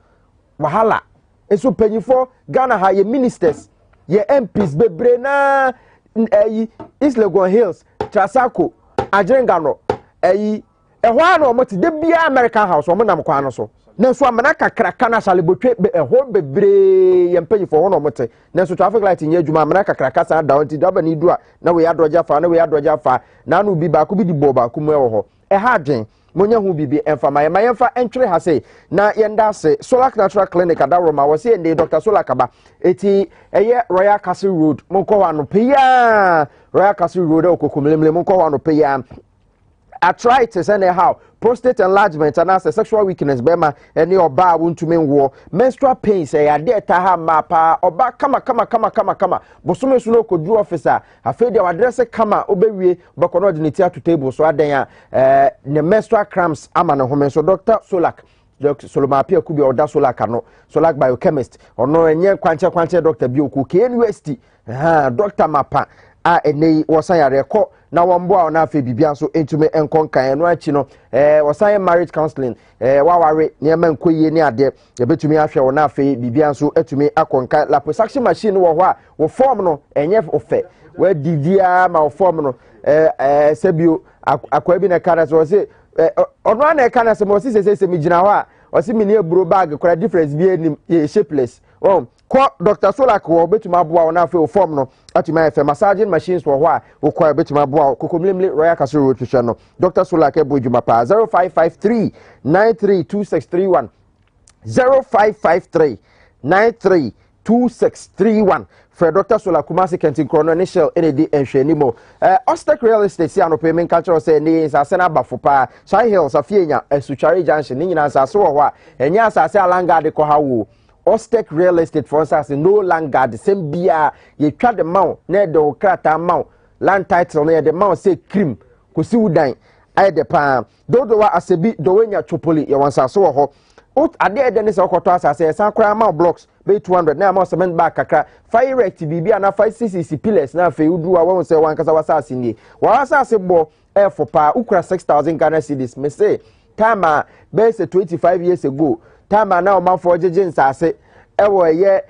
wahala eso panyifo Ghana ha ye ministers ye MPs bebre na East Legon Hills Trasako Ajengano ehwa na omote de bia American House omo nam kwa no so na so amana kakraka na salebotwe ehwo bebre ye mpanyifo ho na omote na so traffic light nye adwuma amana kakraka sa da onti daba ni du a na we adoja fa na we adoja fa na no bi ba ko bi di bo ba ko mu ewo ho ha adwen monya hu bibi emfa mayemfa entwere ha sei na yenda se Solak Natural Clinic adaroma wo se ndi Dr. Solak aba eti eye Royal Castle Road monko wa no peya Royal Castle Road okokomlemle monko wa no peya arthritis and how prostate enlargement and as a sexual weakness bema any oba wontume nwo menstrual pains e ade ta ha mapa oba kama bosume su no kodu officer afedi wa address kama obewie bokono de netia to table so adan ne menstrual cramps ama ne home so Dr. Solak Dr. Solomapia kubi oda Solak no Solak biochemist ono enye kwanche Dr. Bioku KNUST Dr. Mapa a enei wosan yare ko na wombo a na afa bibia so entume enkonkan no achi no wosan marriage counseling waware niema nkoyie ni ade ebetumi ahwe wo na afa bibia so etumi akonkan liposuction machine wo ho a wo form no enye ofe we didia ma wo form no sebio akwa bi na kana so se ono na kana se mo se mi gina ho a o se mi ni eburo bag kora difference bi enim shapeless ko Dr. Solak wo betuma aboa na afa wo form no atuma efe massaging machines wo ho a wo kwa betuma aboa kokomlemle Royal Castle Road twehwe no Dr. Solak ebo djuma pa 0553 932631 0553 932631 for Dr. Solak Kumasi Kentin Krono initial ND enhwenimo Ostek Real Estate si anope men culture say ni asase na bafo pa Shine Hills afienya Esuchari Junction ni nyina asase wo ho a enya asase alanga de ko hawo Ostek Real Estate for us no land guard same bia ye twa de maw na de okrata maw land title na de maw say cream kosi udan ay de pa dodowa asebi dowenya chopoli ye wansa so ho ade de ne se okoto asase san kra maw blocks be 200 na maw cement back kakra fire rate bibia na 5cc pillars na fe udu a won se wankasa wasase ni wasase bo for pa ukra 6000 Ghana cedis me say time be say 25 years ago time na o man for jeje nsase ewo ye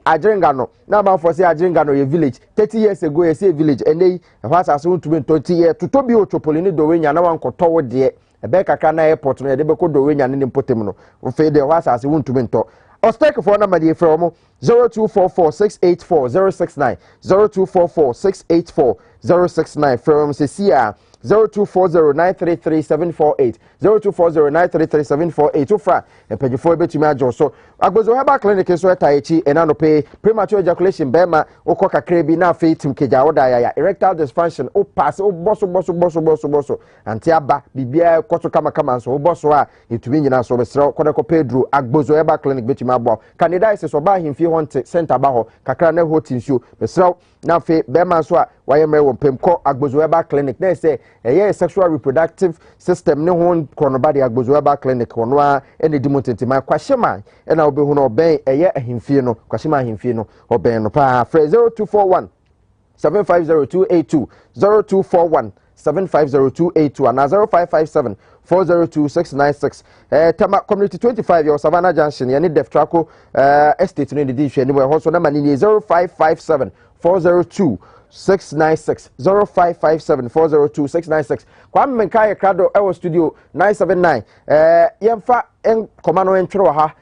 Ajrenga no na man for say Ajrenga no ye village 30 years ago ye say village enei ho asase untume 20 years to bi otopoli ni dowenya na wan koto wo de ebe kakra na airport no ye de be ko dowenya ni potem no o fe de ho asase untume nto Ostek for na madi efre omo 0244684069 0244684069 from Cecia 0240933748 0240933748 ufra epejifo betumi ajo so agbozo heba clinic so etayechi enano pay premature ejaculation bema ukoka krebi na fetim keja oda ya erectile dysfunction o pass o boso anti aba bibia koto kama so o boso a etumi nyina so besra kodeko pedro agbozo heba clinic betumi abo candidates so ba himfi honte center ba ho kakra na hotinsio besra na fe bema so a wayemre wo pemko agbozo heba clinic na say eye sexual reproductive system ne ho kronobade agbozo heba clinic hono a ene dimotenti ma kwahema ena obehu no ben eye ahimfie no kwahema ahimfie no oben no pa 0241 750282 0241 750282 and 0557 402696 Tama Community 25 your Savannah Junction yani Def Traco estate no dey hwe ni we ho so na mani 0557 402 696 0557 402 696 kwa mmenka ye krado ewo studio 979 yemfa en komano entwere ha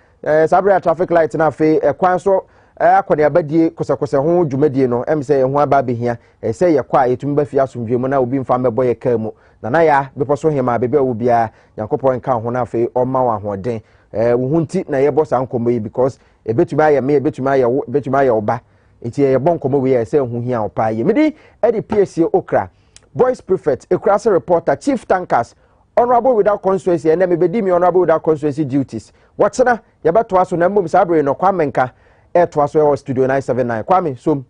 sabria traffic light na fe kwan so akwane abadie kosakose ho dwumadie no emse ho aba behia se ye kwa etumi ba fi asomdwe mu na obi mfa mebo ye ka mu na ya beposo hema bebe wo bia yankopon ka ho na fe o ma wa hoden wo hunti na ye bosa nkomo yi because ebetumi aye me ebetumi aye oba enti ye bon komo we ye se hu hia opa ye medi edi PSC okra boys prefect ekrase reporter chief tankers honorable without constituency and me bedi me honorable without constituency duties watsena ye beto aso na mbom sabre no kwa menka to aso studio 979 kwame so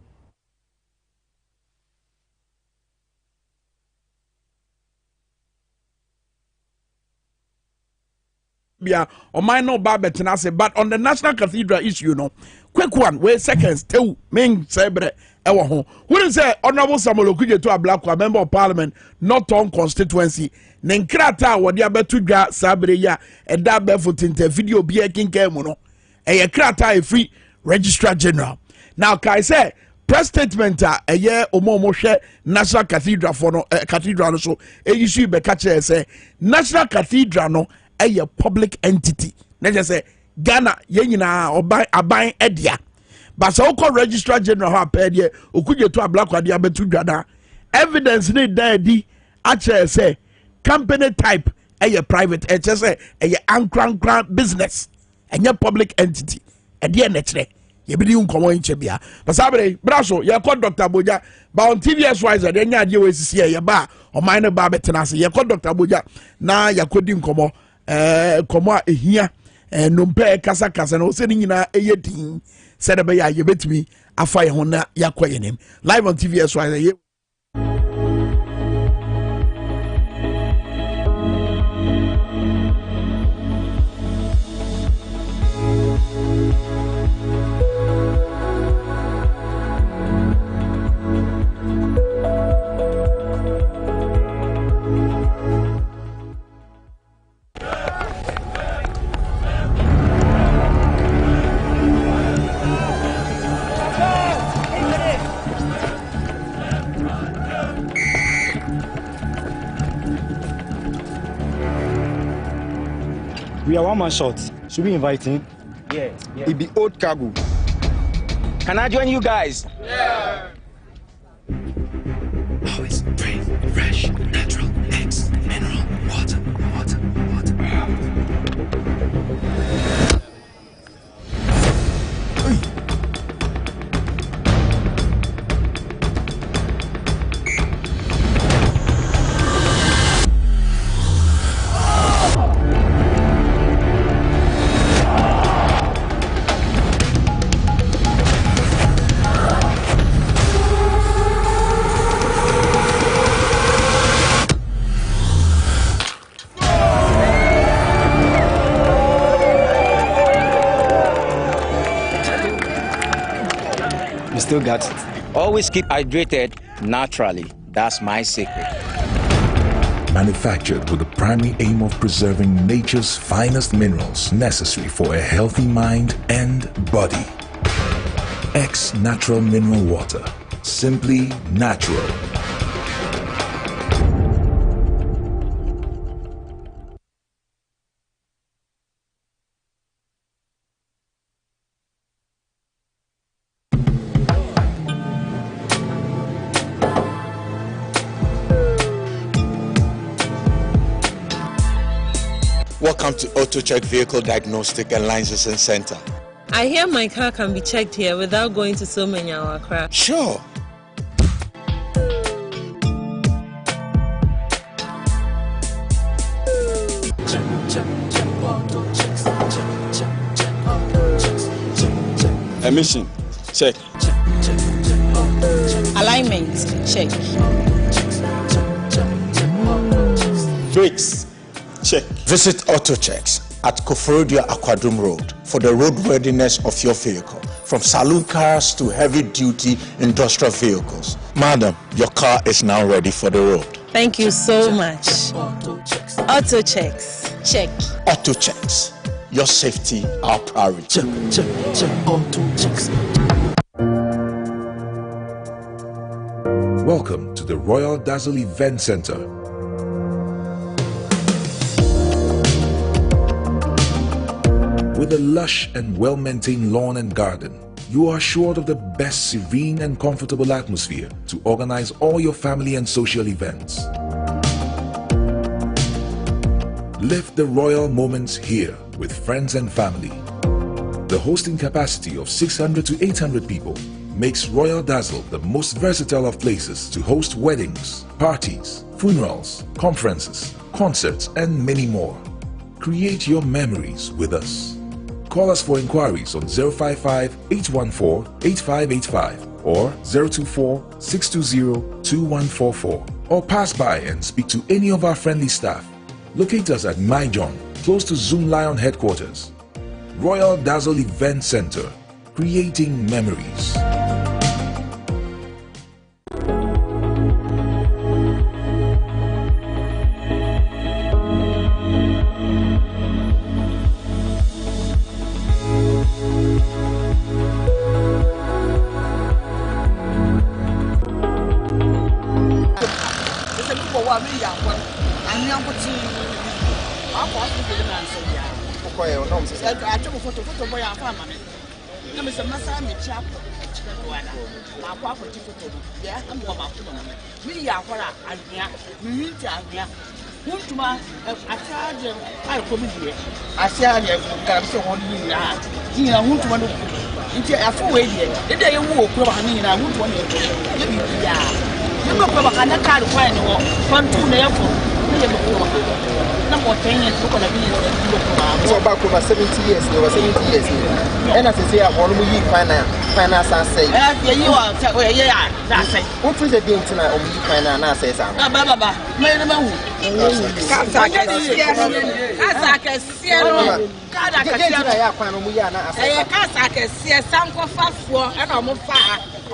bia o mine no ba betina say but on the national cathedral issue no quick one wait seconds tell men sebre ewo ho who say honorable Samuel Okudzeto Ablakwa member of parliament not on constituency ne nkrata a wɔde abeto dwa sabre ya ɛda abɛfo tenta video bi ɛkenkan mu no ɛyɛ krata ɛfiri registrar general. Now kai say press statement a ɛyɛ omo hwɛ national cathedral for no cathedral no so ɛyisu be catch say national cathedral no ɛyɛ public entity. Na just say Ghana yɛn nyinaa aban ɛdia. But so called registrar general ha pɛdeɛ okuje to ablakwa de abeto dwa da evidence ne da di akyɛ say company type ɛyɛ private ɛkyɛ say ɛyɛ ankran business ɛnyɛ public entity ɛdeɛ nɛkyerɛ yɛbidi nkɔmɔ nkyɛ bia basabre braso yɛkɔ Dr. Boja ba on TVS wise de nya adeɛ wesisi yɛ ba ɔman ne ba betena ase yɛkɔ Dr. Boja na yɛkɔdi nkɔmɔ kɔmɔ a ehia nompe kasa na ose ni nyina ɛyɛ din sɛ de bɛyɛ yɛbetumi afa yɛ ho na yakɔ yɛ nim live on TVS wise
We are one man short. Should we invite him?
Yeah.
It be old cargo.
Can I join you guys?
Yeah. Always brave, fresh, natural, eggs, mineral, water.
Still got it. Always keep hydrated naturally. That's my secret.
Manufactured with the primary aim of preserving nature's finest minerals necessary for a healthy mind and body. X Natural Mineral Water. Simply natural.
Welcome to Auto Check Vehicle Diagnostic and Licensing Center.
I hear my car can be checked here without going to so many hour crap.
Sure.
Emission, check.
Alignment, check.
Brakes, check. Visit AutoChecks at Koforodia Aquadum Road for the roadworthiness of your vehicle, from saloon cars to heavy-duty industrial vehicles. Madam, your car is now ready for the road.
Thank you so much. Auto checks, check.
AutoChecks, your safety, our priority.
Check, AutoChecks.
Welcome to the Royal Dazzle Event Center. With a lush and well-maintained lawn and garden, you are assured of the best serene and comfortable atmosphere to organize all your family and social events. Live the royal moments here with friends and family. The hosting capacity of 600 to 800 people makes Royal Dazzle the most versatile of places to host weddings, parties, funerals, conferences, concerts, and many more. Create your memories with us. Call us for inquiries on 055-814-8585 or 024-620-2144, or pass by and speak to any of our friendly staff. Locate us at My John, close to Zoom Lion headquarters. Royal Dazzle Event Center, creating memories.
koye o nom se
I took a photo boy and family. I'm Mr. Massa, me chap. My wife will take photo. Yeah, I'm going to me. Are what I hear. We need to hear. Who to my I charge him. I come here. I charge him. I'm so on you. You know, who to want to. It's a full way here. The day you walk, I mean, I won't want to. You go from a kind of car to find or come to the airport. Number 10 years, look at me.
So back over 70 years, there were 70 years. And as I say, I want to be finance and say,
you are, yeah, that's it.
What is the being tonight on me finance and say something?
Baba, made a man.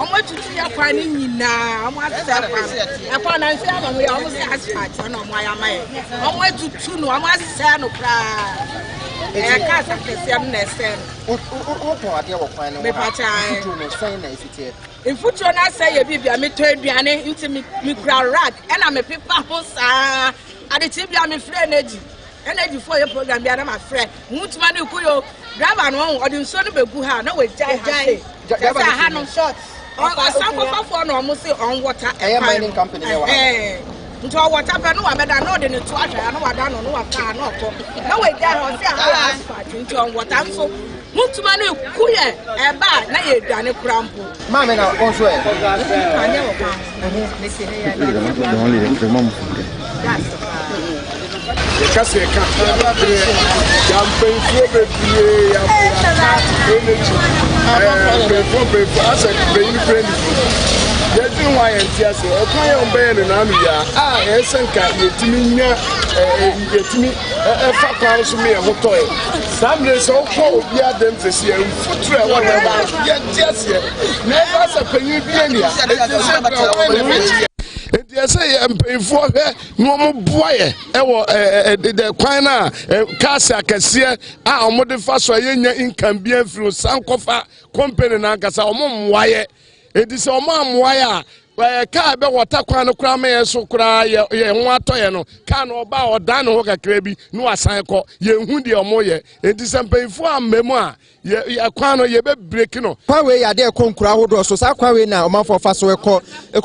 I'm going to see a finding now. I'm going to say, upon I say, we almost ask for no my am. I'm going to tune, I must say, no cry. I can't say, I'm not saying. What are you finding? Me, Pacha, if you do not say, baby, I'm a third piano, you tell me, rag, and I'm a paper house. I did tell you, I'm a friend. Energy for your program, I'm a friend. Muchman, you could grab an own or do so to be good. No, it's Jai. I had no shots. Some of our almost on water.
A mining company.
Into our water, I know I know the two. I know I don't know what car not. No way down into on water. So, Muchman, Kuya, a bad, nay, done a crumple.
Mamma, also,
Yes, I am paying for her. No more boy. The Quina, Casa Cassia, our mother first income being through Sankofa, company Nankasa, or Mom Wire. It is a mom wire. Why a car be what Taquano Crame so cry, ye watoyano, can or bow or dan or crabby, no asanko, ye hundi or moye. It is a paying for a memoir. Ye aquano ye be breaking up.
Pawe ya de concrowd so Sakwawe now, man for Faso eco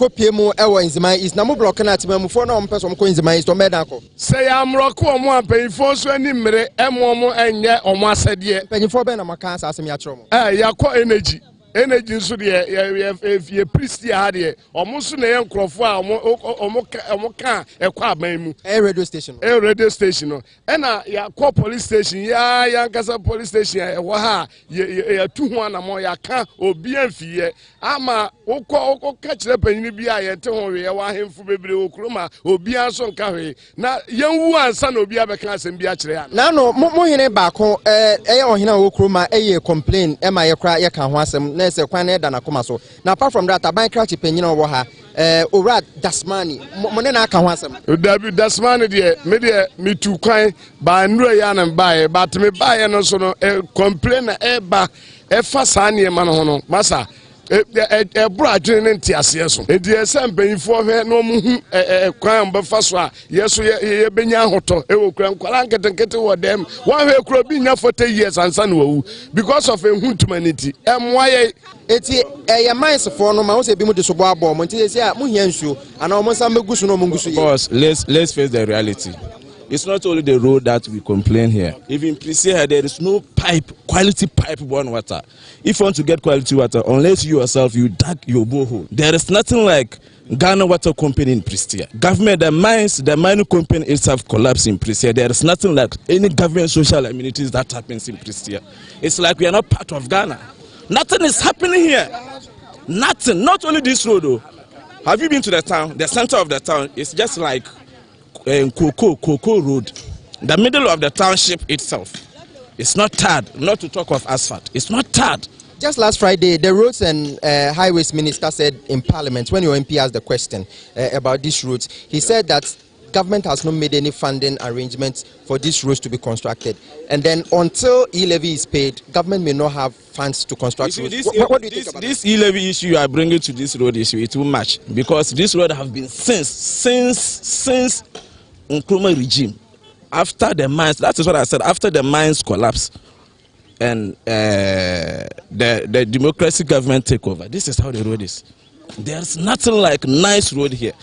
PMO ewa in my is Namu blocking at me for no person coins my is to Medako.
Say I'm Rocco one paying for so any mere Momo and ye or ma said ye.
Penny for Ben Macas as me at Romo.
Yako energy. Energy so if you priest had here, almost in a young crofwa, or can a quab a
radio station.
A radio station. And a police station, young Casa police station, waha, ye 2-1 more ya can or BMF. Ama Oko catch up and you be I tell me I want him for baby Okroma or Bianson carry. Now, young one son will be a class and be actually.
Now, no more in a back home, Okroma, a complain, am I a cry? I can't want some. A quanet than a comaso. Now, apart from that, I buy cratchy penny or ha, Urad Dasmani, Monena can want some.
Dasmani, dear, media me too kind by Nrayan and buy, but me buy and also complain a bar, a fasani manono, massa. A brother in Tiasiaso. A dear son paying for her no a crown but first one. Yes, ye benya hoto, a will cram Kalanka and get over them. One way could be enough for 10 years and son because of a humanity. Why
it's a minds for no mouse a bimo de Sobabo, Montesia, Munyansu, and almost some Gusu no Mungusu.
Boss, let's face the reality. It's not only the road that we complain here. Even Prisia, there is no quality pipe borne water. If you want to get quality water, unless you yourself, you dug your borehole. There is nothing like Ghana Water Company in Pristia. Government, the mining company itself collapsed in Pristia. There is nothing like any government social amenities that happens in Pristia. It's like we are not part of Ghana. Nothing is happening here. Nothing. Not only this road, though. Have you been to the town? The center of the town is just like Cocoa Road. The middle of the township itself. It's not tarred, not to talk of asphalt. It's not tarred.
Just last Friday, the Roads and Highways Minister said in Parliament, when your MP asked the question about these roads, he said that government has not made any funding arrangements for these roads to be constructed. And then until e-levy is paid, government may not have funds to construct roads. What do you think about
this e-levy issue you are bringing to this road issue? It will match because this road have been since Nkrumah regime. after the mines, that is what I said, after the mines collapse and the democracy government take over, this is how the road is. There's nothing like nice road here.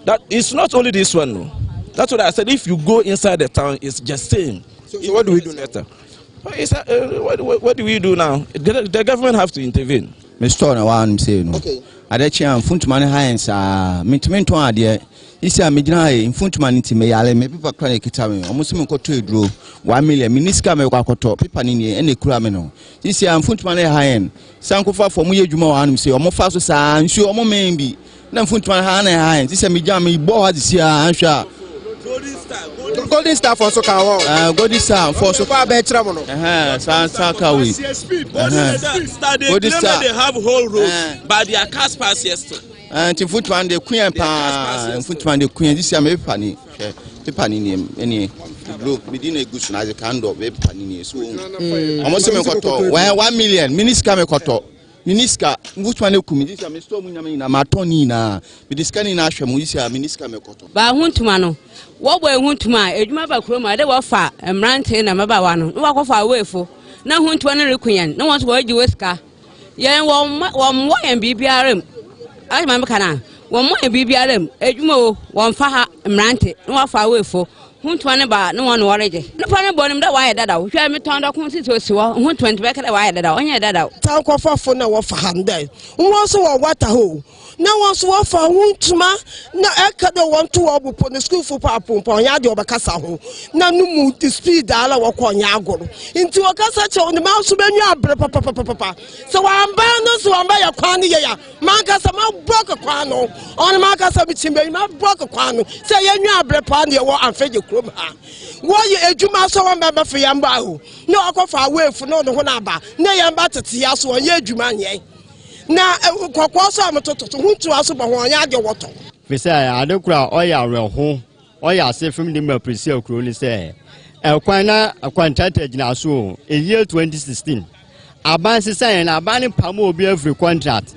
That it's not only this one, no. That's what I said. If you go inside the town, it's just same.
So what do we do now?
What do we do now? The government have to intervene.
Mr. One saying, okay. Adechia Funtman Hines, Mintimento idea. Isi amejina in Funtman inti meyale me people kwane kitame almost me koto edro 1 million miniska me kwakoto people nini ene kura me no isi am Funtman hayen sankofa for mu yedwuma wa anum se omo fa so sa nsu omo men bi na Funtman hayen isi amejina me bo ha disi anhwa Golden Star for so can walk. Golden Star for so far better mono. Sakawi.
Golden Star they have whole road, but their cars pass yesterday.
And Funtman the Queen pa, Funtman the Queen. This year me pani any blue. We didn't go to the candle. We pani so. Almost me koto. 1 million. Miniska me koto. Miniska, Funtman the Queen. This year me store munyame na matoni na. Miniska ni na hwemu. This year miniska me koto.
Ba Funtman what boy Huntuma, Eduma Bakroma, they were far, and Rantin and Mabawano, no walk far away for. Now Huntwana Requien, no one's word you whisker. Yan one more and BBRM. I remember Cana, one more and BBRM, Edmo, one far and Rantin, no one far away for. Huntwana bar, no one already. No problem about him that wire that out. You have me turned up to Huntwan back at the wire that out, on your dad out. Talk of for no for hand. Who also a water hole. Now once one for Huntuma, no echo don't want to walk upon the school for Papa upon Yadi over Casaho. Now no mood to speed dollar or con Yago. Into a Casacho on the mouse when you are papa. So I'm bound to buy a quani. Marcus, I'm broke a quano. On Marcus, I'm not broke a quano. Say you are brepani or I'm fed your crumb. Why you a Juma so member for Yambao? No, I go far away for no one about. Nay, I'm better to Yasu and ye Jumanye. Na kwakwaso amatoto huntu aso ba ho anya de woto
we say adekura oya reho oya se film dem appreciate okro ni say ekwan na contract gina so in year 2016 aban se say na aban ni pam obi every contract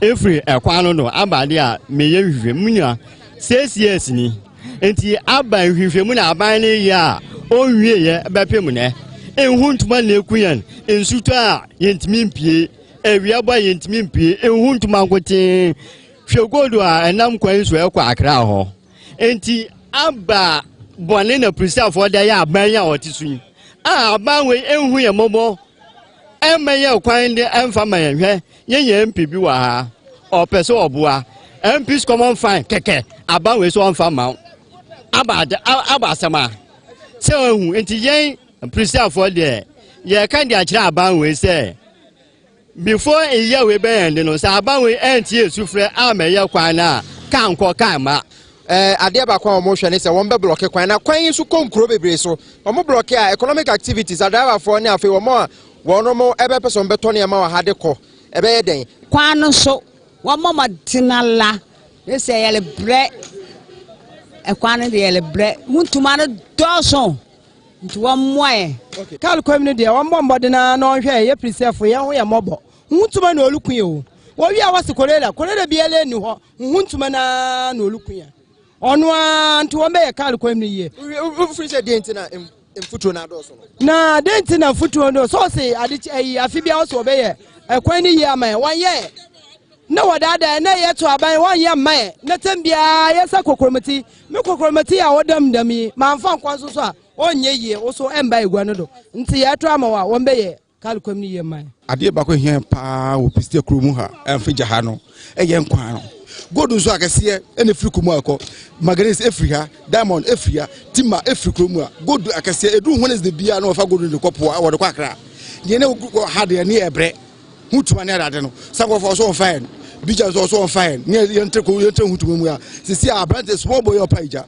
every ekwan no abade a meye hwehwe munya 6 years ni enti aban hwehwe mu na aban ni ya onwie ye bepem ne enhuntuma na ekuyan ensuto a yentimi mpie ewia boy yentimi mpie enhuntuma nkote hwegodo a enam kwan so ekwa akra ho enti aba bone na preserve for da ya aban ya otisun aban we enhu ye mobo emeye kwan de emfa man hwe ye mp bi wa ha opeso oboa MPs common fine keke aban we so emfa ma aba sama se ohun enti yen preserve for there ye kan dia kira aban we say before a year we be end no say aban we enti esufre ameye kwan na kan ko kan ma
ade ba kwa omo hwe ne se won be block kwan na kwan su konkuro bebre so omo block a economic activities adaba for ne afi omo a wono mo ebe person beto ne ma wa hade ko ebe ye den
kwan no so wo mama tinala ne se yele bre kwan no de yele bre huntuma no doso nti wo moye
kal community de wo mbombo na no hwe ye preserve ye ho ye mobo huntuma na olukun ye o wo wi a wase korela bi ele ni ho huntuma na olukun ya ono anti wo be kal community ye
free say dey ntina mfutuo na doso
na dey ntina mfutuo no so say ade afi bia wo so be ye ekwan ni ye ama wan ye na wadada na ye to aban wan ye ma na tambia ye sa kokromati me kokromati a wodam dami ma mfa nkwan so a onye ye wo so emba egwa no do nti ye to ama wa wo be ye kal community ye ma
ade ba ko hia pa wo piste kromu ha emfa jaha no eye nkwan no godu so akese ene free komu akọ maganes efriha diamond efriha tima efri kromu a godu akese edu hones de bia na ofa godu de kopo a wode kwa kra ye ne ha de ne ebre hutuma ne ade no sakofo so fine bija so fine ne yente hutuma mu a sisi a brand small boy opaija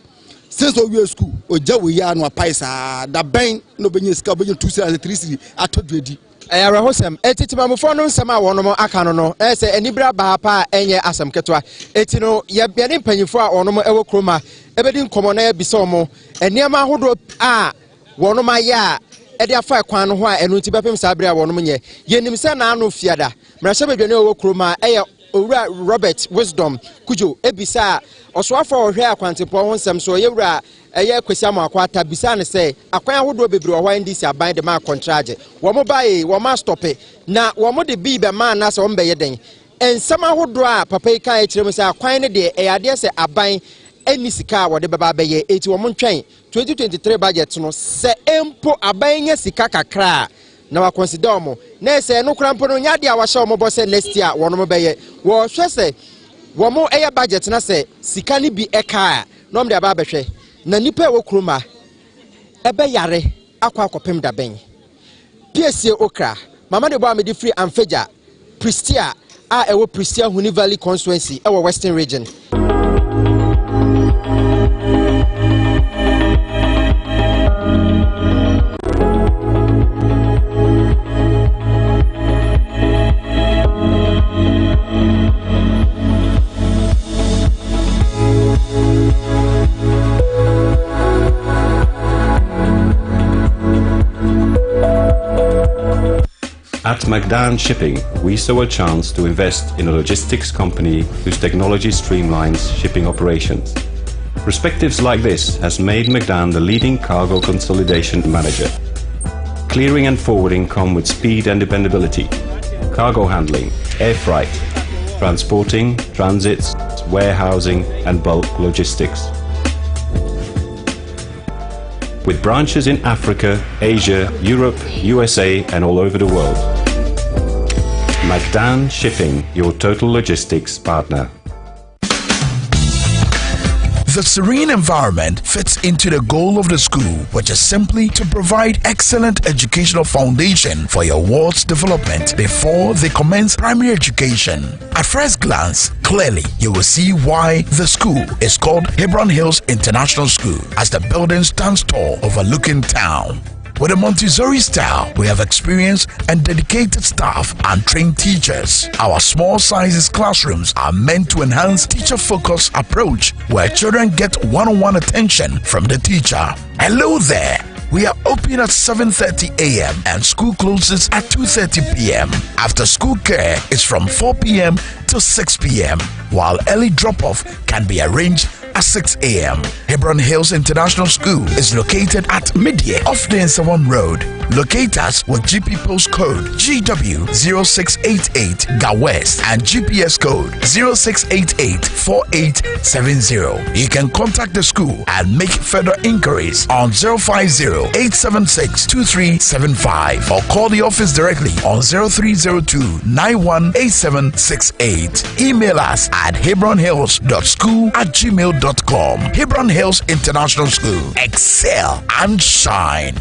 since we school oja we ya no apaisa da ben no benye ska benye 2 atodwedi
ayara hosem etitimamfo no nsem a wono aka no se anibra ba pa enye asem ketwa eti no ye ne mpanyifo a wono ewo kroma ebedi nkomo na bisa omo eniema hodo a wono ma ya ede afa kwan no ho a enu ti bepem sabre a wono nye yenim se na anu fiada mrahye bedwane ewo kroma eye owura Robert Wisdom kujo ebisa osoafo ohwe akwantepo ho nsem so yewura ɛyɛ kwesiamo akwata bisa ne sɛ akwan ahodoɔ bebree wɔ hɔ ndc aban de ma contract wɔn mo bae wɔn ma stop na wɔn mo de bi be ma na sɛ wɔn bɛyɛ den ensɛm ahodoɔ a papa yi kan kyerɛ mu sɛ akwan ne de ɛyɛ adeɛ sɛ aban ɛni sika a wɔde bɛba bɛyɛ eti wɔn ntwɛn 2023 budget no sɛ empo aban nya sika kakra na wa consider wɔn na sɛ no kura mpo no nya de a wahyɛ wɔn bɔ sɛ next year wɔn mo bɛyɛ wɔhwɛ sɛ wɔn mo ɛyɛ budget na sɛ sika ne bi ɛka na wɔn de aba abɛhwɛ na nipa ɛwɔ kuruma ɛbɛ yare akɔ akɔpem da bɛn piesie okra mama de bɔ amedi free amfeja pristia a ɛwɔ pristia huni valley constituency ɛwɔ western region.
At McDan Shipping, we saw a chance to invest in a logistics company whose technology streamlines shipping operations. Perspectives like this has made McDan the leading cargo consolidation manager. Clearing and forwarding come with speed and dependability. Cargo handling, air freight, transporting, transits, warehousing and bulk logistics. With branches in Africa, Asia, Europe, USA and all over the world. McDan Shipping, your total logistics partner.
The serene environment fits into the goal of the school, which is simply to provide excellent educational foundation for your ward's development before they commence primary education. At first glance, clearly you will see why the school is called Hebron Hills International School, as the building stands tall overlooking town. With a Montessori style, we have experienced and dedicated staff and trained teachers. Our small sizes classrooms are meant to enhance teacher-focused approach where children get one-on-one attention from the teacher. Hello there. We are open at 7:30 a.m. and school closes at 2:30 p.m. After school care is from 4 p.m. to 6 p.m. while early drop-off can be arranged at 6 a.m. Hebron Hills International School is located at Midye off the Nsawam Road. Locate us with GP postcode GW0688 GA West and GPS code 06884870. You can contact the school and make further inquiries on 050-876-2375 or call the office directly on 0302-918768. Email us at hebronhills.school@gmail.com. Hebron Hills International School. Excel and shine.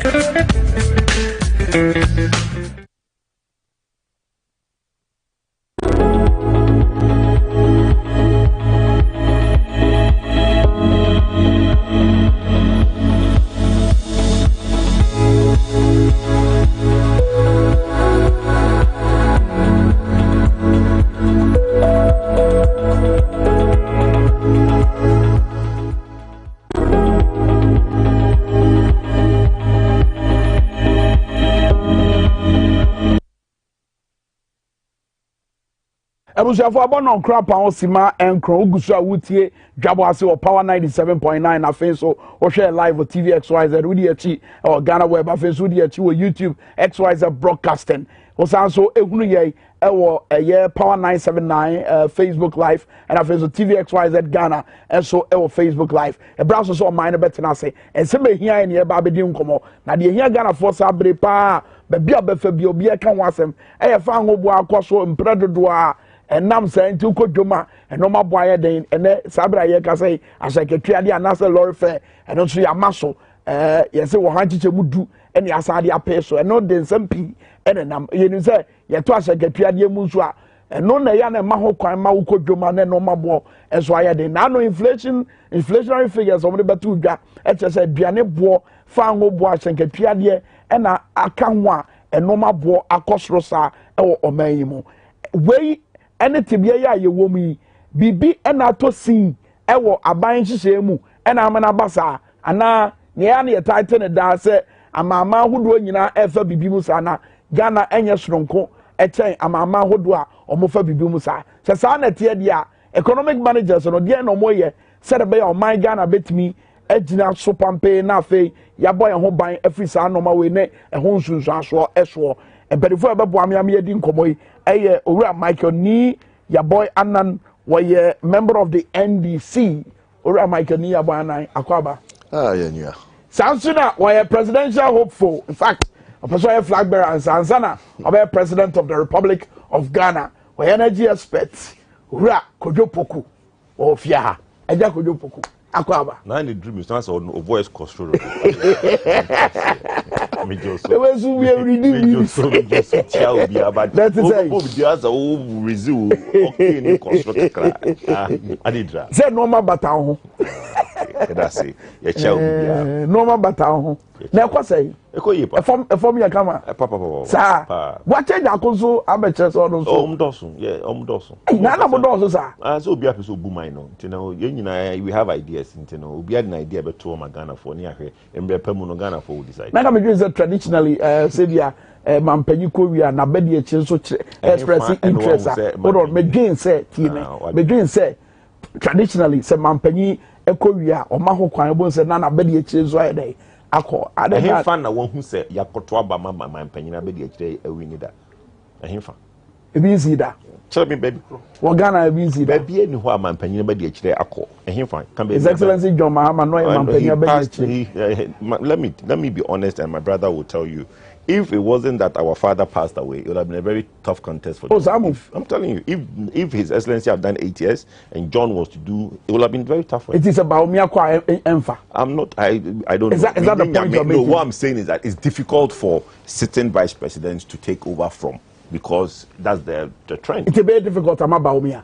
Ebusuafo abono nkra pa osima enkro ugusu awutie Dwabo Ase o Power 97.9 na afenso o share live on TV XYZ udi echi o Ghana web afenso udi echi o YouTube XYZ broadcasting osanso ehunu ye ewo eye Power 979 Facebook live and afenso TV XYZ Ghana enso ewo Facebook live e browse so mine betina say enseme hia ene e ba bedi nkomo na de hia Ghana force abre pa be bia befa bi obi e kan wasem e fa hobo akoso mpredodo a enam say nti ukodwoma enoma boaye den ene sabra ye ka say asaketwa de anase lorry fair eno so ya maso yese wo hanchiche mudu ene asade apeso eno de nsampi ene nam yenu say ye to asaketwa de mu so a eno na ya na ma ho kwan ma ukodwoma na enoma bo enso aye den na no inflationary figures omde betu dwa eche say duane bo fa ngo bo asaketwa de ena aka ho a enoma bo akosoro sa ewo oman yi mu wei ene tibia ya ye wo mu bibi ena to sin ewo aban hihye mu ena amana basa ana ne ya ne title ne da se amama hodo nyina efa bibi mu sa na Ghana enye soronko echen amama hodo a omofa bibi mu sa se sa na tie dia economic managers no dia no moye se de be ya oman Ghana betimi ejina so pampe na afei yabɔ yɛn ho ban afiri saa nɔɔma wei ne ɛho nsunsuasoɔ ɛsoɔ mpanyinfoɔ a ɛbɛboa me yɛdi nkɔmmɔ yi ɛyɛ owura Michael ni yabɔ anan wɔyɛ member of the NDC owura Michael ni yabɔ anan akwaba.
Yeah.
saa nso na wɔyɛ presidential hopeful in fact ɔpɛ so ɔyɛ flag bearer ansa na ɔbɛyɛ president of the Republic of Ghana wɔyɛ energy expert owura Kojo Poku ɔfia ha ɛgya Kojo Poku.
Now the dream is not on voice control.
The way we are reading this. That is it. Say normal batao.
That's it.
Normal batao. Na kwa say. Efom ya kama.
Papa.
Sa. What change akonso abeche so no so.
Omdoso. Yeah, omdoso.
Na modoso sa.
So obi afi so bu mine no. Ntino yenina we have ideas ntino. Obi had an idea beto ma Ghana for ni ahwe. Embe pemu no Ghana for decide.
Na me dream say traditionally Sabia mampanyi ko wi na bedi e chin so express interest. Hold on, me dream say tiene. Me dream say traditionally say mampanyi ekowia o ma ho kwan bo say na bedi e chin so ayede akọ
adehim fan na won hu say yakoto aba mama mampanyi na bedi e kire awini da ehim fan
ebi nsi da
tell me baby
wo Ghana ebi nsi da
baby eni ho mampanyi na bedi e kire akọ ehim fan can be
His Excellency John Mahama no mampanyi bedi e kire.
Let me be honest, and my brother will tell you, if it wasn't that our father passed away, it would have been a very tough contest for them. I'm telling you, if His Excellency have done 8 years and John was to do, it would have been very tough for him.
It is about Miyakwa Enfa.
I'm not, I don't
know. Is that the point you're making?
No, what I'm saying is that it's difficult for sitting vice presidents to take over from, because that's the trend.
It's very difficult, I'm about Mia.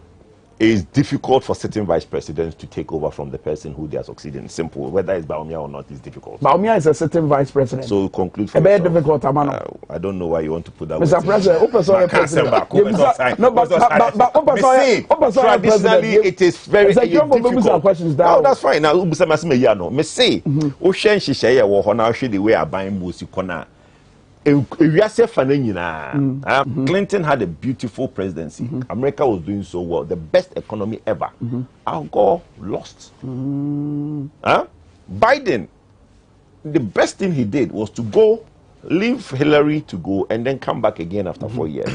It's difficult for sitting vice presidents to take over from the person who they are succeeding. Simple. Whether it's Baumia or not is difficult.
Baumia is a sitting vice president.
So conclude for
very difficult,
I don't know why you want to put that.
Mr. President,
traditionally it is very difficult. Oh, that's fine. Now, me say, Ocean Shisha, the way I buy Musi Kona. Clinton had a beautiful presidency. America was doing so well, the best economy ever. Al Gore lost. Biden, the best thing he did was to go, leave Hillary to go, and then come back again after 4 years.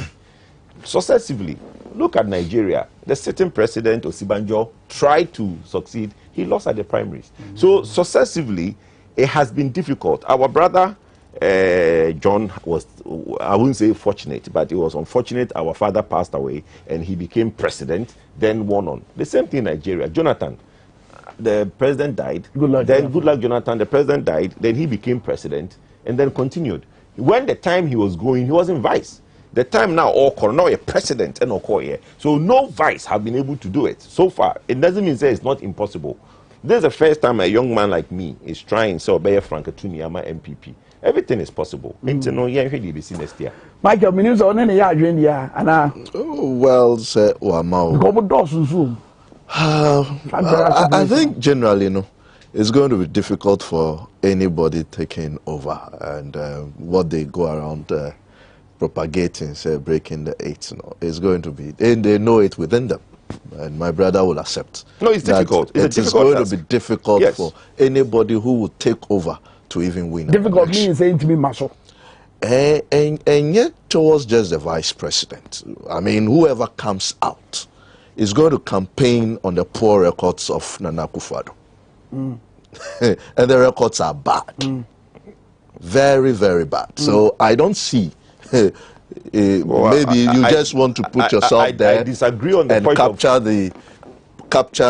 Successively, look at Nigeria. The sitting president, Osibanjo, tried to succeed. He lost at the primaries. So successively, it has been difficult. Our brother, John was, I wouldn't say fortunate, but it was unfortunate. Our father passed away and he became president, then won on. The same thing in Nigeria. Jonathan, the president died. Goodluck Jonathan, the president died. Then he became president and then continued. When the time he was going, he wasn't vice. The time now, now a president and here. So no vice have been able to do it so far. It doesn't mean that it's not impossible. This is the first time a young man like me is trying to obey Frank Atuniama MPP. Everything is possible. Michael,
minister, on any
well, sir, I think generally, it's going to be difficult for anybody taking over, and what they go around propagating, say breaking the eight, it's going to be, and they know it within them. And my brother will accept. No, it's difficult. It is going to be difficult for anybody who will take over to even win.
Difficult means saying to be muscle.
And yet towards just the vice president. I mean, whoever comes out is going to campaign on the poor records of Nana Akufo-Addo. And the records are bad. Very, very bad. So I don't see maybe you just want to put yourself there. I disagree on the and point capture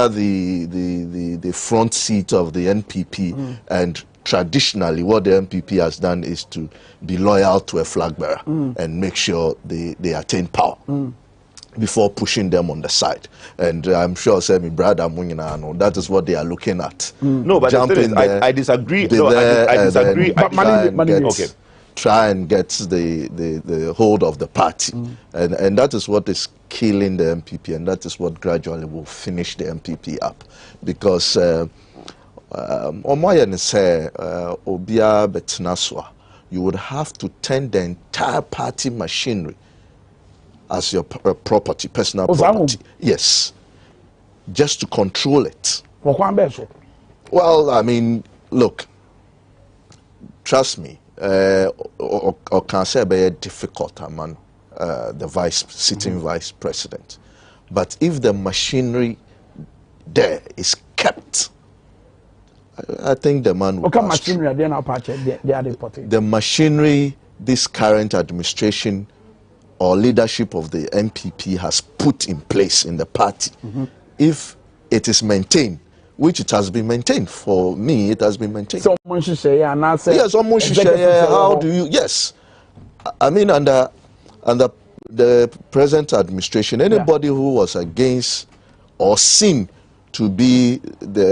the front seat of the NPP. And traditionally, what the NPP has done is to be loyal to a flag bearer and make sure they attain power before pushing them on the side. And I'm sure, my brother Munyina, that is what they are looking at. No, but I disagree. No, I disagree. Try and get the hold of the party. And that is what is killing the MPP, and that is what gradually will finish the MPP up. Because you would have to turn the entire party machinery as your property, personal property. Yes. Just to control it.
Well, I mean, look, trust me, or can say be difficult among the sitting vice president. But if the machinery there is kept, I think the man will pass through. The machinery this current administration or leadership of the MPP has put in place in the party, if it is maintained, which it has been maintained, for me it has been maintained.
So yes,
how do you, yes. I mean, under the present administration, anybody who was against or seen to be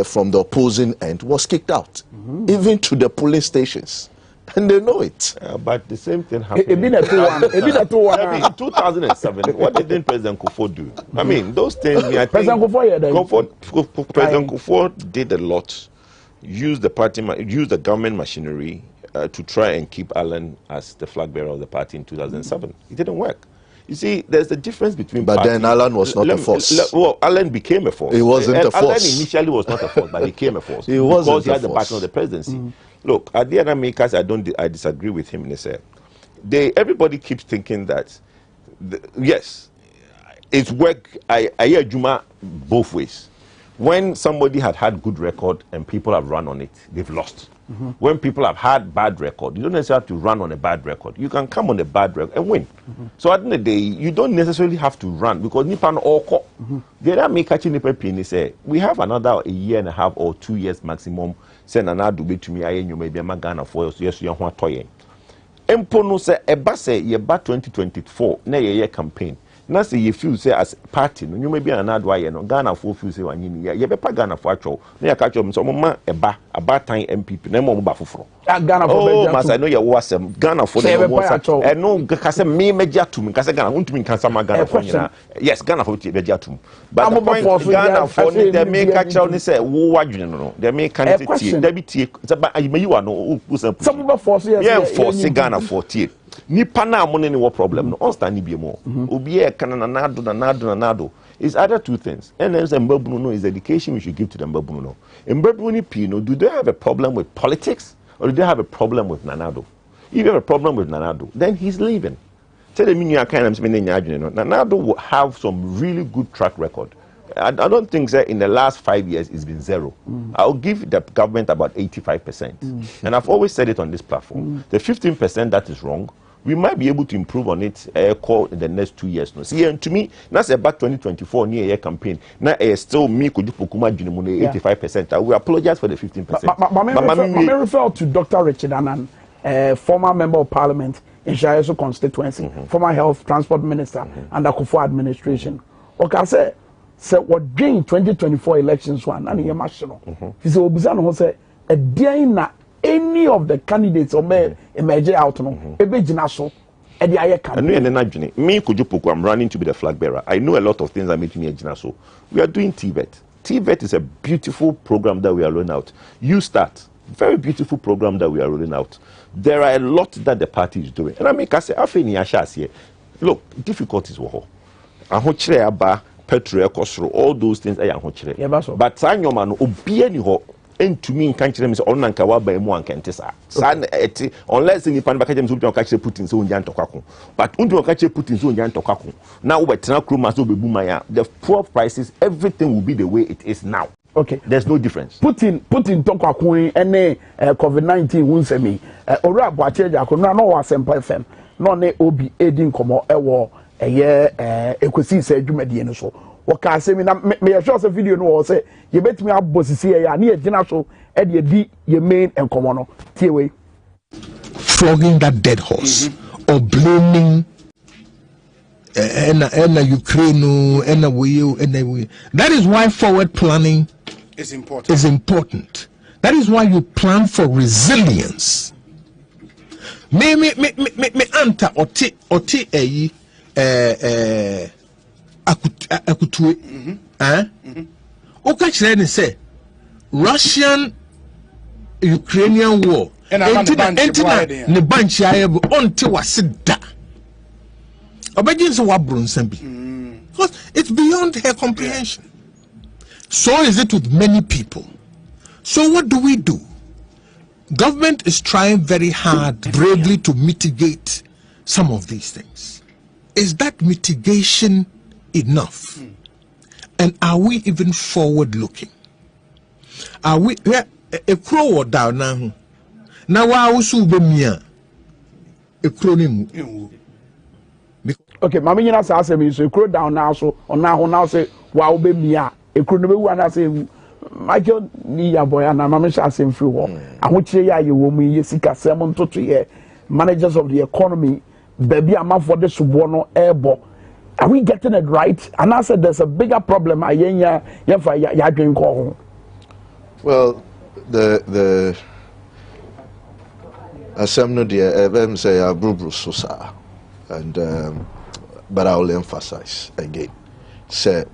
from the opposing end was kicked out, even to the police stations. And they know it.
But the same thing happened in 2007. What did President Kufuor do? I mean, those things. President Kufuor did a lot. Used the government machinery to try and keep Allen as the flag bearer of the party in 2007. It didn't work. You see, there's a difference between.
But then Allen was not a force.
Well, Allen became a force.
He wasn't a force.
Allen initially was not a force, but he became a force.
He wasn't
because he had the backing of the presidency. Look, at the end of makers, I disagree with him. Everybody keeps thinking that, yes, it's work. I hear Juma both ways. When somebody had good record and people have run on it, they've lost. When people have had bad record, you don't necessarily have to run on a bad record. You can come on a bad record and win. So at the end of the day, you don't necessarily have to run because Nipan Oko. The other make catching Nipan Pini say we have another a year and a half or 2 years maximum. Send another be to me. I you maybe a Ghana for yes you want toy. Empono say eba say ye ba 2024 na ye campaign. Na say you feel say as party no you may be another way no Ghana for feel say wanyi ye be pa Ghana for atwo na ya ka twa so mama eba time MPP na mo ba foforo Ghana for be mas I know you wasem Ghana for the mo say no ka say me meja tum ka say Ghana untumi kan sama Ghana for nyina yes Ghana for be meja tum but the point Ghana for the make catch ni say wo wadwene no the make candidate da bi tie ba ayimayi wa no usan
some be force yes
force Ghana for tie nipa na amone ni what problem no understand bi mo obi e kan na nado is either two things and then mbabunu no is education we should give to them mbabunu no mbabunu ni pino do they have a problem with politics or do they have a problem with Nanado? If you have a problem with Nanado, then he's leaving. Tell me you kind of Nanado will have some really good track record. I don't think that in the last 5 years it's been zero. I'll give the government about 85%. And I've always said it on this platform. The 15% that is wrong, we might be able to improve on it in the next 2 years. No, see, and to me, that's about 2024 near year campaign. Now, still me could do 85%. I will apologize for the 15%.
But me refer to Dr. Richard Annan, former member of Parliament in Shayeso constituency, former health transport minister under Kufuor administration. Okay, say what during 2024 elections one and national. He said Obuzano say a day na any of the candidates or emerge out no ebe gina so e dey aye campaign.
Me Kujupuku, I'm running to be the flag bearer. I know a lot of things that make me a gina so. We are doing TVET. TVET is a beautiful program that we are rolling out. You start. Very beautiful program that we are rolling out. There are a lot that the party is doing. And I make us say, look, difficulties were aba petrol kosro all those things I am but sanyoma no obia ni ho entumi nka nkire me se ono nka wa ba mu ankente sa unless ni pan bakaje mso ka kire Putin so onja ntokako but undu ka kire Putin so onja ntokako now we betena kroma so bebu maya the fuel prices everything will be the way it is now.
Okay,
there's no difference.
Putin tokako ene COVID-19 wunsemi ora boache jako no wa Sempa FM no ne obi edin komo ewo ekosi se adwumadi no so waka asemi na me sure say video no wo say ye betimi abosisi ya na ye gina so e de di ye main enkomo no tie we
flogging that dead horse or blaming Ukraine that is why forward planning is important. That is why you plan for resilience. Me anta oti eyi akutue oka kire ni say Russian Ukrainian war entina ne banchi ayebo onti wasida obegin so wabrunsan bi because it's beyond her comprehension. So is it with many people.
So what do? Government is trying very hard, bravely, to mitigate some of these things. Is that mitigation enough? And are we even forward-looking? Are we a crow or down now? Now I also be mia a cronim.
Okay, mama nyina sa asem so crow down now so on now say wow be mia a crow no be wan say Michael ni ya boy na mama sha asem free wo ahochire ya ye wo mu ye sika sem ntoto ye managers of the economy baby amafo de sobo no ebo. Are we getting it right? And I said there's a bigger problem. Well,
the assembly the say abubru sosa, and but I will emphasize again. Say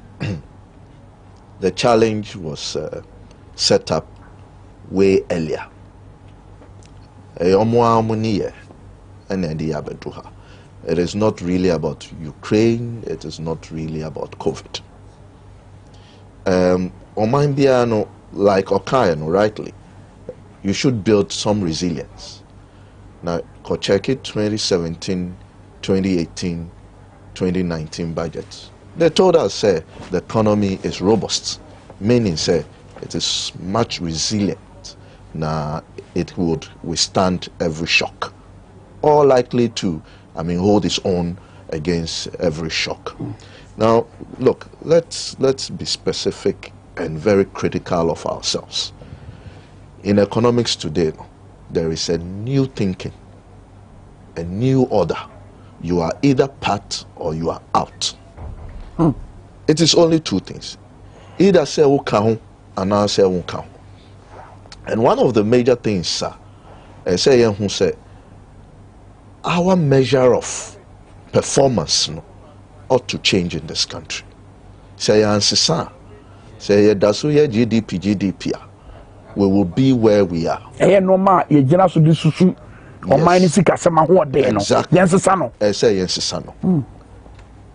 the challenge was set up way earlier. It is not really about Ukraine. It is not really about COVID. Omambiano, like Okayano, rightly, you should build some resilience. Now, go check it 2017, 2018, 2019 budgets. They told us, say, the economy is robust, meaning, say, it is much resilient. Now, it would withstand every shock, or likely to hold its own against every shock. Now, look, let's be specific and very critical of ourselves. In economics today, there is a new thinking, a new order. You are either part or you are out. It is only two things. Either say ukahu and now say ukahu. And one of the major things, sir, say who say our measure of performance ought to change in this country. Say ansisa, say dasuya GDP, we will be where we are. Exactly.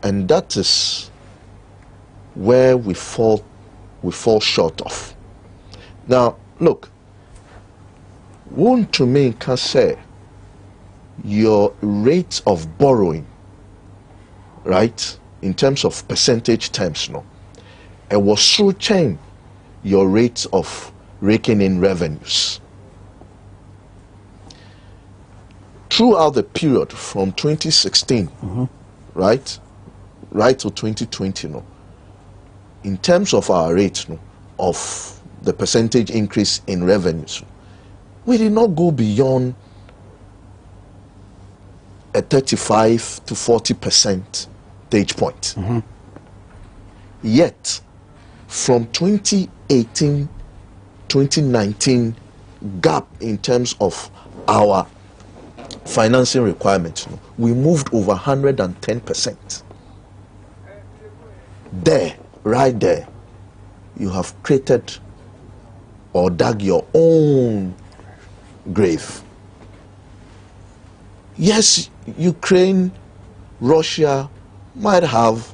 And that is where we fall short of. Now, look, one to me can say your rate of borrowing, right, in terms of percentage terms, it was through change your rate of raking in revenues. Throughout the period from 2016, right to 2020, in terms of our rate of the percentage increase in revenues, we did not go beyond a 35 to 40% stage point. Yet, from 2018, 2019 gap in terms of our financing requirements, we moved over 110%. There, right there, you have created or dug your own grave. Yes, Ukraine, Russia might have,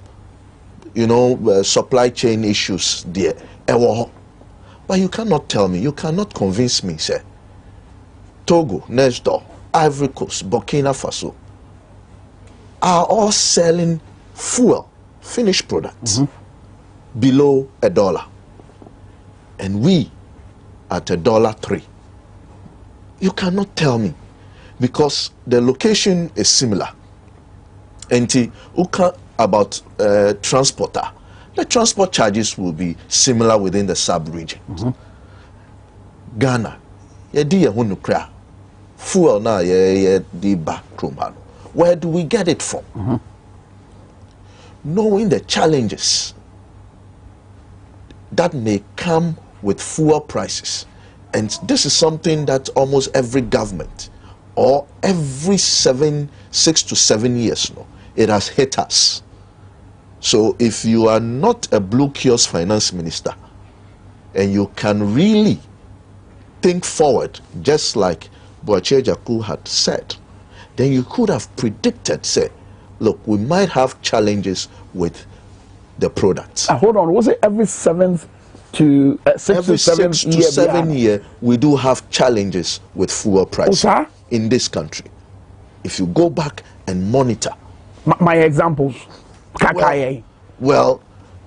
supply chain issues there. But you cannot tell me, you cannot convince me, say, Togo, next door, Ivory Coast, Burkina Faso are all selling fuel, finished products, below $1. And we at $1.03. You cannot tell me, because the location is similar. And about transporter, the transport charges will be similar within the sub-region. Ghana, fuel na where do we get it from? Knowing the challenges that may come with fuel prices, and this is something that almost every government or every 6 to 7 years it has hit us. So if you are not a blue kiosk finance minister and you can really think forward, just like Boache Jaku had said, then you could have predicted, say, look, we might have challenges with the products.
Hold on, was it every 7th
to 6
every
to 7
6 to 7 years, we do have challenges with fuel prices in this country. If you go back and monitor.
My examples.
Well,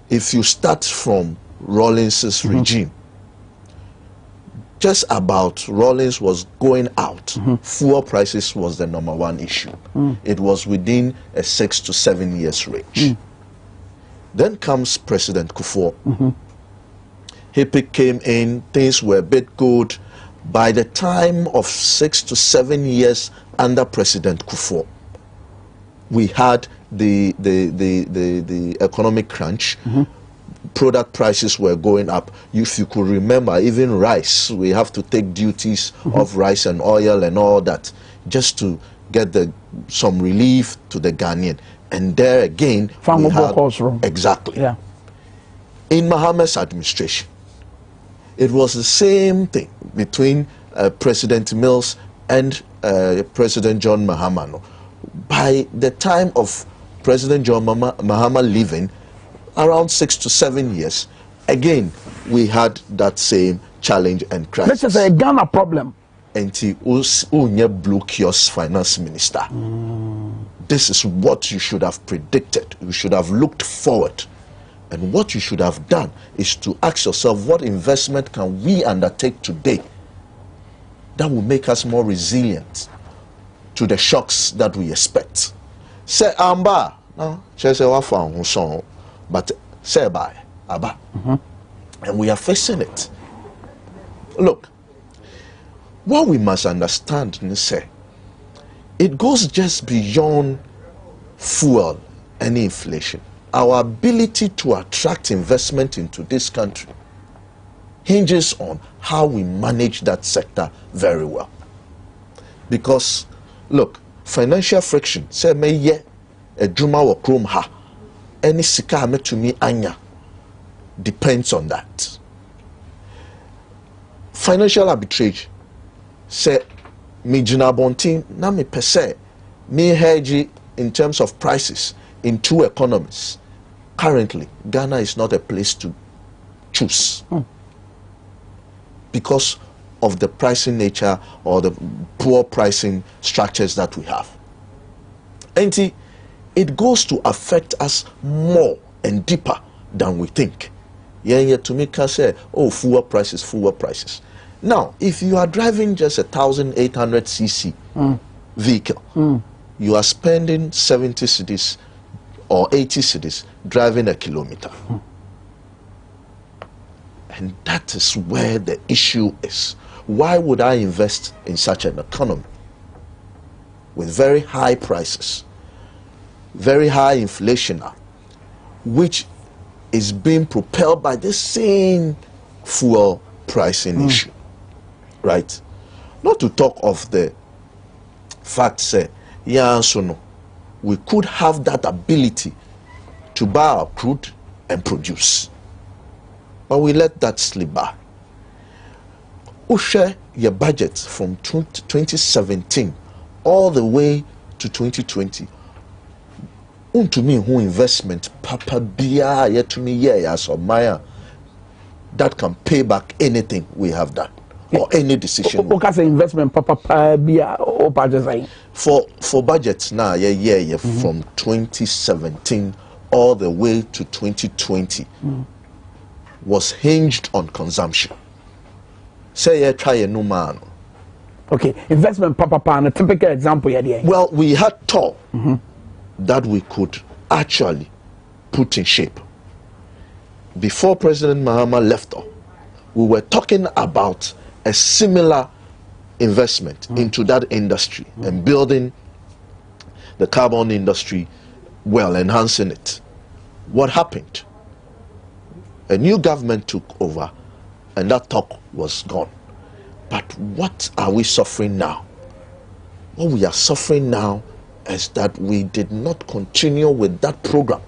if you start from Rawlings's regime, just about Rawlings was going out, fuel prices was the #1 issue. It was within a 6 to 7 years range. Then comes President Kufuor. He came in, things were a bit good. By the time of 6 to 7 years under President Kufuor, we had the economic crunch. Product prices were going up. If you could remember, even rice, we have to take duties of rice and oil and all that just to get some relief to the Ghanaian. And there again, we had, exactly.
Yeah.
In Mahama's administration, it was the same thing between President Mills and President John Mahama. By the time of President John Mahama leaving, around 6 to 7 years, again, we had that same challenge and crisis.
This is a Ghana problem.
And he was Blue Kiosk finance minister. This is what you should have predicted. You should have looked forward. And what you should have done is to ask yourself, what investment can we undertake today that will make us more resilient to the shocks that we expect? Say amba, no, but say bye, aba, and we are facing it. Look, what we must understand is say it goes just beyond fuel and inflation. Our ability to attract investment into this country hinges on how we manage that sector very well. Because, look, financial friction, say me ye, a juma wa krom ha, any sika me to me anya, depends on that. Financial arbitrage, say me jina bontin, na me pese, me hedge in terms of prices in two economies. Currently, Ghana is not a place to choose because of the pricing nature or the poor pricing structures that we have. And it goes to affect us more and deeper than we think. Yeah, to make us say, oh, fuel prices. Now, if you are driving just a 1,800cc vehicle, you are spending 70 cedis or 80 cedis driving a kilometer. And that is where the issue is. Why would I invest in such an economy with very high prices, very high inflation, which is being propelled by the same fuel pricing issue, right? Not to talk of the fact, say, yeah, so no, we could have that ability to buy our crude and produce. But we let that slip by. We share your budget from 2017 all the way to 2020. To me, who investment, papa biya yet to me, yes, or Maya, that can pay back anything we have done. Or any decision.
What investment, papa biya or budget?
For budgets now, from 2017 all the way to 2020 was hinged on consumption. Say try a new man.
Okay, investment papa and a typical example.
Well, we had thought that we could actually put in shape. Before President Mahama left off, we were talking about a similar investment into that industry and building the carbon industry well, enhancing it. What happened? A new government took over and that talk was gone. But what are we suffering now? What we are suffering now is that we did not continue with that program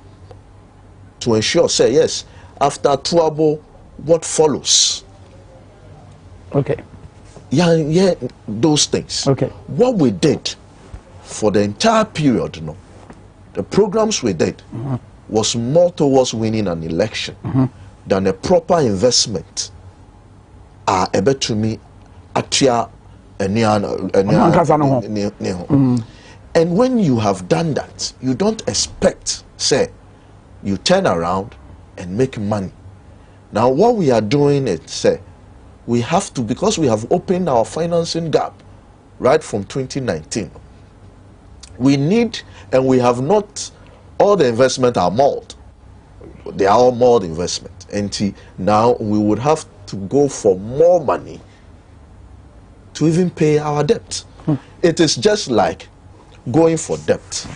to ensure, say, yes, after Dwabo, what follows?
Okay.
Yeah, those things.
Okay.
What we did for the entire period, the programs we did was more towards winning an election than a proper investment are able to me atia and when you have done that, you don't expect, say, you turn around and make money. Now what we are doing is, say, we have to, because we have opened our financing gap right from 2019, we need, and we have not, all the investment are mold. They are all mold investment. And now we would have to go for more money to even pay our debt. It is just like going for debt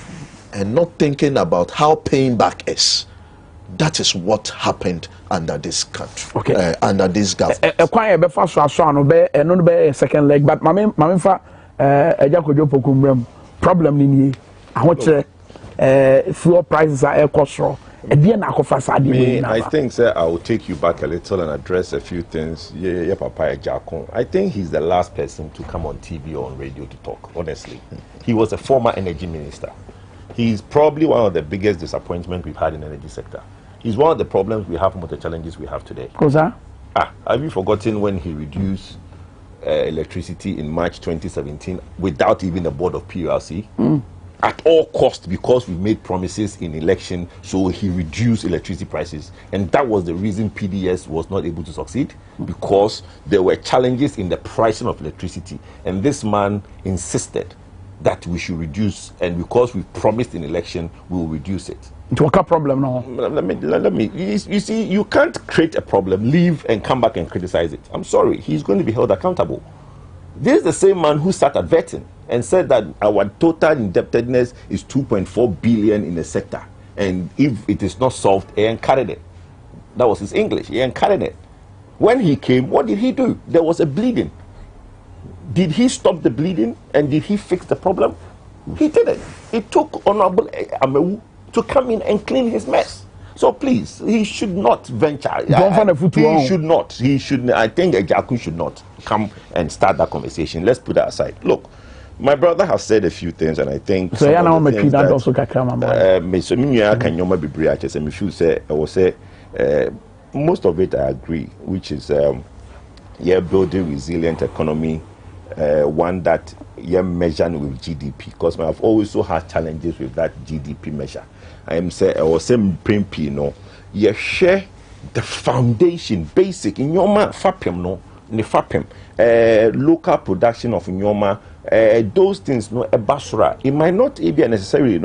and not thinking about how paying back is. That is what happened under this country,
okay.
Under this government.
Second leg, but Maminfa, problem in fuel prices are
I think, sir, I will take you back a little and address a few things. Papa Ejakon. I think he's the last person to come on TV or on radio to talk, honestly. He was a former energy minister. He's probably one of the biggest disappointments we've had in the energy sector. He's one of the problems we have, one of the challenges we have today. Have you forgotten when he reduced electricity in March 2017 without even a board of PLC? At all cost, because we made promises in election, so he reduced electricity prices, and that was the reason PDS was not able to succeed, because there were challenges in the pricing of electricity, and this man insisted that we should reduce, and because we promised in election, we will reduce it.
What's a problem now?
Let me. You see, you can't create a problem, leave, and come back and criticize it. I'm sorry, he's going to be held accountable. This is the same man who sat at vetting and said that our total indebtedness is 2.4 billion in the sector, and if it is not solved, he encouraged it. That was his English. He encouraged it. When he came, what did he do? There was a bleeding. Did he stop the bleeding and did he fix the problem? He didn't. It took Honorable Amewu to come in and clean his mess. So please, he should not venture. He should not. He should. I think Ejaku should not come and start that conversation. Let's put that aside. Look, my brother has said a few things, and I think
so. Yeah, now I'm that also
most of it I agree, which is building resilient economy, one that measured with GDP, because I've also had challenges with that GDP measure. I was saying, you share the foundation, basic in Nyoma FAPEM, no, the FAPEM, local production of Nyoma, those things, no, a basura. It might not even necessarily,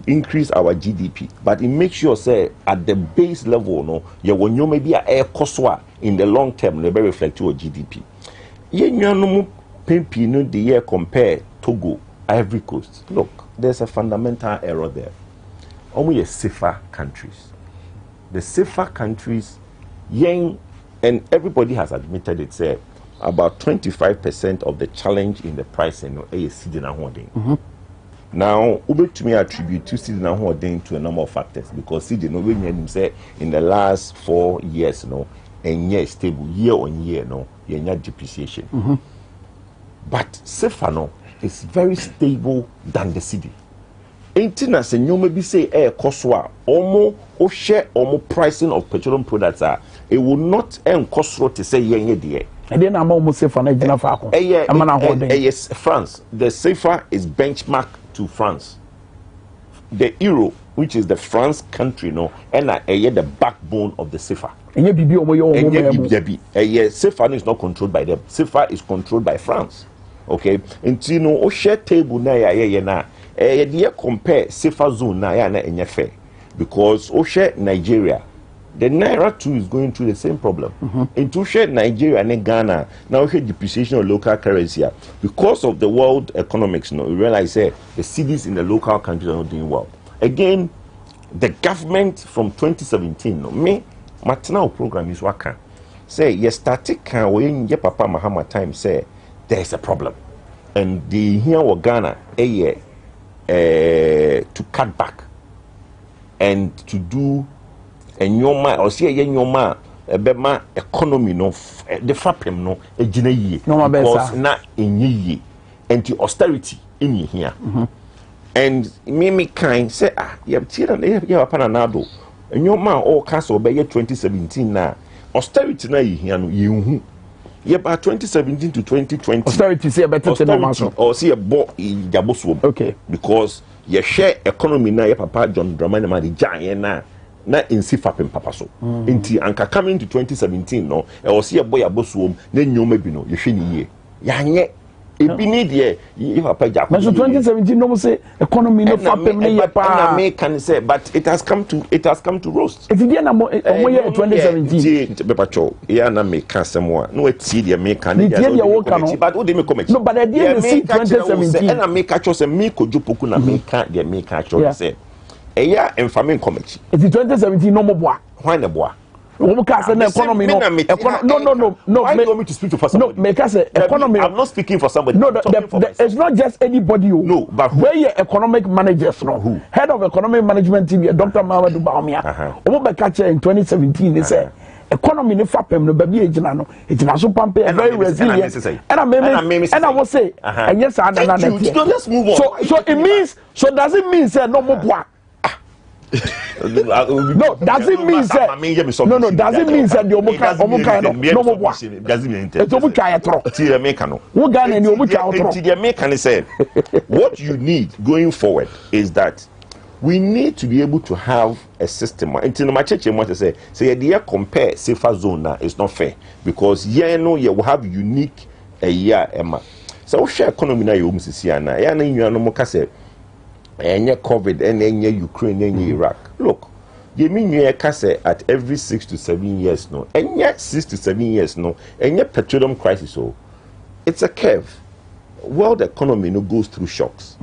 increase our GDP, but it makes sure, say, at the base level, no, you will maybe a air cost in the long term, they reflect your GDP. You the year compare Togo, Ivory Coast. Look, there's a fundamental error there. Only safer countries. The safer countries, and everybody has admitted it, say about 25% of the challenge in the pricing is seeding and hoarding. Now, to me attribute to seeding and hoarding to a number of factors, because seeding, say in the last 4 years, and year stable, year on year, you're depreciation. But safer is very stable than the city. Intina se nyoma bi say cost omo o share omo pricing of petroleum products it will not cost to say yenye de.
And then I'm almost safer na gina fa ko.
Yes, France. The safer is benchmark to France. The euro, which is the France country, and the backbone of the safer. Safer is not controlled by them. Safer is controlled by France. Okay, and o share table na compare safer zone na fair, because o share Nigeria, the Naira too is going through the same problem. And to share Nigeria and Ghana, now share depreciation of local currency because of the world economics. We realize the cities in the local countries are not doing well. Again, the government from 2017, Matinal program is working. Say you started when your Papa Mahama time say there's a problem, and the here wa Ghana to cut back and to do a nyoma or see a nyoma bema economy the FAPEM because na in and austerity in here. And Mimi kind say you have pananado and your man all cast obey 2017 now. Austerity na you yeah, by 2017 to 2020.
Austerity see a better austerity
or see a bo in Jaboswom.
Okay.
Because your share economy na your papa John Dramani ma the giant na in Sifapin papa so. Inti anka coming to 2017 no, or see a boy Jaboswom, then you maybe no, you shouldn't ye. Yanye. It be need ye, you have paid.
But 2017 no say economy no Fapin me pa.
Can say, but it has come to roast.
If you didn't know 2017,
Bepacho, yeah, na make some no it's see the American. But what they make comment?
No, but I didn't see 2017.
And I make a choice and make Kojupoku na make the make a choice say. A year and famine comment.
It's 2017 no more.
Why the boy?
Economy no. Why do you
want me to speak to for somebody?
No, make us economy.
I'm not speaking for somebody.
No, it's not just anybody.
No, but
where your economic managers no? Who? Head of economic management team, Dr. Mamadou Baumia. Obobekache in 2017 they say economy no fapem no baby ejina no. Ejina so pampe very resilient. And I will say and yes
let's move on.
So it means does it mean say no more no, does it mean that no, does it mean that the omuka no more
does it mean
it's omuka etro
ti America no
wo Ghana ni omuka etro
ti the American said what you need going forward is that we need to be able to have a system until no church want to say you compare safer zone now it's not fair because you will have unique a year Emma so share economy na you sisi na ya na nyu no ka say enye COVID and enye Ukraine and Iraq. Look, you mean you say at every 6 to 7 years no. Enye 6 to 7 years no. Enye petroleum crisis so. It's a curve. World economy no goes through shocks.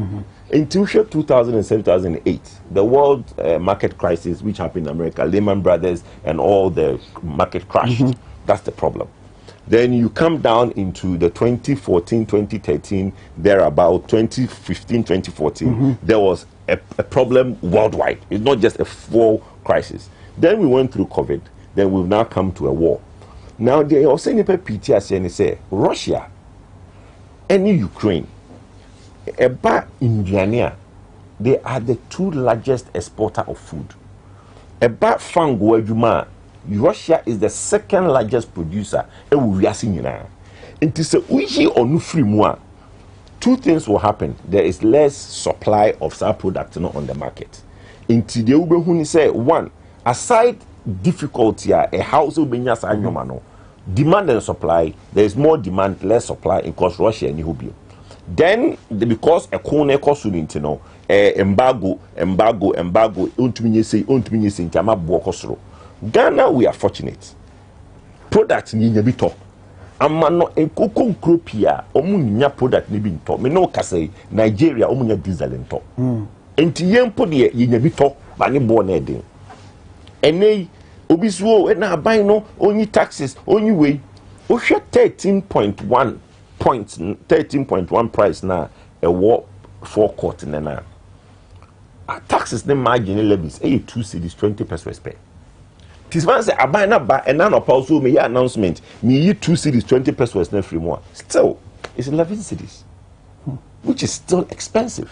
In 2007, 2008, the world market crisis which happened in America, Lehman Brothers and all the market crashed. That's the problem. Then you come down into the 2014, 2013, there about 2015, 2014, there was a problem worldwide. It's not just a full crisis. Then we went through COVID. Then we've now come to a war. Now they are saying PTS and say Russia and Ukraine, about India, they are the two largest exporter of food. About Fango Russia is the second largest producer. It is two things will happen. There is less supply of some product on the market. Into the Ube say one, aside difficulty, a house will be demand and supply. There is more demand, less supply in cost Russia and Ubio. Then because a corner cost embargo, Ghana, we are fortunate. Product ni nyabi top. Amano enkoko nkropia omunya product ni bi top. Me no ka say Nigeria omunya diesel top. Enti yempo de nyabi top ba ni bo na eden. Ene obi so na aban no onyi taxes onyi we. O hwe 13.1 price na e wo forecourt na. Taxes ne margin levies 2 cedis 20 pesos per. This man say I buy na buy and now also me announcement me 2 cities 20 pesos na free more. Still it's 11 cities, which is still expensive.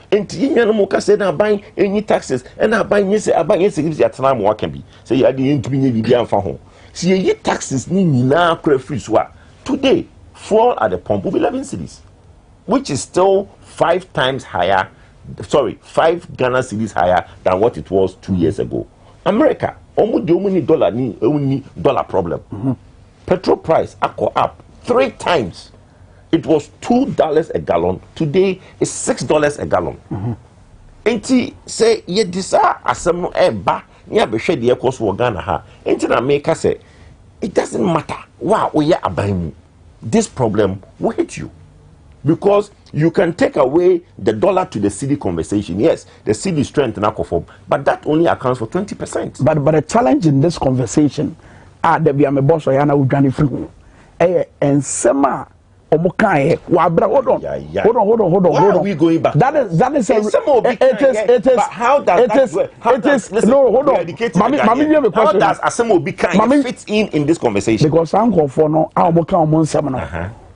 And you no more say na buy any taxes and I buy yes I buy yes if at time what can be. Say you dey into me be amfa ho. See you taxes ni na kra free so today fuel at the pump will be 11 cities, which is still 5 times higher. Sorry, 5 Ghana cedis higher than what it was 2 years ago. America $dollar problem. Petrol price up 3 times. It was $2 a gallon. Today it's $6 a gallon. Enti say ye disa asem no eba nya behwe de ekoso wo Ghana ha. Enti na make say it doesn't matter. Wow, we are aban. This problem will hit you. Because you can take away the dollar to the cedi conversation. Yes, the cedi strength in alcohol, but that only accounts for 20%. But
the challenge in this conversation, there be a boss or yana ujani free. And sema omukai wabra hold on.
Why are we going back?
That is
it is. But how does that work?
No, hold on.
How does Asemo Bikai fit in this conversation?
Because uncle for no omuka omun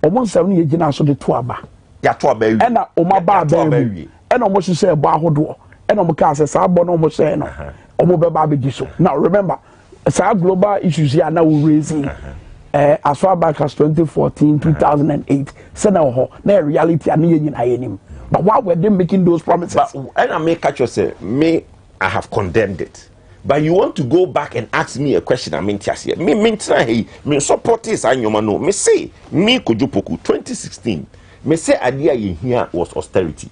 Omon 7 ye so de to aba.
Ya to aba wi.
E na omaba aba wi. E na omo hye eba ahodo. and omo ka say sa bo no omo say no omo be ba be so. Now remember, sa global issues here now we raising as far back as 2014, 2008, say na reality and yin. But why were they making those promises?
But and I may catch yourself, I have condemned it. But you want to go back and ask me a question? I mean, me support this. I know. Me say me Kojupoku 2016. Me say idea in here was austerity.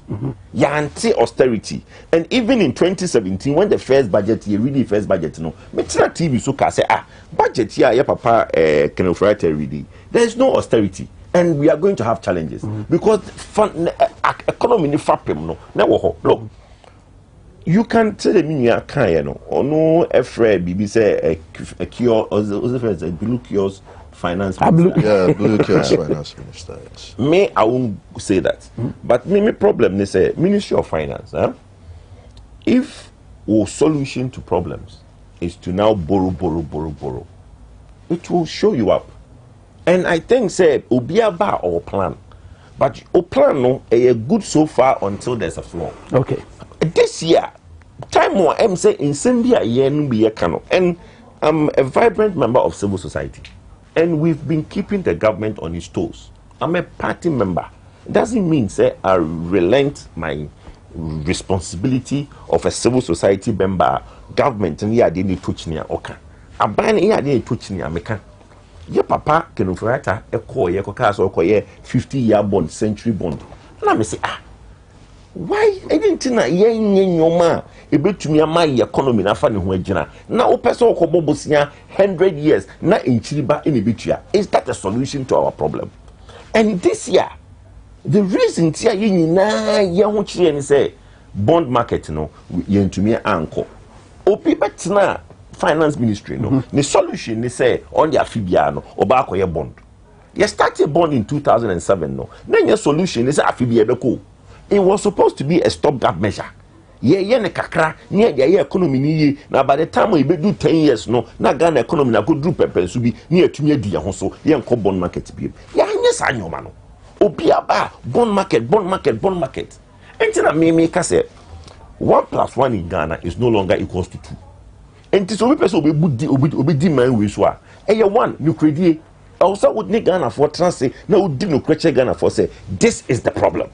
Ya anti-austerity. And even in 2017, when the first budget, really first budget, me try TV so can say budget here, ya papa kind of write reading. There is no austerity. And we are going to have challenges because economy ni fapem no. Look, you can tell me you can or no afraid BB say a cure or the blue cures finance minister.
Blue cures finance minister. Yes.
Me, I won't say that. But me problem is a Ministry of Finance. If our solution to problems is to now borrow, it will show you up. And I think say Obiaba or plan. But our plan no a good so far until there's a flaw.
Okay.
This year, time more I'm say in Zambia and I'm a vibrant member of civil society. And we've been keeping the government on its toes. I'm a party member. It doesn't mean say I relent my responsibility of a civil society member, government and yeah they need touch near okay. I'm buying yeah they touch near meka. Your papa can write a call ye cause or 50-year bond, century bond. And I say why ain't na yen nyoma e betumi ama economy na fa ne ho agina na o pese okobo bosia 100 years na enchiriba e betua? Is that a solution to our problem? And this year the reason tia nyina ye ho kire ni say bond market no yentumi anko opi betina finance ministry no the solution ni say on their fibia no oba akoye bond. You started bond in 2007 no then your solution is afibia beko. It was supposed to be a stopgap measure. Yeah, ne kakra, near the economy ni. Now by the time we do 10 years, no, na Ghana economy na go do pepe so be near to me dia hoso. Yeah, bond market be. Yeah, yes, I know mano. Obiaba bond market. Entina me ka say 1 + 1 in Ghana is no longer equals to 2. Enti so we person obi di man we so a. Eh 1 you credit. Also would need Ghana for transit. No would no question Ghana for say this is the problem.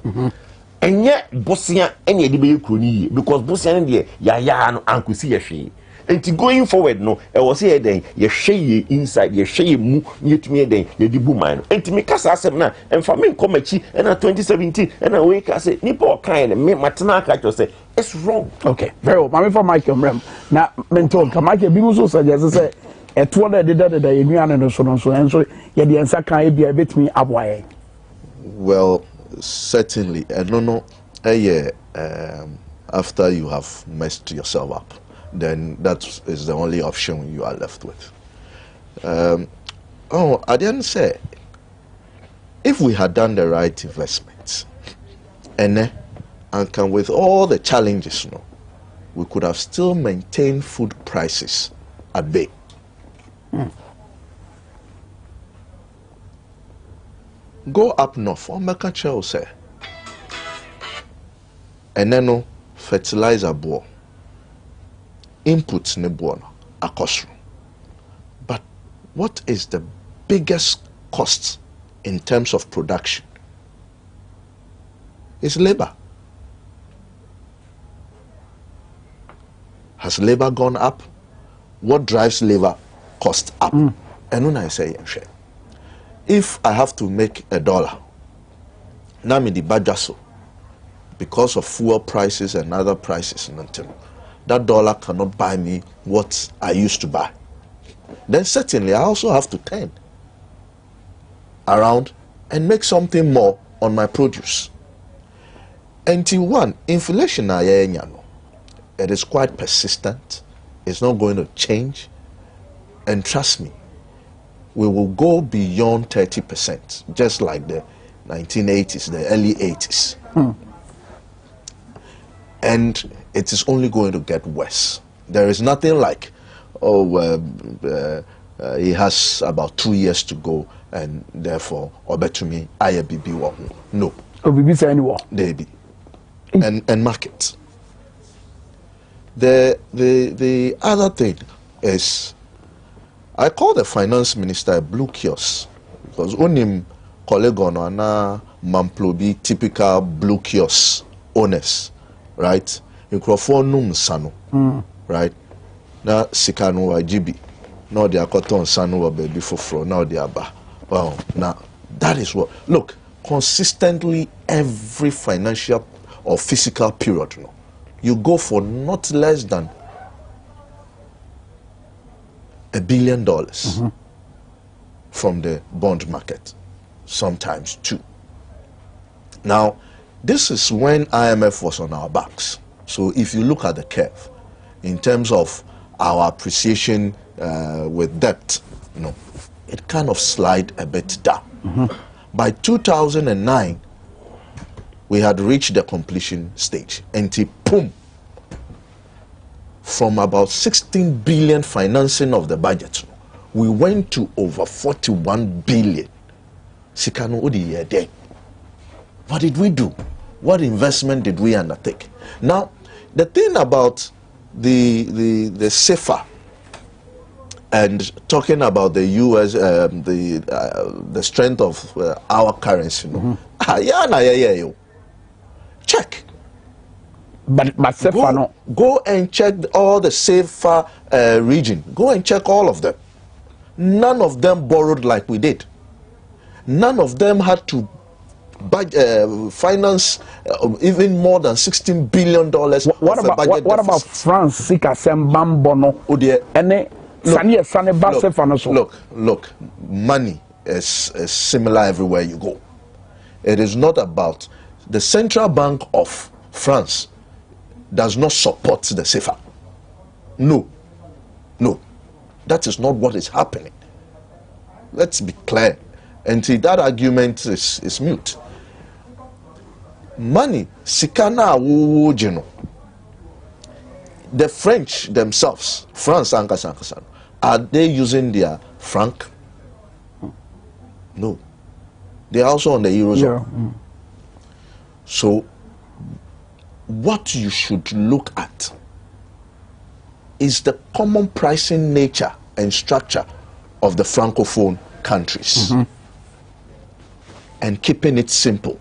And yet, Bosia and Yedi Kroni, because Bosia and ya no ankusi yashi. And to going forward, no, I was here then, ye shay inside, ye shay mu, ye to me then, ye dibu mine. And to make us ask now, and for me, Comachi, and 2017, and I wake I say, Nipo kind and make Matana to say, it's wrong.
Okay, very well. Mammy for Michael Rem. Now, mentor, Kamaki Bimuso suggests, say, a 200 the Union and so on, and so, yet the answer can be a bit me up way.
Well, certainly, no, after you have messed yourself up, then that is the only option you are left with. I didn't say, if we had done the right investments, and can with all the challenges, we could have still maintained food prices at bay. Go up north, or make a child say, and then no fertilizer board, inputs ne board, a cost. But what is the biggest cost in terms of production? It's labor. Has labor gone up? What drives labor cost up? And when I say, if I have to make $1, now me the bajaso, because of fuel prices and other prices, that dollar cannot buy me what I used to buy. Then certainly I also have to turn around and make something more on my produce. Until one, inflation it is quite persistent. It's not going to change. And trust me, we will go beyond 30%, just like the 1980s, the early 80s. And it is only going to get worse. There is nothing like, he has about 2 years to go, and therefore, Obetumi, IABB, no.
OBB say anymore.
They be. And market. The other thing is, I call the finance minister a blue kiosk because onim colleague on ana mamplobi typical blue kiosk owners, right? Microphone sano, right? Na sikano wajibi, now they are cotton sano wa baby for now they are ba. Wow, now that is what. Look, consistently every financial or physical period, you go for not less than $1 billion from the bond market, sometimes two. Now, this is when IMF was on our backs. So if you look at the curve, in terms of our appreciation with debt, it kind of slide a bit down. By 2009, we had reached the completion stage. And boom, from about 16 billion financing of the budget, we went to over 41 billion. What did we do? What investment did we undertake? Now, the thing about the CFA and talking about the US, the strength of our currency, check.
But CFA
go and check all the CFA region. Go and check all of them. None of them borrowed like we did. None of them had to finance even more than $16 billion.
What about France?
Look, money is similar everywhere you go. It is not about the Central Bank of France does not support the CFA. No. That is not what is happening. Let's be clear. And that argument is mute. Money, sikana wujino. The French themselves, France, are they using their franc? No. They are also on the Eurozone. So, what you should look at is the common pricing nature and structure of the Francophone countries. And keeping it simple.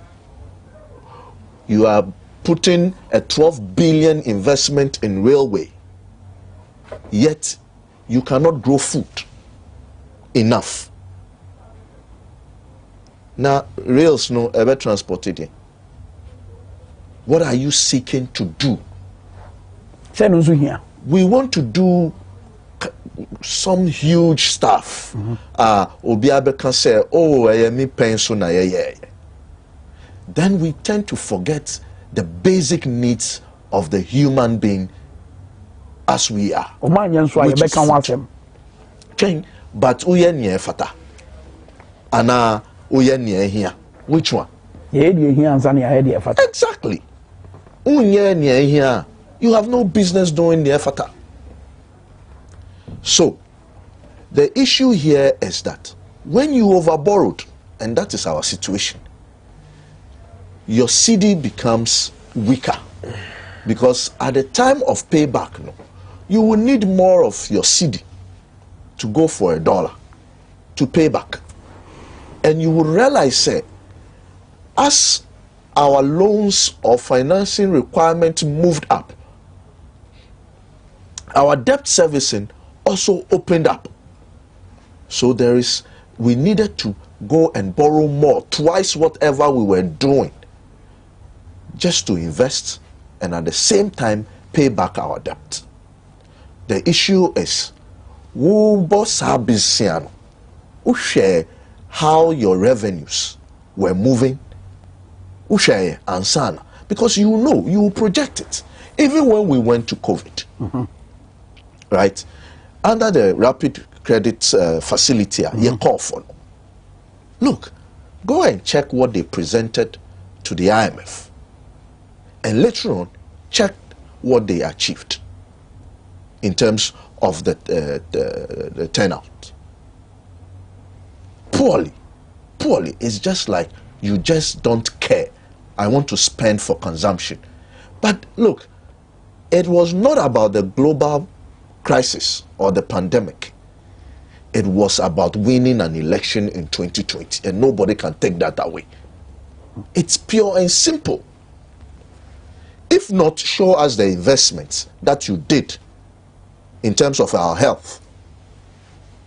You are putting a 12 billion investment in railway, yet you cannot grow food enough. Now, rails no ever transported. What are you seeking to do? We want to do some huge stuff. Obiabe can say, oh, I am pension. Then we tend to forget the basic needs of the human being as we are. But uye nye fata. Ana uye nye here. Which one? Exactly. Unye nye here. You have no business doing the fata. So, the issue here is that when you overborrowed, and that is our situation, your CD becomes weaker because at the time of payback, you will need more of your CD to go for $1 to pay back. And you will realize, as our loans or financing requirements moved up, our debt servicing also opened up. So we needed to go and borrow more, twice whatever we were doing, just to invest and at the same time pay back our debt. The issue is, share how your revenues were moving, share ansana, because you know, you project it. Even when we went to COVID, right, under the rapid credit facility, you call for. Look, go and check what they presented to the IMF. And later on, check what they achieved in terms of the turnout. Poorly. It's just like you just don't care. I want to spend for consumption. But look, it was not about the global crisis or the pandemic. It was about winning an election in 2020, and nobody can take that away. It's pure and simple. If not, show us the investments that you did in terms of our health.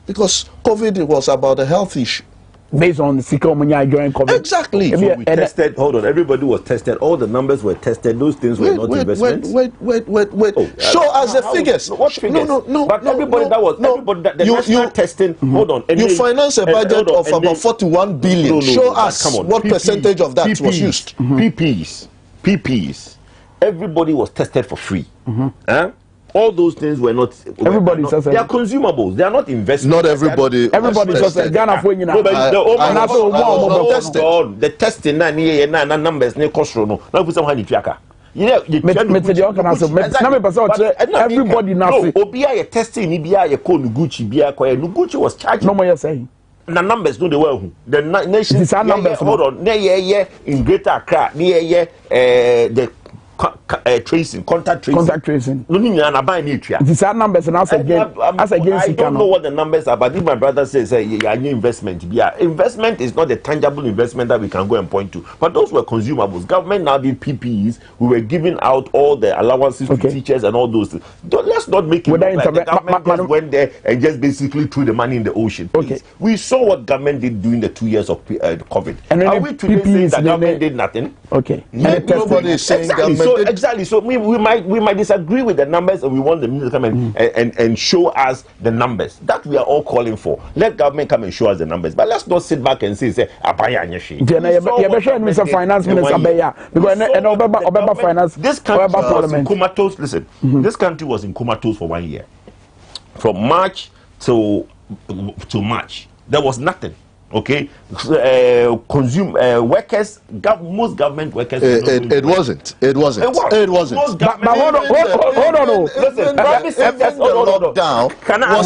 Because COVID was about a health issue.
Based on the joint COVID.
Exactly.
So we tested, hold on, everybody was tested, all the numbers were tested, those things were not investments.
Wait. Oh, show us the figures.
What figures?
No.
But everybody that was, everybody that, the national testing, hold on.
You finance a budget of about 41 billion. Show us what percentage of that was used.
PPs. Everybody was tested for free. All those things were not.
Everybody
says they are consumables. They are not investments.
Not everybody.
Everybody says Ghana for you now.
The testing na numbers ne kosro no. Na fu some triaka.
Everybody now.
Obia ye testing ni bia ye call Gucci bia ko Gucci was charging.
No more you saying.
The numbers no they were who. The nation.
Hold
on. Ne in Greater Accra. Ne the tracing, contact tracing. No,
these are numbers, and as again,
I don't know what the numbers are, but if my brother says, investment, investment is not a tangible investment that we can go and point to. But those were consumables. Government now did PPEs. We were giving out all the allowances to teachers and all those things. Let's not make it look like the government just went there and just basically threw the money in the ocean. Please. We saw what government did during the 2 years of COVID. And are we today saying that government did nothing?
Okay.
Nobody is saying government.
So we might disagree with the numbers, and we want the minister to come and show us the numbers that we are all calling for. Let government come and show us the numbers, but let's not sit back and say abaya nyeshi.
Mr. Finance Minister abaya because finance.
This country was in comatose. Listen, this country was in comatose for 1 year, from March to March. There was nothing. Okay, workers, most government workers.
It wasn't.
But hold on. Listen, private sector lockdown. Can I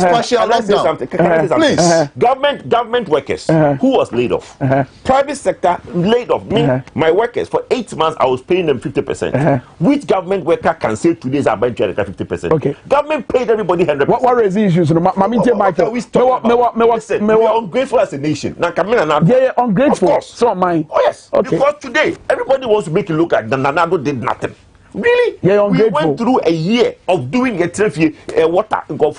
say something? Please, government workers who was laid off. Private sector laid off. Me, my workers for 8 months, I was paying them 50%. Which government worker can say today's are buying 50%? Okay, government paid everybody 100%.
What are the issues? Michael,
we are ungrateful as a nation.
Ungrateful. So mine.
Oh yes. Okay. Because today everybody wants to make it look like the Nanado did nothing. Really?
Yeah,
we went through a year of doing a trophy water so admit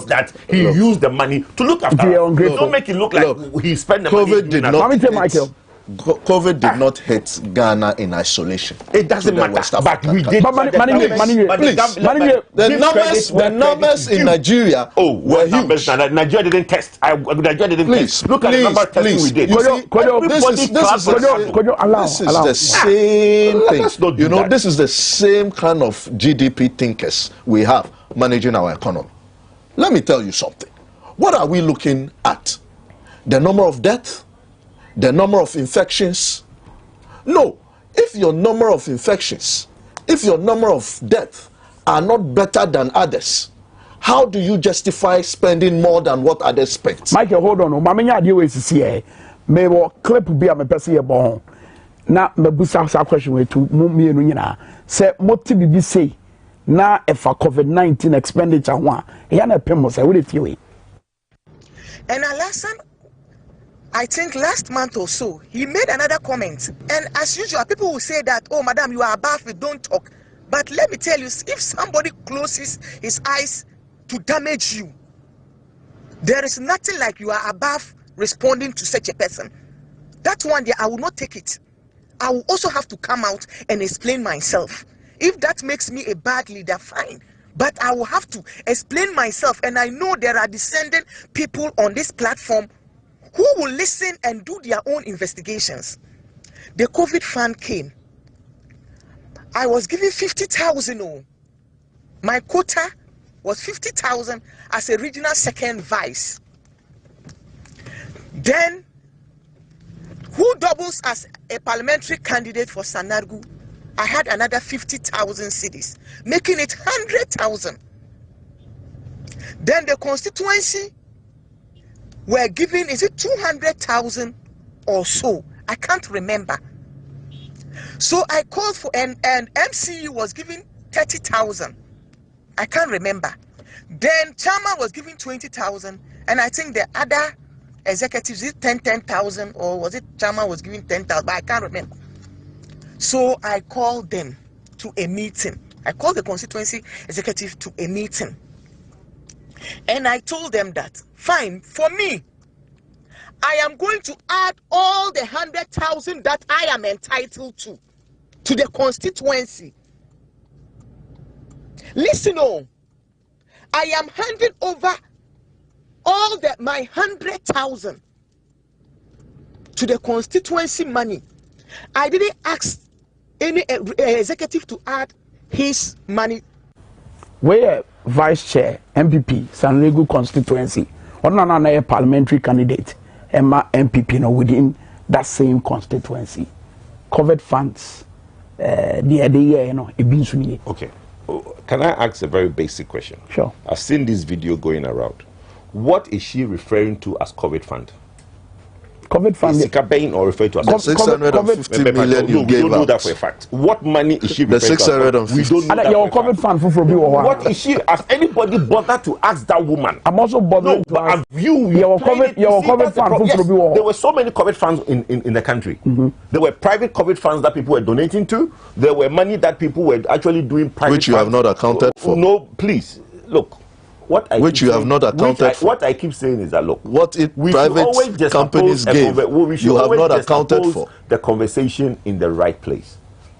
that he used the money to look after. Don't make it look like he spent the money.
COVID did not. COVID did not hit Ghana in isolation.
It doesn't matter. But we did.
The numbers in Nigeria were huge.
Nigeria didn't test. Nigeria didn't test. Look at the number of testing we did.
This is the same thing. You know, this is the same kind of GDP thinkers we have managing our economy. Let me tell you something. What are we looking at? The number of deaths? The number of infections? No. If your number of infections, if your number of deaths are not better than others, how do you justify spending more than what others spend?
Michael, hold on. Mamanya idea is here. May what clip be a person here born. Now, the busa question way to me and say motive be say now if a COVID-19 expenditure one, yana pemos I will feel it.
And Alasan, I think last month or so, he made another comment. And as usual, people will say that, oh, madam, you are above it, don't talk. But let me tell you, if somebody closes his eyes to damage you, there is nothing like you are above responding to such a person. That one day, I will not take it. I will also have to come out and explain myself. If that makes me a bad leader, fine. But I will have to explain myself. And I know there are descendant people on this platform who will listen and do their own investigations. The COVID fund came. I was given 50,000. My quota was 50,000 as a regional second vice. Then, who doubles as a parliamentary candidate for Sanargu? I had another 50,000 cedis, making it 100,000. Then the constituency were given, is it 200,000 or so? I can't remember. So I called for, and MCE was giving 30,000. I can't remember. Then chairman was giving 20,000, and I think the other executives did 10,000, or was it chairman was giving 10,000? But I can't remember. So I called them to a meeting. I called the constituency executive to a meeting, and I told them that fine, for me, I am going to add all the 100,000 that I am entitled to the constituency. Listen, I am handing over all my 100,000 to the constituency money. I didn't ask any executive to add his money.
Where vice chair MPP Sanrego constituency, or another parliamentary candidate, Emma MPP, within that same constituency, covered funds.
Okay. Can I ask a very basic question?
Sure.
I've seen this video going around. What is she referring to as COVID fund?
COVID fund.
Is Sika Bain or referred to as
650 million you gave out.
We don't know that for a fact. What money is she referring to?
The 650.
We don't know that
your COVID fund for
what is she? Has anybody bothered to ask that woman?
I'm also bothered to ask. Your COVID fund for
there were so many COVID funds in the country. There were private COVID funds that people were donating to. There were money that people were actually doing private.
Which you have not accounted for.
No, please look. What I keep saying is that look,
what private companies gave, you have not accounted for.
The conversation in the right place.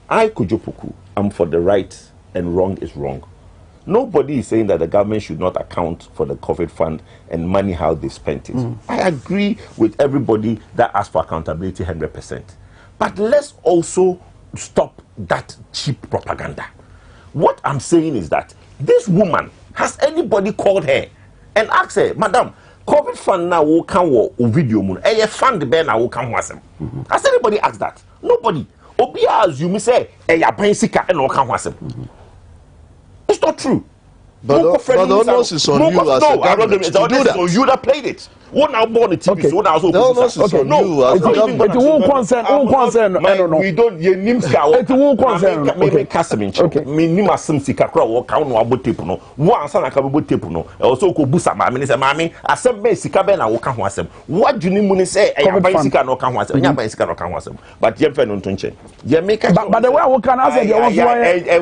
I Kujopuku, I'm for the right and wrong is wrong. Nobody is saying that the government should not account for the COVID fund and money how they spent it. I agree with everybody that asks for accountability 100%. But let's also stop that cheap propaganda. What I'm saying is that this woman, has anybody called her and asked her, Madam, COVID fund now will come or video moon, a fund the bear now will come was him. Has anybody asked that? Nobody. Obia as you may say, a basic and all come was him. It's not true.
But the onus is on you as a government to do that.
So you that played it. What now born the TV? What now also?
The onus is on you as a government.
It won't concern. I don't know.
We don't. You name ska.
It won't concern.
Me customer. Me name asem sika kra wo ka no abotepu no. Wo ansa na ka abotepu no. E also ko busa ma me say mami asem be sika be na wo ka ho asem. What do you mean say e ya ban sika no ka ho asem. Nya ban sika no ka ho asem. But ye fe no nto nche. Ye make
but the way wo can answer the one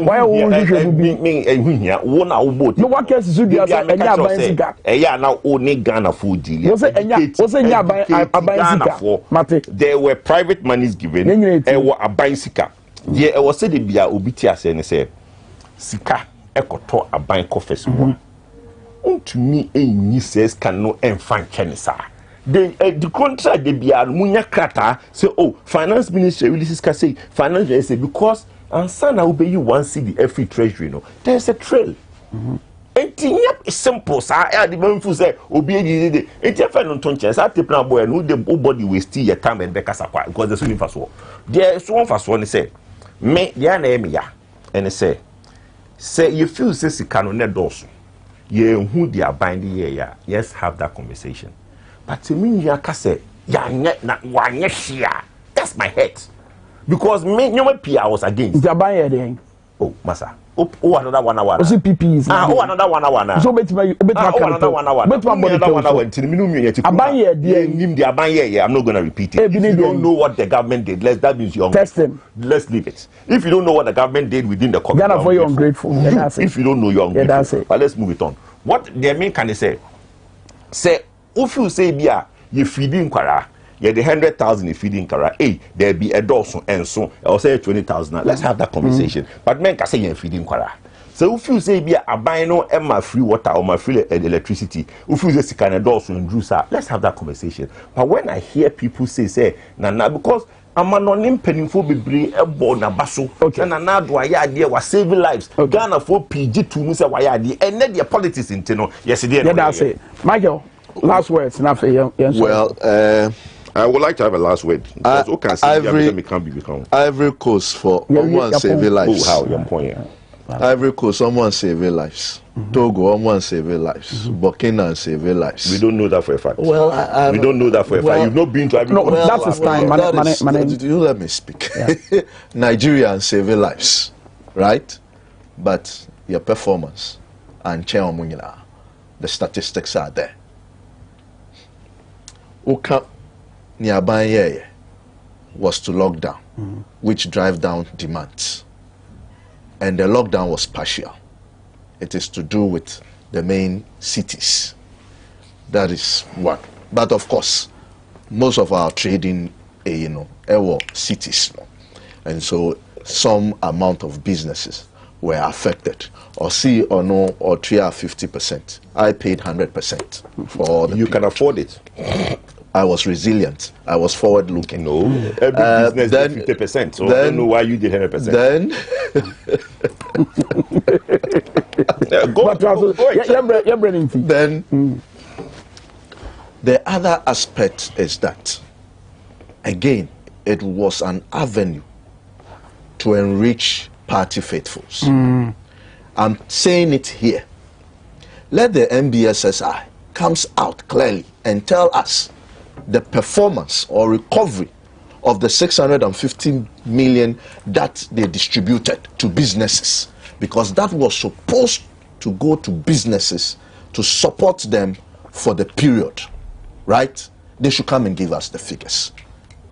why wo hwehwe
me ehunhia wo na wo bo.
No what case should be as enya ban sika.
E ya na o ne Ghana food deal. There were private monies given. There were a buying sika. Yeah, I was said the bia obiti ase ne say sika ekoto a buying coffers. To me, any says can no enfan kenisa. The contract the bia munya krata say oh finance minister releases can say finance minister because and sana will be you one see the every treasury no. There's a trail. It's simple, sir. The man who say, "Obi, it's a friend on tonches." I take plan boy, and who the body will steal your time and back us apart because there's one for so. There's one for so, and say, "Me, ya name ya," and say, you feel says you cannot net doors. You who they are binding here, yes, have that conversation. But to me, ya can say, ya net not one year. That's my head because me, no one I was against. Oh, massa. Oh, another 1 hour.
PPs.
Oh, another 1 hour.
So bet my
another 1 hour. Bet my another 1 hour. I'm not gonna repeat it. If you don't know what the government did, that means you're
test them.
Let's leave it. If you don't know what the government did within the community,
Ghana for you ungrateful.
If you don't know, you're ungrateful. But let's move it on. What the main can say? Say, if you say, "Bia, you feeding kwara." Yeah, the 100,000 if feeding kara, there be a dozen and so I'll say 20,000. Let's have that conversation. But men can say you're feeding kara. So if you say be a buy no my free water or my free electricity, if you say can a dozen and juice, let's have that conversation. But when I hear people say na because I'm an unimpenning be a born a basso, and now do I idea was saving lives. Ghana for PG2 Musa Wayadi, and then the politics in Teno. Yes, it did.
That's it. Michael, last words.
Well,
I would like to have a last word.
Ivory Coast for one saving lives.
Oh, how your point?
Ivory Coast, someone saving lives. Togo, someone saving lives. Burkina saving lives.
We don't know that for a fact.
Well,
we don't know that for a fact. You've not been to Ivory Coast.
No, that's his time.
You let me speak. Yeah. Nigerians saving lives, right? But your performance and the statistics are there. Oka Niabanye was to lock down, which drive down demands. And the lockdown was partial. It is to do with the main cities. That is one. But of course, most of our trading, were cities. And so some amount of businesses were affected. Or see or no, or 3 or 50%. I paid 100% for all the
You can afford it.
I was resilient. I was forward looking.
No, every business did 50%. So I don't know why you did 100%.
Then the other aspect is that, again, it was an avenue to enrich party faithfuls. I'm saying it here. Let the NBSSI comes out clearly and tell us the performance or recovery of the 650 million that they distributed to businesses, because that was supposed to go to businesses to support them for the period, right? They should come and give us the figures.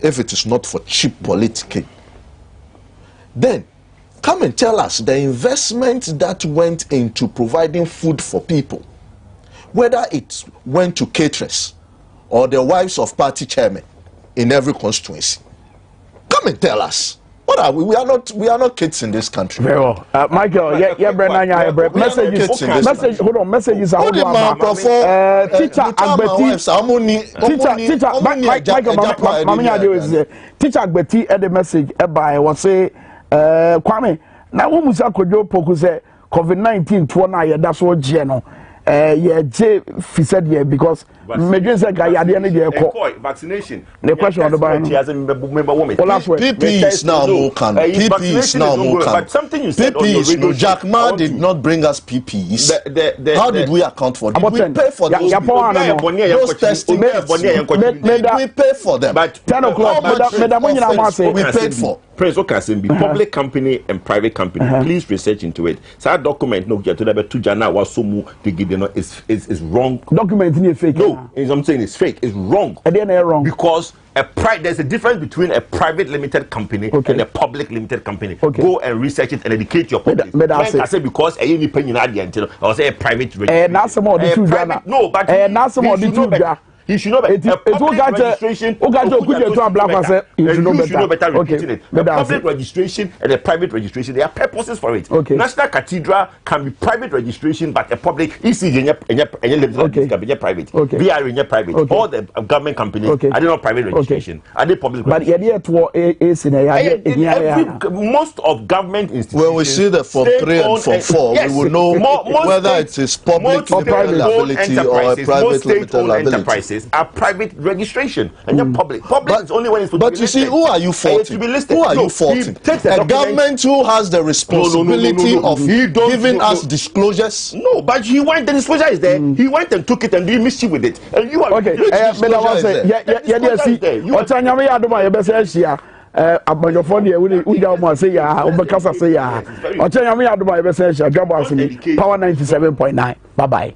If it is not for cheap politicking, then come and tell us the investment that went into providing food for people, whether it went to caterers or the wives of party chairmen in every constituency. Come and tell us. What are we? We are not kids in this country.
Very well. Michael, messages. Hold on, messages are
teacher
Agbeti the message by was say Kwame na wo musa kojo poku say COVID-19 to na that's what geno said because medwin say ga yade ne de
vaccination.
The question on the bar
PPs now more can PPs now more can.
But something you said on your radio,
Jack Ma did not bring us PPs. How did we account for them? Did we pay for those testing? Did we pay for them?
But
10 o'clock
we paid for.
Prince Okasim be public company and private company. Please research into it. So that document no get to the Jana was so mu is wrong.
Document is fake.
No, I'm saying it's fake. It's wrong.
And then wrong
because there's a difference between a private limited company and a public limited company. Go and research it and educate your public. I say because any penny until I say a private. No, but he should know better. A public registration. You should know better repeating it. A public registration and a private registration, there are purposes for it. National Cathedral can be private registration, but a public EC can be private. VR in private. All the government companies are not private registration. Are they public?
But
most of government institutions.
When we see the Form 3 and Form 4, we will know whether it is public limited liability or a private limited liability.
Are private registration and not public. Public is only when it's to
but you see, who are you faulting? Who are you faulting? A government who has the responsibility of giving us disclosures?
No, but he went. The disclosure is there. He went and took it and did mischief with it. And you are
okay. Abanyofo de uja mo say ya obekasa say ya. Ochenya me adoma e be say Dwabo Ase Power 97.9. Bye bye.